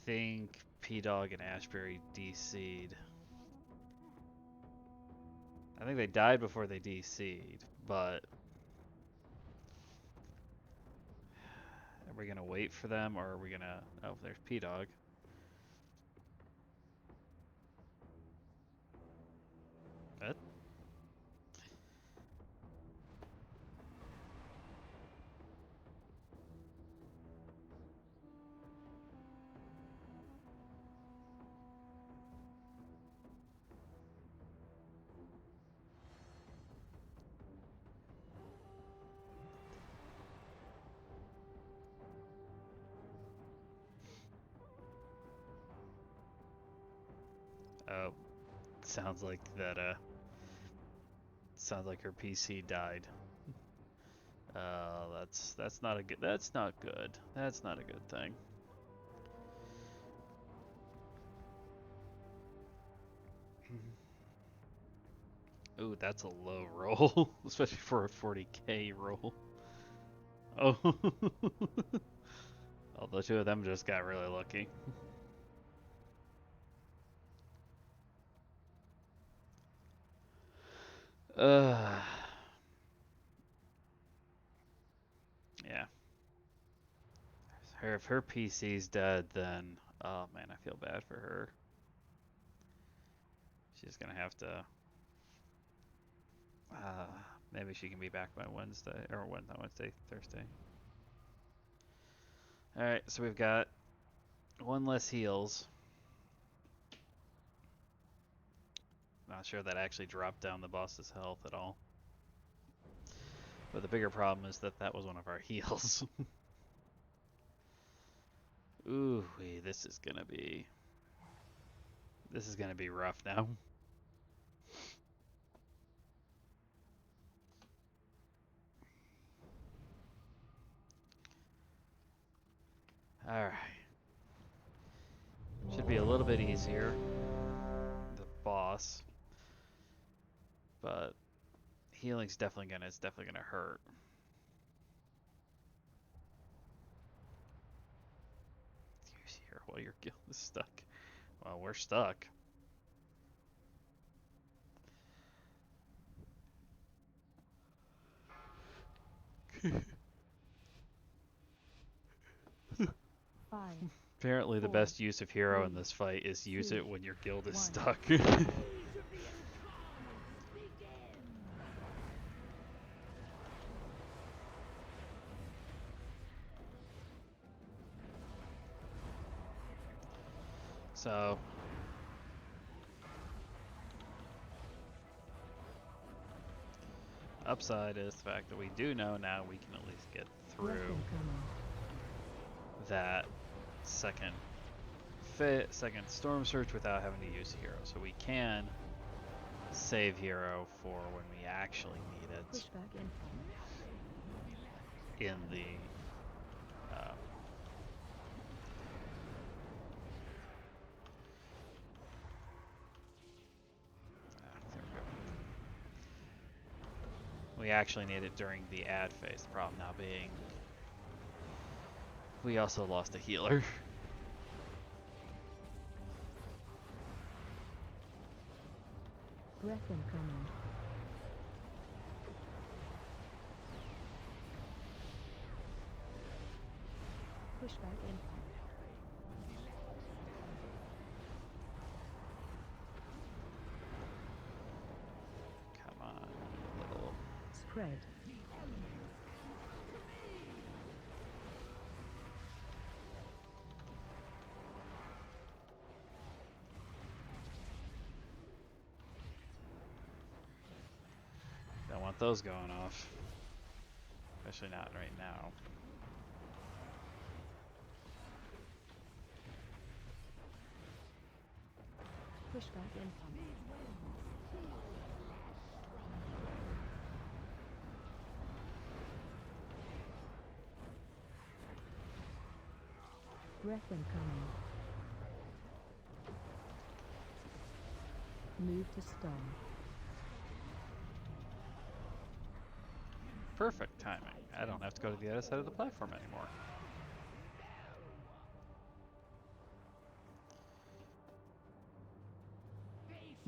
think P-Dog and Ashbury DC'd. I think they died before they DC'd, but are we gonna wait for them, or are we gonna... Oh, there's P-Dog. What? Oh, sounds like that, sounds like her PC died. That's not a good, that's not good. That's not a good thing. Ooh, that's a low roll, especially for a 40k roll. Oh, well, the two of them just got really lucky. Yeah. If her PC's dead, then oh man, I feel bad for her. She's gonna have to. Maybe she can be back by Wednesday, or not Wednesday, Thursday. All right, so we've got one less heals. Not sure that actually dropped down the boss's health at all. But the bigger problem is that that was one of our heals. Ooh, this is gonna be rough now. All right. Should be a little bit easier. The boss, but healing's definitely gonna hurt. Use here while your guild is stuck. Well, we're stuck. Apparently, the best use of hero in this fight is use it when your guild is stuck. So, upside is the fact that we do know now we can at least get through that second storm surge without having to use hero. So we can save hero for when we actually need it in the there we go. We actually need it during the ad phase. The problem now being we also lost a healer. Breath incoming. Pushback incoming. Come on, little Spread. don't want those going off. Especially not right now. Pushback incoming. Breath incoming. Move to stun. Perfect timing. I don't have to go to the other side of the platform anymore.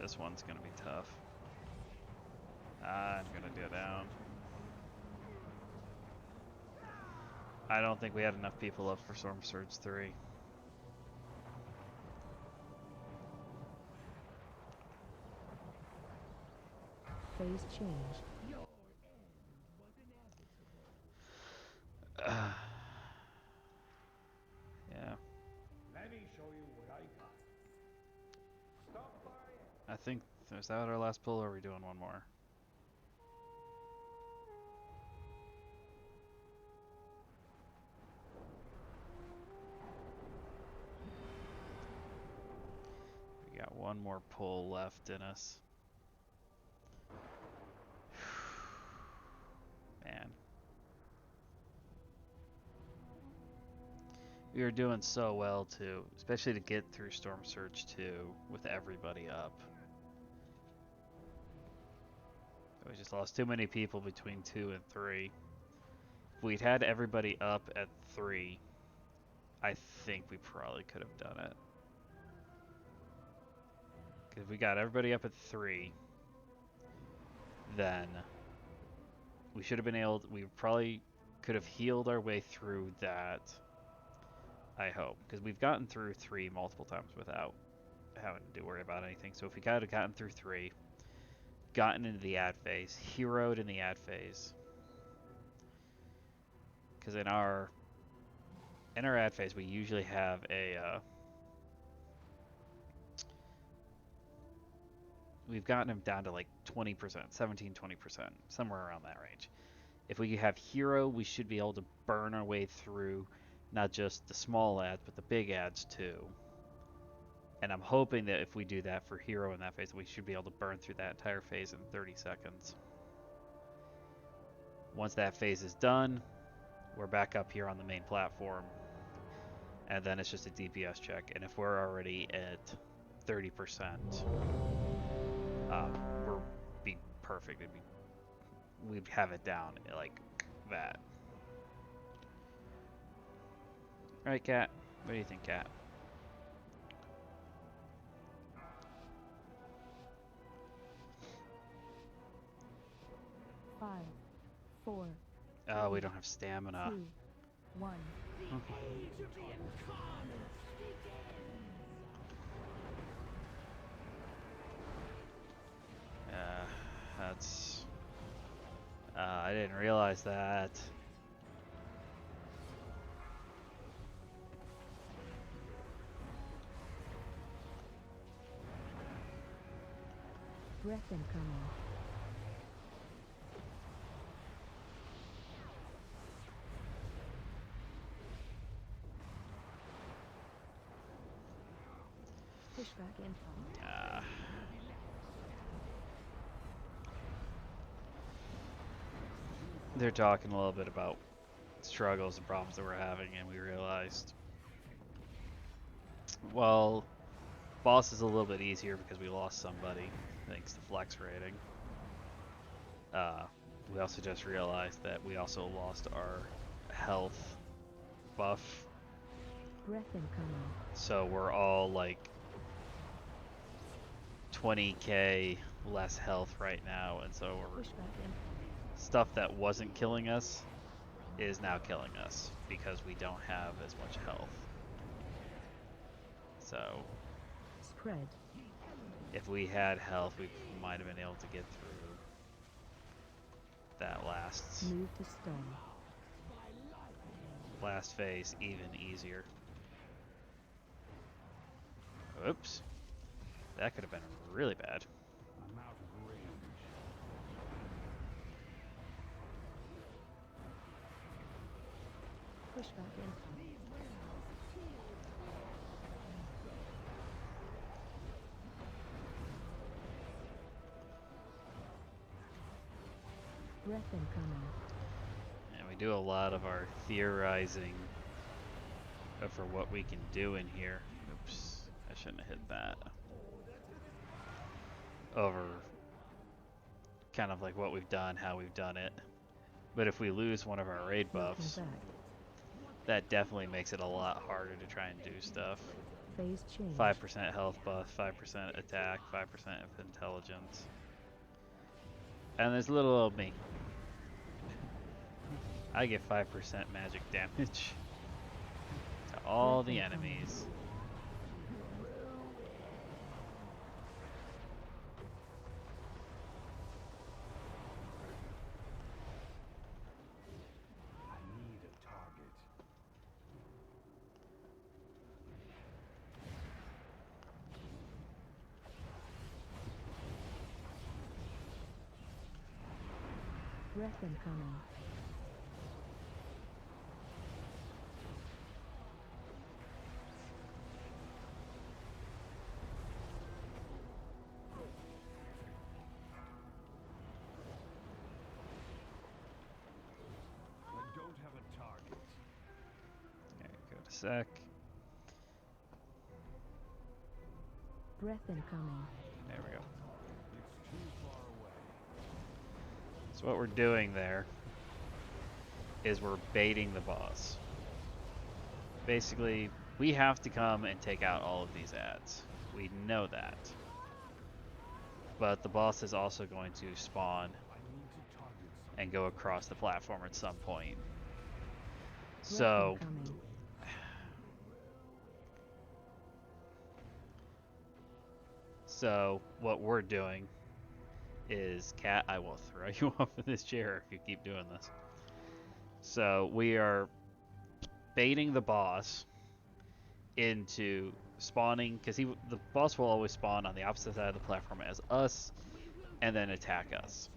This one's gonna be tough. I'm gonna go down. I don't think we had enough people up for Storm Surge 3. Phase change. Yeah. Let me show you what I got. Stop by. I think, is that our last pull, or are we doing one more? We got one more pull left in us. Man. We were doing so well too, especially to get through Storm Surge 2 with everybody up. We just lost too many people between 2 and 3. If we'd had everybody up at 3, I think we probably could have done it. Because we got everybody up at 3, then we should have been able to, we probably could have healed our way through that, I hope. Because we've gotten through 3 multiple times without having to worry about anything. So if we could have gotten through 3, gotten into the ad phase, heroed in the ad phase. Because in our ad phase, we usually have a we've gotten him down to like 20%, 17, 20%, somewhere around that range. If we have hero, we should be able to burn our way through not just the small ads, but the big ads too. And I'm hoping that if we do that for hero in that phase, we should be able to burn through that entire phase in 30 seconds. Once that phase is done, we're back up here on the main platform. And then it's just a DPS check. And if we're already at 30%, we'll be perfect. We'd have it down like that. Alright, Cat. What do you think, Cat? Five, 4, Oh, we don't have stamina. 2, 1. That's... I didn't realize that. Breath incoming. Pushback info. They're talking a little bit about struggles and problems that we're having, and we realized, well, boss is a little bit easier because we lost somebody thanks to flex rating. We also just realized that we also lost our health buff. Breath incoming. So we're all like 20k less health right now, and so we're Pushback info. stuff that wasn't killing us is now killing us because we don't have as much health. So Spread. if we had health, we might have been able to get through that last Move to stun. phase even easier. Oops. That could have been really bad. I'm out of range. Pushback info. Breath incoming. And we do a lot of our theorizing for what we can do in here. Oops, I shouldn't have hit that. Over kind of like what we've done, how we've done it. But if we lose one of our raid buffs, Looking back. that definitely makes it a lot harder to try and do stuff. Phase change. 5% health buff, 5% attack, 5% of intelligence. And there's little old me. I get 5% magic damage to all the enemies. I need a target. Breath incoming. I don't have a target. Okay, go to sec. Breath incoming. There we go. It's too far away. So what we're doing there is we're baiting the boss. Basically, we have to come and take out all of these ads. We know that. But the boss is also going to spawn I need to target something. and go across the platform at some point. Breath So, incoming. what we're doing is, Cat, I will throw you off of this chair if you keep doing this. So we are baiting the boss into spawning, because the boss will always spawn on the opposite side of the platform as us, and then attack us.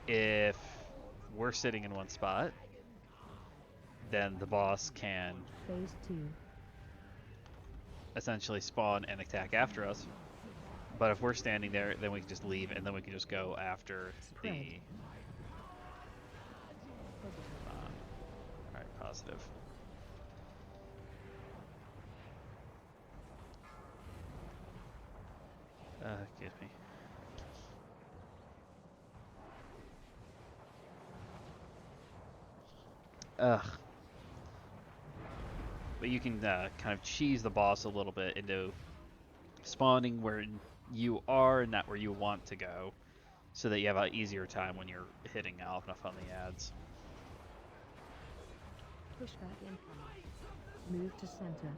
If we're sitting in one spot, then the boss can Phase 2. essentially spawn and attack after us. But if we're standing there, then we can just leave, and then we can just go after the... Spread. Alright, positive. Excuse me. Ugh. But you can kind of cheese the boss a little bit into spawning where you are and not where you want to go, so that you have an easier time when you're hitting off enough on the ads. Pushback incoming. Move to center.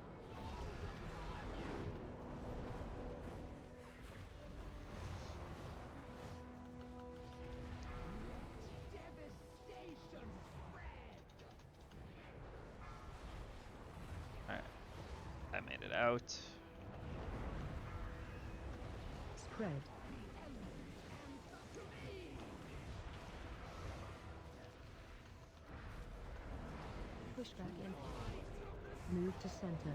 Alright. I made it out. Spread. Pushback incoming. Move to center.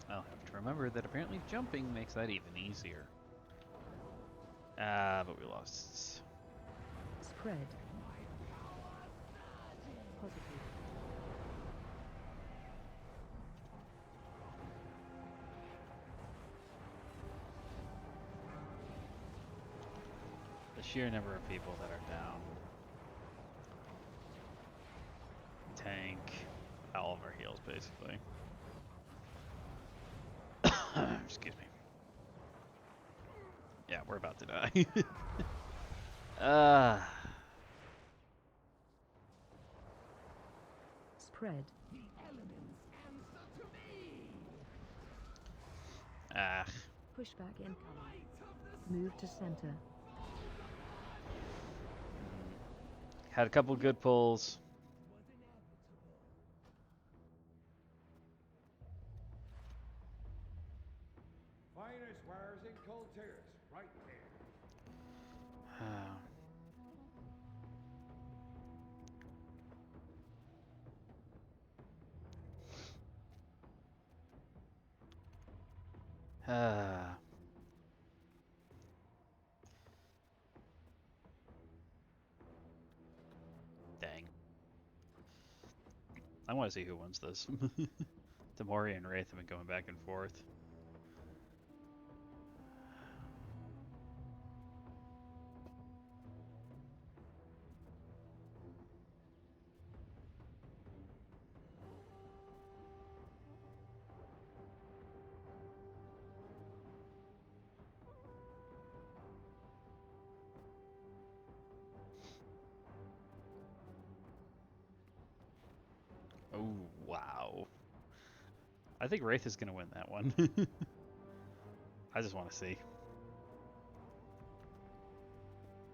I'll have to remember that apparently jumping makes that even easier. But we lost. Spread. Positive. The sheer number of people that are down. Tank. All of our heals, basically. Excuse me. Yeah, we're about to die. Spread. Pushback incoming. Move to center. Had a couple good pulls. Finest wares Incarntes, right there. Dang. I want to see who wins this. Tamori and Wraith have been going back and forth. I think Wraith is going to win that one. I just want to see.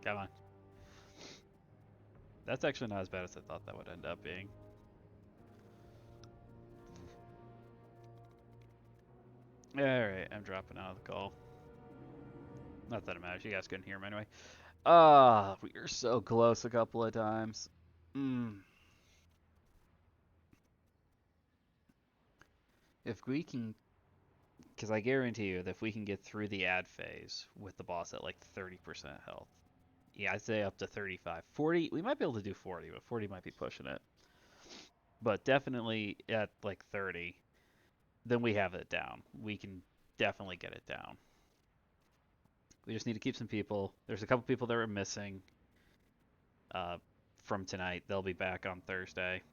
Come on. That's actually not as bad as I thought that would end up being. Alright, I'm dropping out of the call. Not that it matters, you guys couldn't hear him anyway. We were so close a couple of times. If we can, because I guarantee you that if we can get through the ad phase with the boss at like 30% health, yeah, I'd say up to 35. 40, we might be able to do 40, but 40 might be pushing it. But definitely at like 30, then we have it down. We can definitely get it down. We just need to keep some people. There's a couple people that were missing from tonight. They'll be back on Thursday.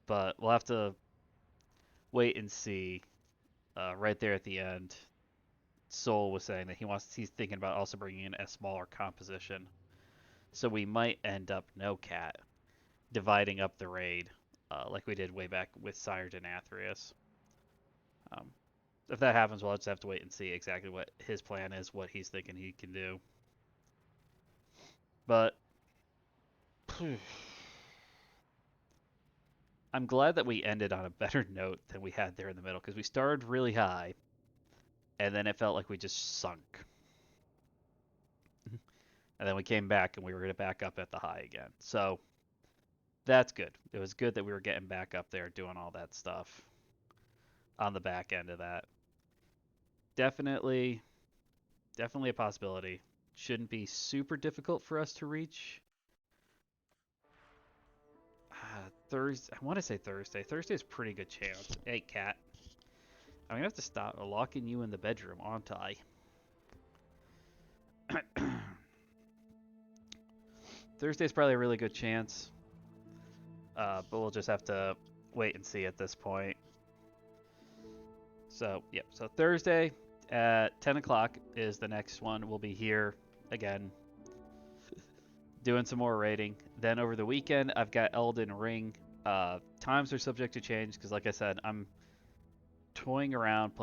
But we'll have to wait and see. Right there at the end, Soul was saying that he's thinking about also bringing in a smaller composition. So we might end up no cat dividing up the raid like we did way back with Sire Denathrius. If that happens, we'll just have to wait and see exactly what his plan is, what he's thinking he can do. But I'm glad that we ended on a better note than we had there in the middle, because we started really high, and then it felt like we just sunk. And then we came back, and we were going to back up at the high again. So that's good. It was good that we were getting back up there, doing all that stuff on the back end of that. Definitely a possibility. Shouldn't be super difficult for us to reach. Thursday. I want to say Thursday. Thursday's a pretty good chance. Hey, cat. I'm going to have to stop locking you in the bedroom, aren't I? Thursday's probably a really good chance. But we'll just have to wait and see at this point. So, yep. So Thursday at 10 o'clock is the next one. We'll be here again doing some more raiding. Then over the weekend, I've got Elden Ring. Times are subject to change because, like I said, I'm playing around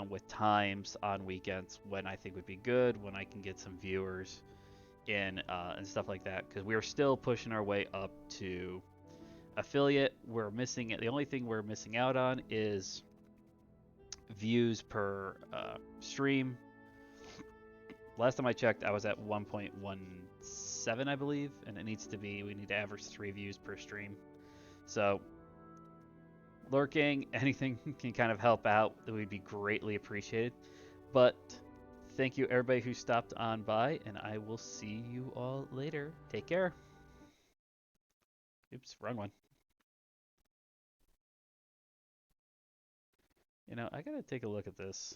with times on weekends when I think would be good, when I can get some viewers in and stuff like that. Because we're still pushing our way up to affiliate. We're missing it. The only thing we're missing out on is views per stream. Last time I checked, I was at 1.17, I believe, and we need to average 3 views per stream. So, lurking, anything can kind of help out, that would be greatly appreciated. But thank you everybody who stopped on by, and I will see you all later. Take care. Oops, wrong one. You know, I gotta take a look at this.